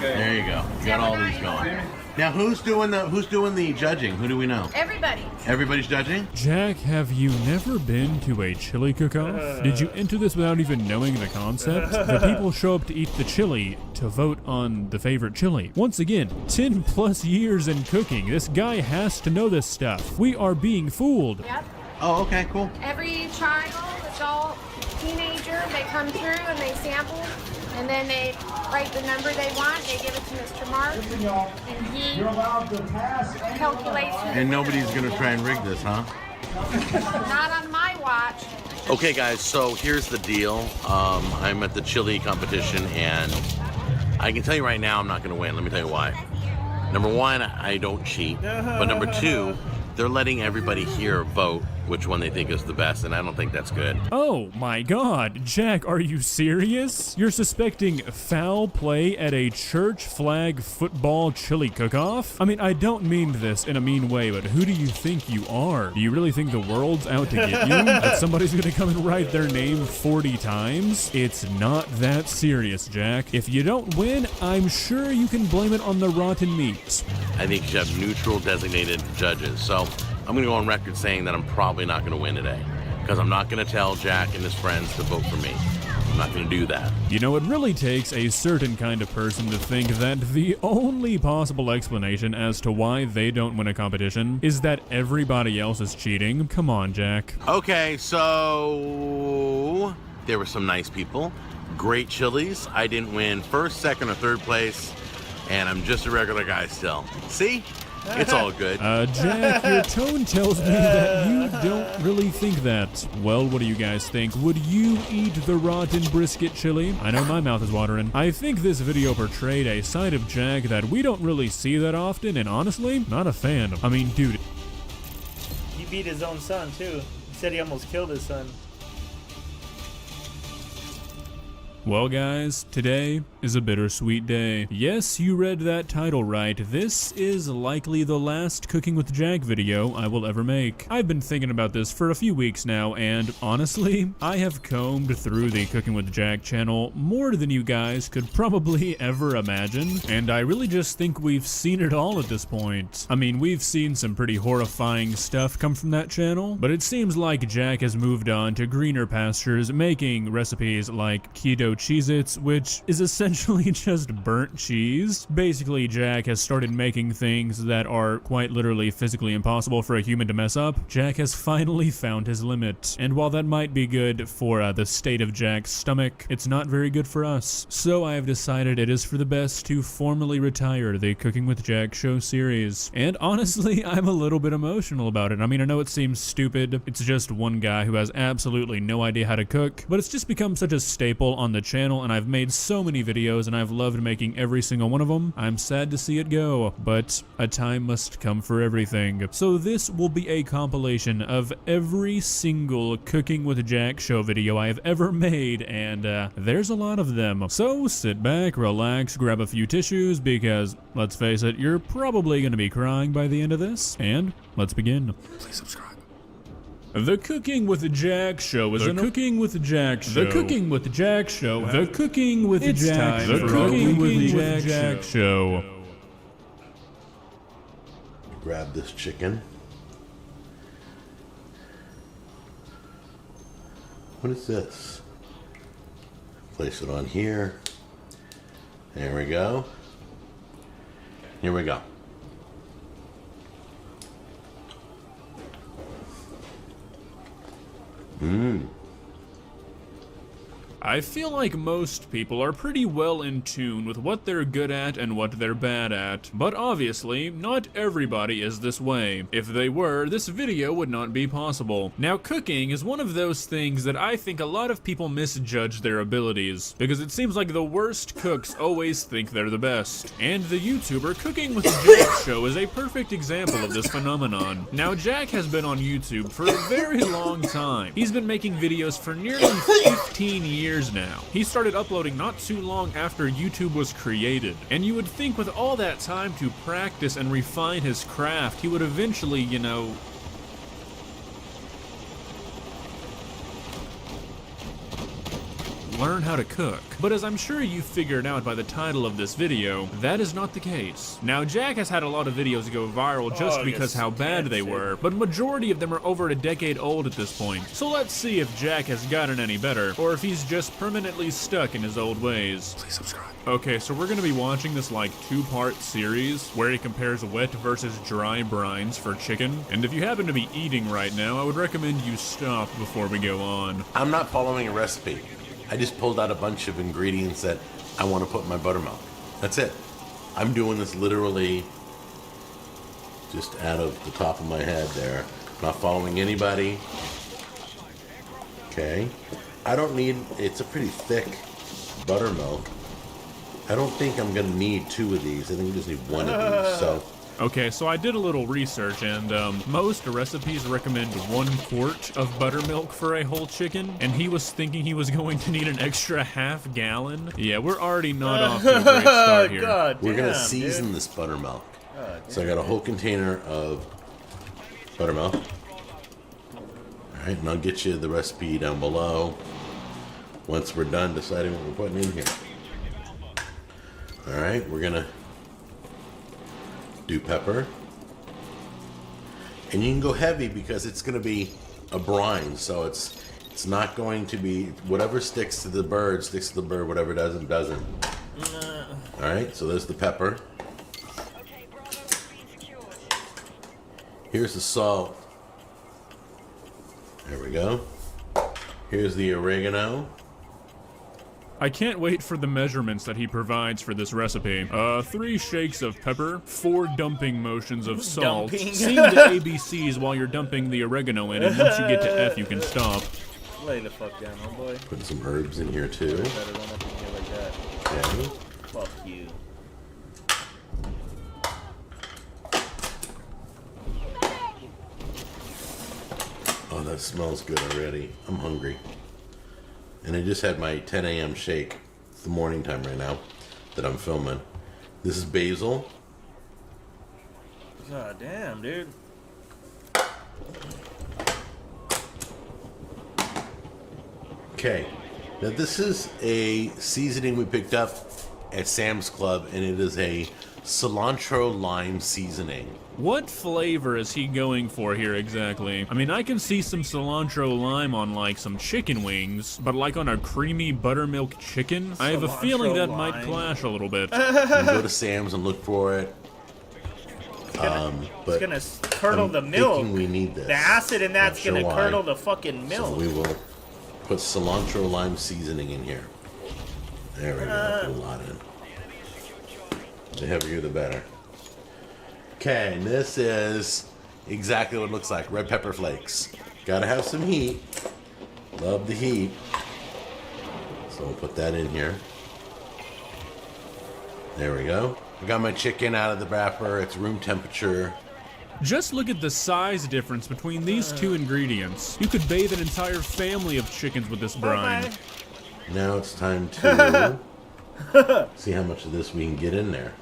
There you go. You got all these going. Now, who's doing the judging? Who do we know? Everybody. Everybody's judging? Jack, have you never been to a chili cook-off? Did you enter this without even knowing the concept? The people show up to eat the chili to vote on the favorite chili. Once again, 10 plus years in cooking. This guy has to know this stuff. We are being fooled. Yep. Oh, okay, cool. Every child, adult, teenager, they come through and they sample, and then they write the number they want. They give it to Mr. Mark, and he calculates. And nobody's going to try and rig this, huh? Not on my watch. Okay, guys, so here's the deal. I'm at the chili competition, and I can tell you right now I'm not going to win. Let me tell you why. Number 1, I don't cheat. But number 2, they're letting everybody here vote which one they think is the best, and I don't think that's good. Oh my god, Jack, are you serious? You're suspecting foul play at a church flag football chili cook-off? I mean, I don't mean this in a mean way, but who do you think you are? Do you really think the world's out to get you? That somebody's gonna come and write their name 40 times? It's not that serious, Jack. If you don't win, I'm sure you can blame it on the rotten meat. I think you should have neutral designated judges. So I'm going to go on record saying that I'm probably not going to win today, because I'm not going to tell Jack and his friends to vote for me. I'm not going to do that. You know, it really takes a certain kind of person to think that the only possible explanation as to why they don't win a competition is that everybody else is cheating. Come on, Jack. Okay, so there were some nice people. Great chilies. I didn't win first, second, or third place, and I'm just a regular guy still. See? It's all good. Jack, your tone tells me that you don't really think that. Well, what do you guys think? Would you eat the rotten brisket chili? I know my mouth is watering. I think this video portrayed a side of Jack that we don't really see that often, and honestly, not a fan. I mean, dude. He beat his own son, too. He said he almost killed his son. Well guys, today is a bittersweet day. Yes, you read that title right. This is likely the last Cooking with Jack video I will ever make. I've been thinking about this for a few weeks now, and honestly, I have combed through the Cooking with Jack channel more than you guys could probably ever imagine, and I really just think we've seen it all at this point. I mean, we've seen some pretty horrifying stuff come from that channel, but it seems like Jack has moved on to greener pastures, making recipes like keto Cheez-Its, which is essentially just burnt cheese. Basically, Jack has started making things that are quite literally physically impossible for a human to mess up. Jack has finally found his limit, and while that might be good for the state of Jack's stomach, it's not very good for us. So I have decided it is for the best to formally retire the Cooking with Jack show series, and honestly, I'm a little bit emotional about it. I mean, I know it seems stupid. It's just one guy who has absolutely no idea how to cook, but it's just become such a staple on the channel, and I've made so many videos and I've loved making every single one of them. I'm sad to see it go, but a time must come for everything. So this will be a compilation of every single Cooking with Jack show video I have ever made, and there's a lot of them. So sit back, relax, grab a few tissues, because let's face it, you're probably going to be crying by the end of this, and let's begin. Please subscribe. The Cooking with Jack show is the Cooking with Jack show. The Cooking with Jack show. The Cooking with Jack. The Cooking with Jack show. Grab this chicken. What is this? Place it on here. There we go. Here we go. I feel like most people are pretty well in tune with what they're good at and what they're bad at, but obviously, not everybody is this way. If they were, this video would not be possible. Now, cooking is one of those things that I think a lot of people misjudge their abilities, because it seems like the worst cooks always think they're the best. And the YouTuber Cooking with Jack show is a perfect example of this phenomenon. Now, Jack has been on YouTube for a very long time. He's been making videos for nearly 15 years now. He started uploading not too long after YouTube was created, and you would think with all that time to practice and refine his craft, he would eventually, you know, learn how to cook. But as I'm sure you figured out by the title of this video, that is not the case. Now, Jack has had a lot of videos go viral just because how bad they were, but majority of them are over a decade old at this point. So let's see if Jack has gotten any better, or if he's just permanently stuck in his old ways. Please subscribe. Okay, so we're gonna be watching this like two-part series where he compares wet versus dry brines for chicken. And if you happen to be eating right now, I would recommend you stop before we go on. I'm not following a recipe. I just pulled out a bunch of ingredients that I want to put in my buttermilk. That's it. I'm doing this literally just out of the top of my head there. Not following anybody. Okay. I don't need, it's a pretty thick buttermilk. I don't think I'm going to need 2 of these. I think I just need 1 of these. So. Okay, so I did a little research, and most recipes recommend 1 quart of buttermilk for a whole chicken, and he was thinking he was going to need an extra ½ gallon. Yeah, we're already not off to a great start here. We're going to season this buttermilk. So I got a whole container of buttermilk. Alright, and I'll get you the recipe down below once we're done deciding what we're putting in here. Alright, we're going to do pepper, and you can go heavy because it's going to be a brine, so it's not going to be whatever sticks to the bird, whatever doesn't. All right, so there's the pepper. Here's the salt. There we go. Here's the oregano. I can't wait for the measurements that he provides for this recipe. 3 shakes of pepper, 4 dumping motions of salt. Sing the ABCs while you're dumping the oregano in, and once you get to F, you can stop. Lay the fuck down, homeboy. Put some herbs in here too. Okay. Fuck you. Oh, that smells good already. I'm hungry. And I just had my 10 a.m. shake. It's the morning time right now that I'm filming. This is basil. God damn, dude. Okay. Now this is a seasoning we picked up at Sam's Club, and it is a cilantro lime seasoning. What flavor is he going for here exactly? I mean, I can see some cilantro lime on like some chicken wings, but like on a creamy buttermilk chicken? I have a feeling that might clash a little bit. You can go to Sam's and look for it. It's gonna curdle the milk. We need this. The acid in that's Not sure gonna why. curdle the fucking milk. So we will put cilantro lime seasoning in here. There we go. Put a lot in. The heavier the better. Okay, and this is exactly what it looks like. Red pepper flakes. Gotta have some heat. Love the heat. So we'll put that in here. There we go. I got my chicken out of the wrapper. It's room temperature. Just look at the size difference between these two ingredients. You could bathe an entire family of chickens with this brine. Now it's time to see how much of this we can get in there.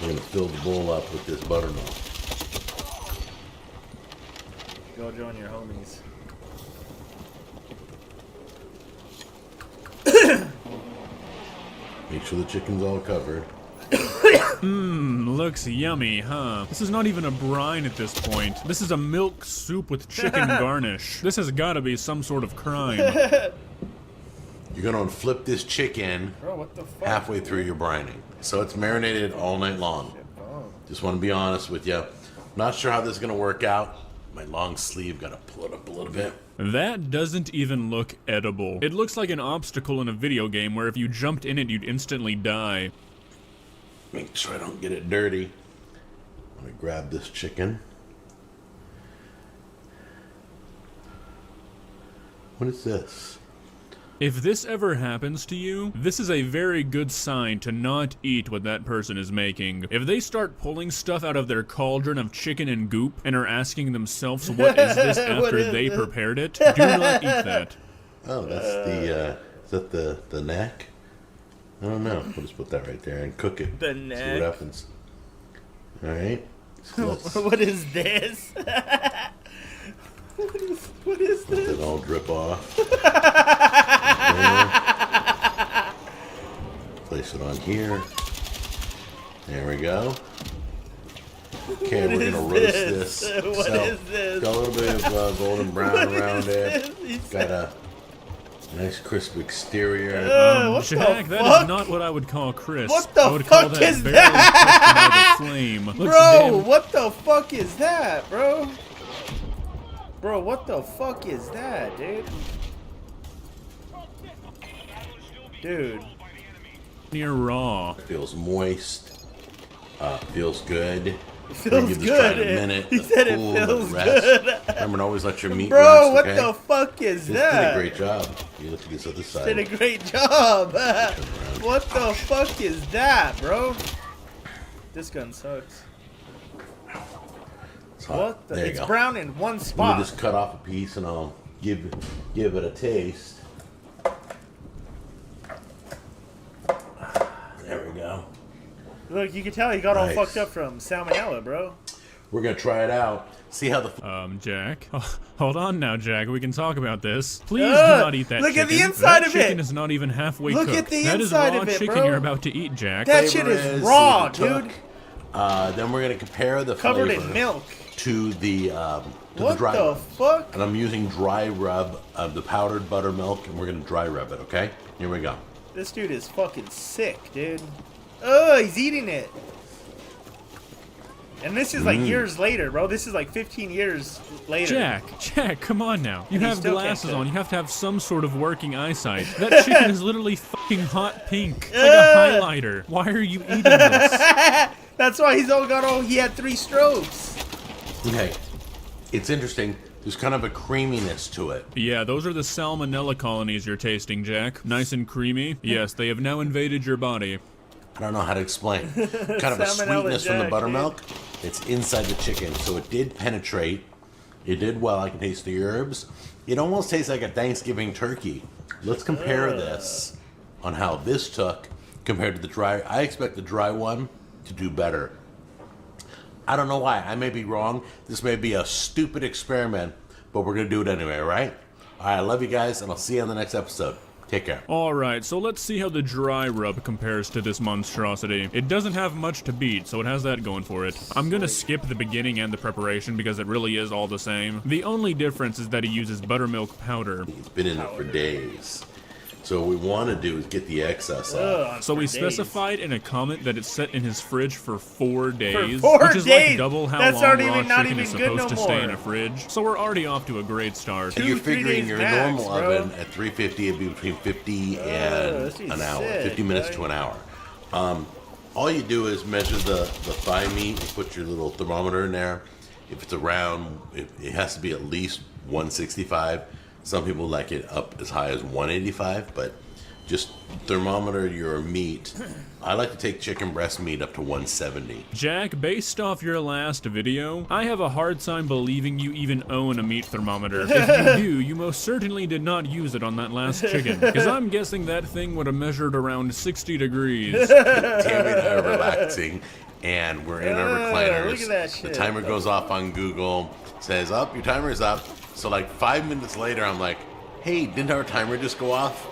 We're gonna fill the bowl up with this buttermilk. Go join your homies. Make sure the chicken's all covered. Mmm, looks yummy, huh? This is not even a brine at this point. This is a milk soup with chicken garnish. This has gotta be some sort of crime. You're gonna flip this chicken Bro, what the fuck? halfway through your brining. So it's marinated all night long. Just want to be honest with you. Not sure how this is gonna work out. My long sleeve, gotta pull it up a little bit. That doesn't even look edible. It looks like an obstacle in a video game where if you jumped in it, you'd instantly die. Make sure I don't get it dirty. I'm gonna grab this chicken. What is this? If this ever happens to you, this is a very good sign to not eat what that person is making. If they start pulling stuff out of their cauldron of chicken and goop and are asking themselves what is this after they prepared it, do not eat that. Oh, that's the, is that the neck? I don't know. We'll just put that right there and cook it. The See neck. what happens. Alright. So What is this? What is let this? it all drip off. Place it on here. There we go. Okay, What we're gonna is roast this? this. What So, is this? got a little bit of golden brown What around is it. this? Got a nice crisp exterior. What the Jack, that fuck? is not what I would call crisp. What the I would call fuck that is barely that? touched by the flame. Looks Bro, damn- what the fuck is that, bro? Bro, what the fuck is that, dude? Dude. Near raw. Feels moist. Feels good. It We're gonna feels give this try in good. a minute. He to said it cool, let feels rest. good. Remember to always let your meat Bro, rest, what okay? the fuck is You that? did a great job. You look at this other side. Did a great job. What the fuck is that, bro? This gun sucks. It's hot. What the? There you It's go. brown in one Let me spot. just cut off a piece and I'll give it a taste. There we go. Look, you can tell he got all Nice. fucked up from salmonella, bro. We're gonna try it out. See how the Jack. Oh, hold on now, Jack. We can talk about this. Please do Ugh, not eat that look chicken. at the inside that of it. chicken is not even halfway Look cooked. at the That inside is raw of it, chicken bro. you're about to eat, Jack. That shit flavor is see raw, if it took. dude. Then we're gonna compare the Covered flavor in milk. to the What dry the rub. fuck? And I'm using dry rub of the powdered buttermilk, and we're gonna dry rub it. Okay, here we go. This dude is fucking sick, dude. Oh, he's eating it. And this is like years later, bro. This is like 15 years later. Jack, come on now. You And he have still can't glasses cook. on. You have to have some sort of working eyesight. That chicken is literally fucking hot pink. It's like a highlighter. Why are you eating this? That's why he had 3 strokes. Okay, it's interesting. There's kind of a creaminess to it. Yeah, those are the salmonella colonies you're tasting, Jack. Nice and creamy. Yes, they have now invaded your body. I don't know how to explain. Kind of a Salmonella sweetness from the Jack, buttermilk. It's inside the chicken, so it did penetrate It did well. I can taste the herbs. It almost tastes like a Thanksgiving turkey. Let's compare this on how this took compared to the dry. I expect the dry one to do better. I don't know why. I may be wrong. This may be a stupid experiment, but we're going to do it anyway, right? All right, I love you guys, and I'll see you on the next episode. Take care. Alright, so let's see how the dry rub compares to this monstrosity. It doesn't have much to beat, so it has that going for it. I'm gonna skip the beginning and the preparation because it really is all the same. The only difference is that he uses buttermilk powder. It's been in it for days. So what we want to do is get the excess off. So we specified in a comment that it's set in his fridge for 4 days, For 4 which is days? like double how That's long already raw not chicken even is good supposed no to stay in more. a fridge. So we're already off to a great start. You're figuring days your max, normal bro. oven at 350, it'd be between 50 and this is an hour, sick, 50 minutes to an hour. All you do is measure the thigh meat, you put your little thermometer in there. If it's around, it has to be at least 165. Some people like it up as high as 185, but just thermometer your meat. I like to take chicken breast meat up to 170. Jack, based off your last video, I have a hard time believing you even own a meat thermometer. If you do, you most certainly did not use it on that last chicken, because I'm guessing that thing would have measured around 60 degrees. Tammy and I are relaxing, and we're in our recliners. look at that shit. The timer goes off on Google, says, "Up, your timer's up." So like 5 minutes later, I'm like, "Hey, didn't our timer just go off?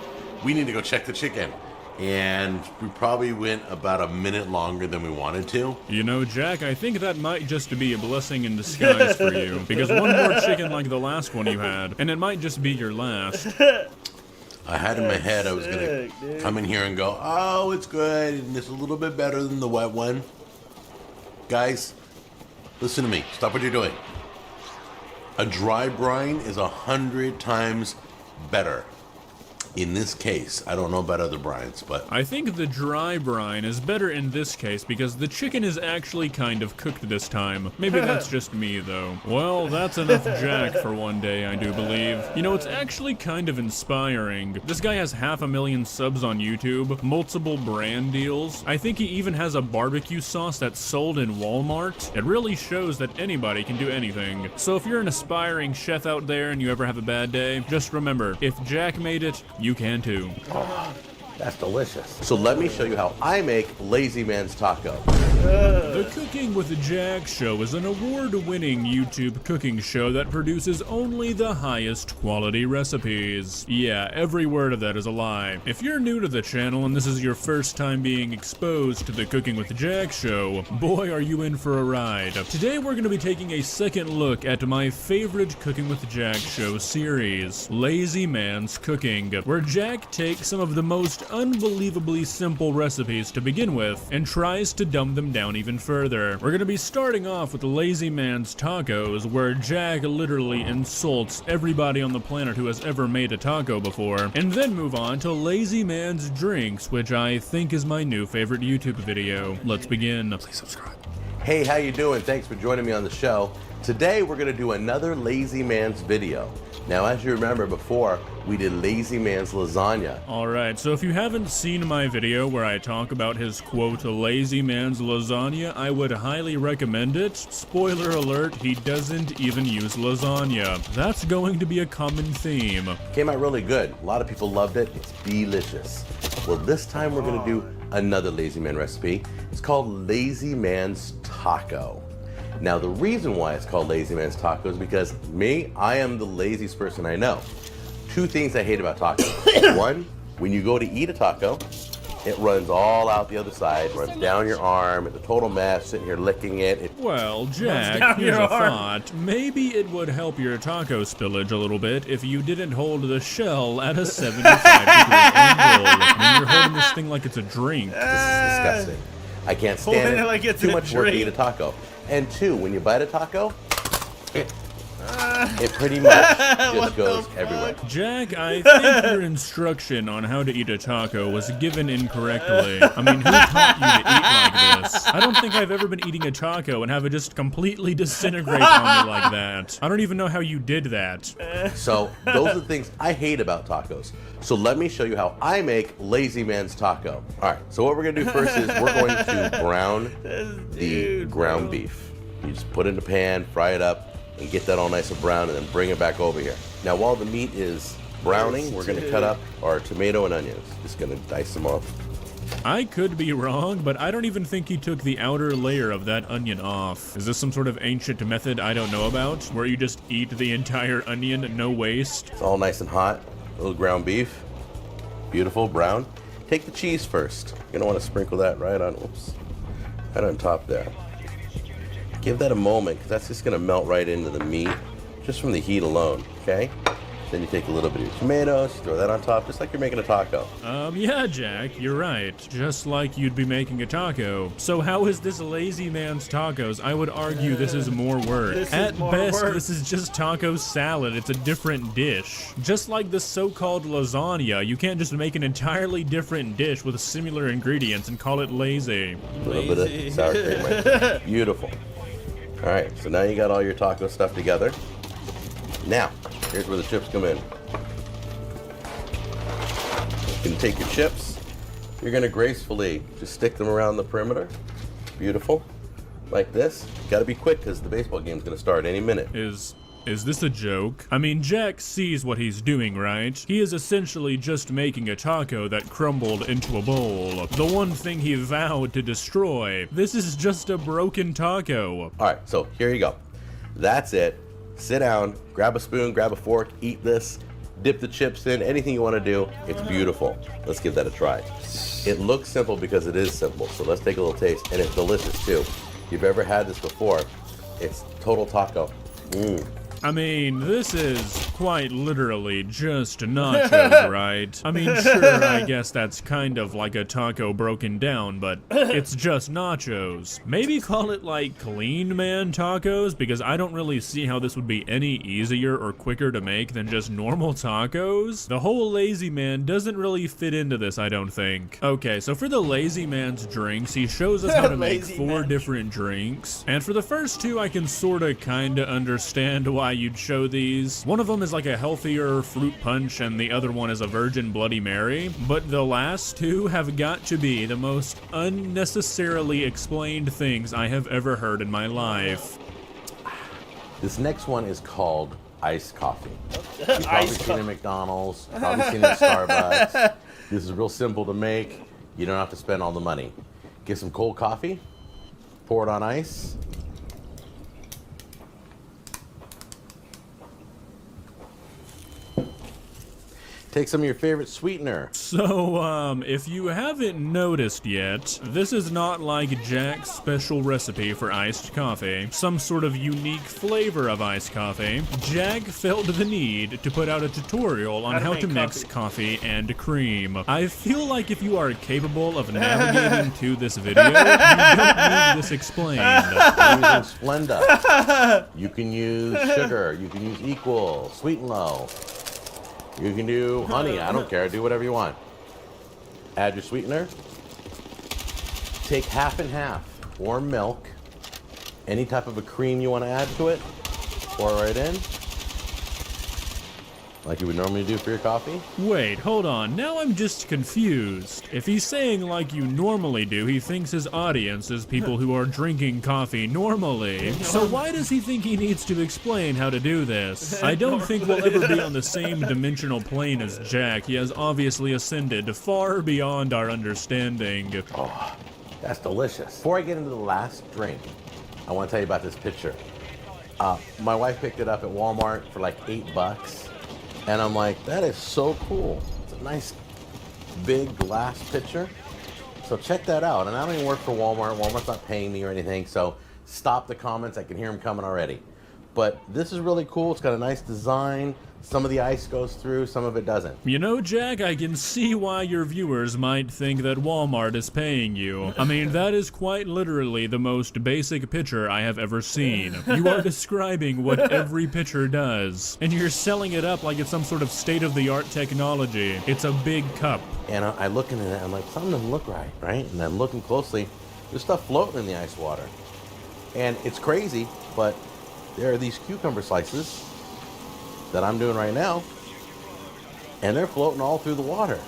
We need to go check the chicken." And we probably went about a minute longer than we wanted to. You know, Jack, I think that might just be a blessing in disguise for you, because one more chicken like the last one you had, and it might just be your last. I had in my head I was going to come in here and go, "Oh, it's good, and it's a little bit better than the wet one." Guys, listen to me. Stop what you're doing. A dry brine is 100 times better. In this case, I don't know about other brines, but I think the dry brine is better in this case because the chicken is actually kind of cooked this time. Maybe that's just me, though. Well, that's enough Jack for one day, I do believe. You know, it's actually kind of inspiring. This guy has 500,000 subs on YouTube, multiple brand deals. I think he even has a barbecue sauce that's sold in Walmart. It really shows that anybody can do anything. So if you're an aspiring chef out there and you ever have a bad day, just remember, if Jack made it, you can too. that's delicious. So let me show you how I make Lazy Man's Taco. The Cooking with Jack Show is an award-winning YouTube cooking show that produces only the highest quality recipes. Yeah, every word of that is a lie. If you're new to the channel and this is your first time being exposed to the Cooking with Jack Show, boy are you in for a ride. Today we're going to be taking a second look at my favorite Cooking with Jack Show series, Lazy Man's Cooking, where Jack takes some of the most unbelievably simple recipes to begin with and tries to dumb them down even further. We're gonna be starting off with Lazy Man's Tacos, where Jack literally insults everybody on the planet who has ever made a taco before, and then move on to Lazy Man's Drinks, which I think is my new favorite YouTube video. Let's begin. Please subscribe. Hey, how you doing? Thanks for joining me on the show. Today we're gonna do another Lazy Man's video. Now, as you remember before, we did Lazy Man's Lasagna. Alright, so if you haven't seen my video where I talk about his quote, Lazy Man's Lasagna, I would highly recommend it. Spoiler alert, he doesn't even use lasagna. That's going to be a common theme. Came out really good. A lot of people loved it. It's delicious. Well, this time we're gonna do another Lazy Man recipe. It's called Lazy Man's Taco. Now, the reason why it's called Lazy Man's Taco is because I am the laziest person I know. Two things I hate about tacos. One, when you go to eat a taco, it runs all out the other side, runs down your arm, it's a total mess, sitting here licking it. Well, Jack, here's a thought. Maybe it would help your taco spillage a little bit if you didn't hold the shell at a 75-degree angle. I mean, you're holding this thing like it's a drink. This is disgusting. I can't stand it. Like it's Too a much work to drink. eat a taco. And two, when you bite a taco, it pretty much just goes everywhere. Jack, I think your instruction on how to eat a taco was given incorrectly. I mean, who taught you to eat like this? I don't think I've ever been eating a taco and have it just completely disintegrate on me like that. I don't even know how you did that. So, those are the things I hate about tacos. So let me show you how I make Lazy Man's Taco. Alright, so what we're gonna do first is we're going to brown the ground beef. You just put it in the pan, fry it up, and get that all nice and brown, and then bring it back over here. Now, while the meat is browning, we're going to cut up our tomato and onions. Just going to dice them up. I could be wrong, but I don't even think he took the outer layer of that onion off. Is this some sort of ancient method I don't know about, where you just eat the entire onion, no waste? It's all nice and hot. A little ground beef. Beautiful, brown. Take the cheese first. You're going to want to sprinkle that right on, right on top there. Give that a moment, because that's just going to melt right into the meat, just from the heat alone, okay? Then you take a little bit of your tomatoes, throw that on top, just like you're making a taco. Yeah, Jack, you're right. Just like you'd be making a taco. So how is this lazy man's tacos? I would argue this is more work. At best, this is just taco salad. It's a different dish. Just like the so-called lasagna, you can't just make an entirely different dish with similar ingredients and call it lazy. A little bit of sour cream right there. Beautiful. All right, so now you got all your taco stuff together. Now, here's where the chips come in. You can take your chips. You're going to gracefully just stick them around the perimeter. Beautiful. Like this. Got to be quick because the baseball game's going to start any minute. Is this a joke? I mean, Jack sees what he's doing, right? He is essentially just making a taco that crumbled into a bowl. The one thing he vowed to destroy. This is just a broken taco. All right, so here you go. That's it. Sit down, grab a spoon, grab a fork, eat this, dip the chips in, anything you want to do. It's beautiful. Let's give that a try. It looks simple because it is simple, so let's take a little taste, and it's delicious too. If you've ever had this before, it's total taco. I mean, this is quite literally just nachos, right? I mean, sure, I guess that's kind of like a taco broken down, but it's just nachos. Maybe call it like clean man tacos, because I don't really see how this would be any easier or quicker to make than just normal tacos. The whole lazy man doesn't really fit into this, I don't think. Okay, so for the lazy man's drinks, he shows us how to make 4 different drinks. And for the first 2, I can sorta kinda understand why you'd show these. One of them is like a healthier fruit punch and the other one is a virgin Bloody Mary, but the last 2 have got to be the most unnecessarily explained things I have ever heard in my life. This next one is called iced coffee. You've probably seen it at McDonald's, probably seen it at Starbucks. This is real simple to make. You don't have to spend all the money. Get some cold coffee, pour it on ice. Take some of your favorite sweetener. So, if you haven't noticed yet, this is not like Jack's special recipe for iced coffee, some sort of unique flavor of iced coffee. Jack felt the need to put out a tutorial on how to mix coffee and cream. I feel like if you are capable of navigating to this video, you don't need this explained. I'm using Splenda. You can use sugar. You can use equal, sweet and low. You can do honey, I don't care, do whatever you want. Add your sweetener. Take half and half. Warm milk. Any type of a cream you want to add to it. Pour right in. Like you would normally do for your coffee. Wait, hold on. Now I'm just confused. If he's saying like you normally do, he thinks his audience is people who are drinking coffee normally. So why does he think he needs to explain how to do this? I don't think we'll ever be on the same dimensional plane as Jack. He has obviously ascended far beyond our understanding. Oh, that's delicious. Before I get into the last drink, I want to tell you about this pitcher. My wife picked it up at Walmart for like $8. And I'm like, that is so cool. It's a nice big glass pitcher. So check that out. And I don't even work for Walmart. Walmart's not paying me or anything. So stop the comments. I can hear them coming already. But this is really cool. It's got a nice design. Some of the ice goes through, some of it doesn't. You know, Jack, I can see why your viewers might think that Walmart is paying you. I mean, that is quite literally the most basic pitcher I have ever seen. You are describing what every pitcher does, and you're selling it up like it's some sort of state-of-the-art technology. It's a big cup. And I look into it, I'm like, something doesn't look right, right? And I'm looking closely, there's stuff floating in the ice water. And it's crazy, but there are these cucumber slices that I'm doing right now, and they're floating all through the water.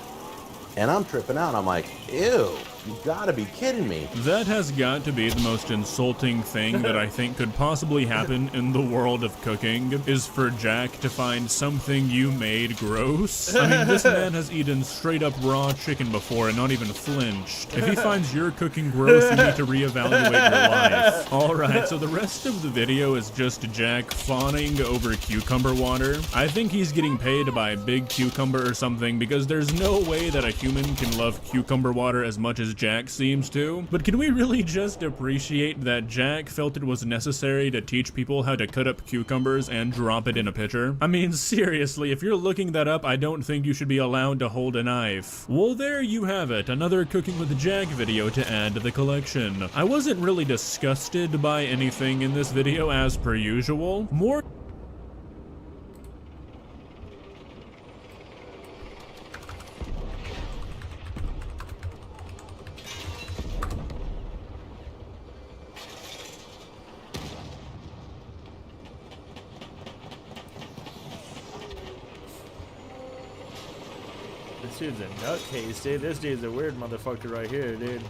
And I'm tripping out. I'm like, ew, you gotta be kidding me. That has got to be the most insulting thing that I think could possibly happen in the world of cooking, is for Jack to find something you made gross. I mean, this man has eaten straight up raw chicken before and not even flinched. If he finds your cooking gross, you need to reevaluate your life. Alright, so the rest of the video is just Jack fawning over cucumber water. I think he's getting paid to buy Big Cucumber or something, because there's no way that a human can love cucumber water as much as Jack seems to. But can we really just appreciate that Jack felt it was necessary to teach people how to cut up cucumbers and drop it in a pitcher? I mean, seriously, if you're looking that up, I don't think you should be allowed to hold a knife. Well, there you have it, another Cooking with Jack video to add to the collection. I wasn't really disgusted by anything in this video as per usual. More This dude's a nutcase, dude. This dude's a weird motherfucker right here, dude.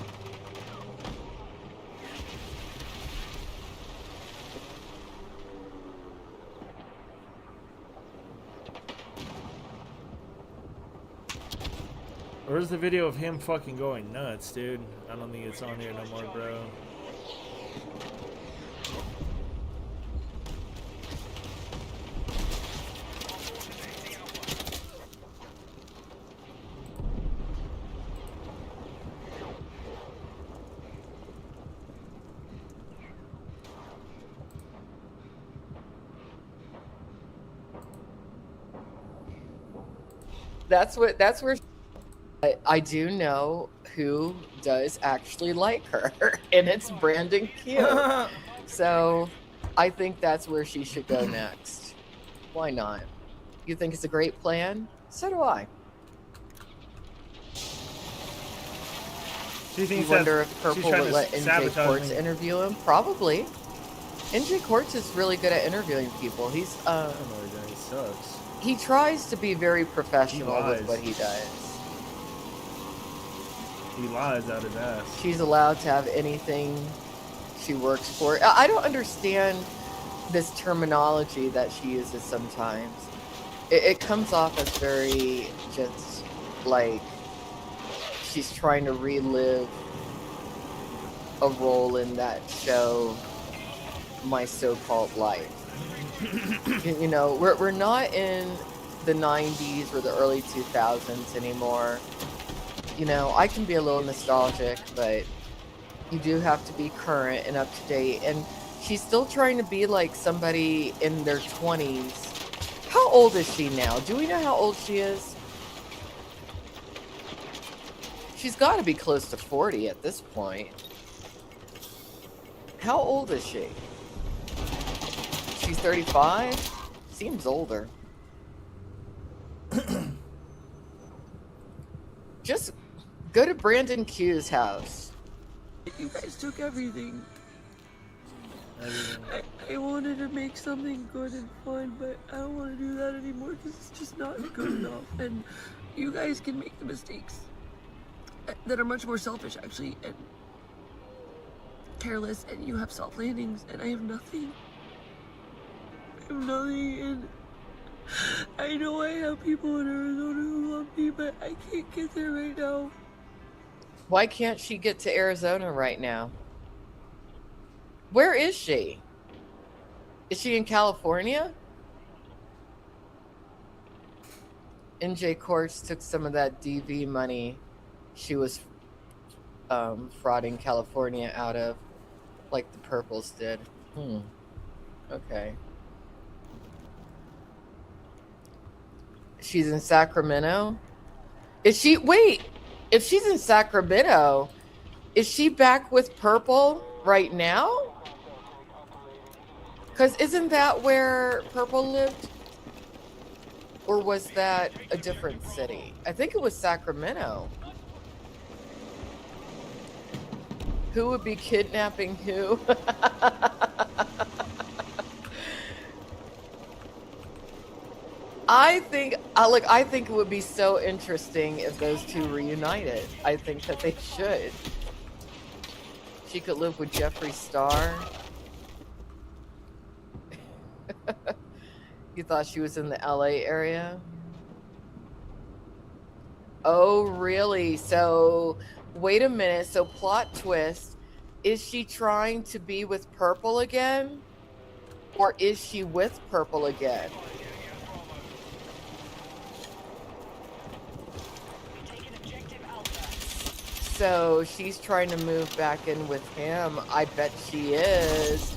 Where's the video of him fucking going nuts, dude? I don't think it's on here no more, bro. That's where I do know who does actually like her, and it's Brandon Q. So I think that's where she should go next. Why not? You think it's a great plan? So do I. She thinks You wonder that if Purple she's trying would to let NJ sabotage Quartz me. interview him? Probably. NJ Quartz is really good at interviewing people. He's I don't know what he sucks. he tries to be very professional with lies. what he does. He lies out his ass. She's allowed to have anything she works for. I don't understand this terminology that she uses sometimes. It comes off as very just like she's trying to relive a role in that show, My So-Called Life. You know, we're not in the 90s or the early 2000s anymore. You know, I can be a little nostalgic, but you do have to be current and up to date. And she's still trying to be like somebody in their 20s. How old is she now? Do we know how old she is? She's got to be close to 40 at this point. How old is she? She's 35? Seems older. Just go to Brandon Q's house. You guys took everything. I wanted to make something good and fun, but I don't want to do that anymore because it's just not good enough. And you guys can make the mistakes that are much more selfish, actually, and careless, and you have soft landings, and I have nothing. I have nothing, and I know I have people in Arizona who love me, but I can't get there right now. Why can't she get to Arizona right now? Where is she? Is she in California? NJ Quartz took some of that DV money she was frauding California out of, like the Purples did. Okay. She's in Sacramento? Is she, wait, if she's in Sacramento, is she back with Purple right now? Because isn't that where Purple lived? Or was that a different city? I think it was Sacramento. Who would be kidnapping who? I think it would be so interesting if those two reunited. I think that they should. She could live with Jeffree Star. You thought she was in the LA area? Oh, really? So, wait a minute. So, plot twist. Is she trying to be with Purple again? Or is she with Purple again? So, she's trying to move back in with him. I bet she is.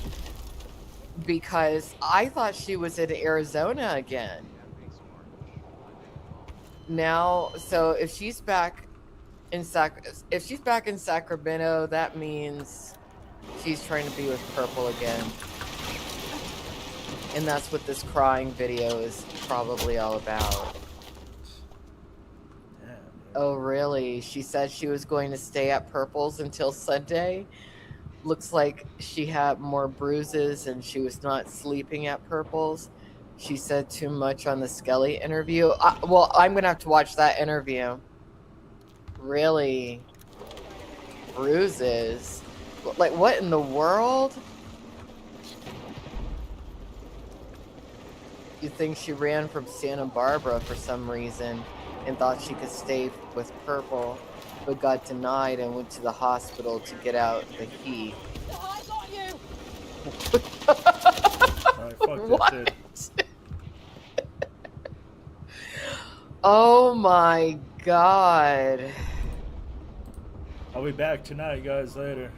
Because I thought she was in Arizona again. Now, so if she's back in Sacramento, that means she's trying to be with Purple again. And that's what this crying video is probably all about. Oh, really? She said she was going to stay at Purple's until Sunday. Looks like she had more bruises and she was not sleeping at Purple's. She said too much on the Skelly interview. Well, I'm going to have to watch that interview. Really? Bruises? Like, what in the world? You think she ran from Santa Barbara for some reason and thought she could stay with Purple, but got denied and went to the hospital to get out the heat. Alright, fuck What? this shit. Oh my god. I'll be back tonight, guys, later.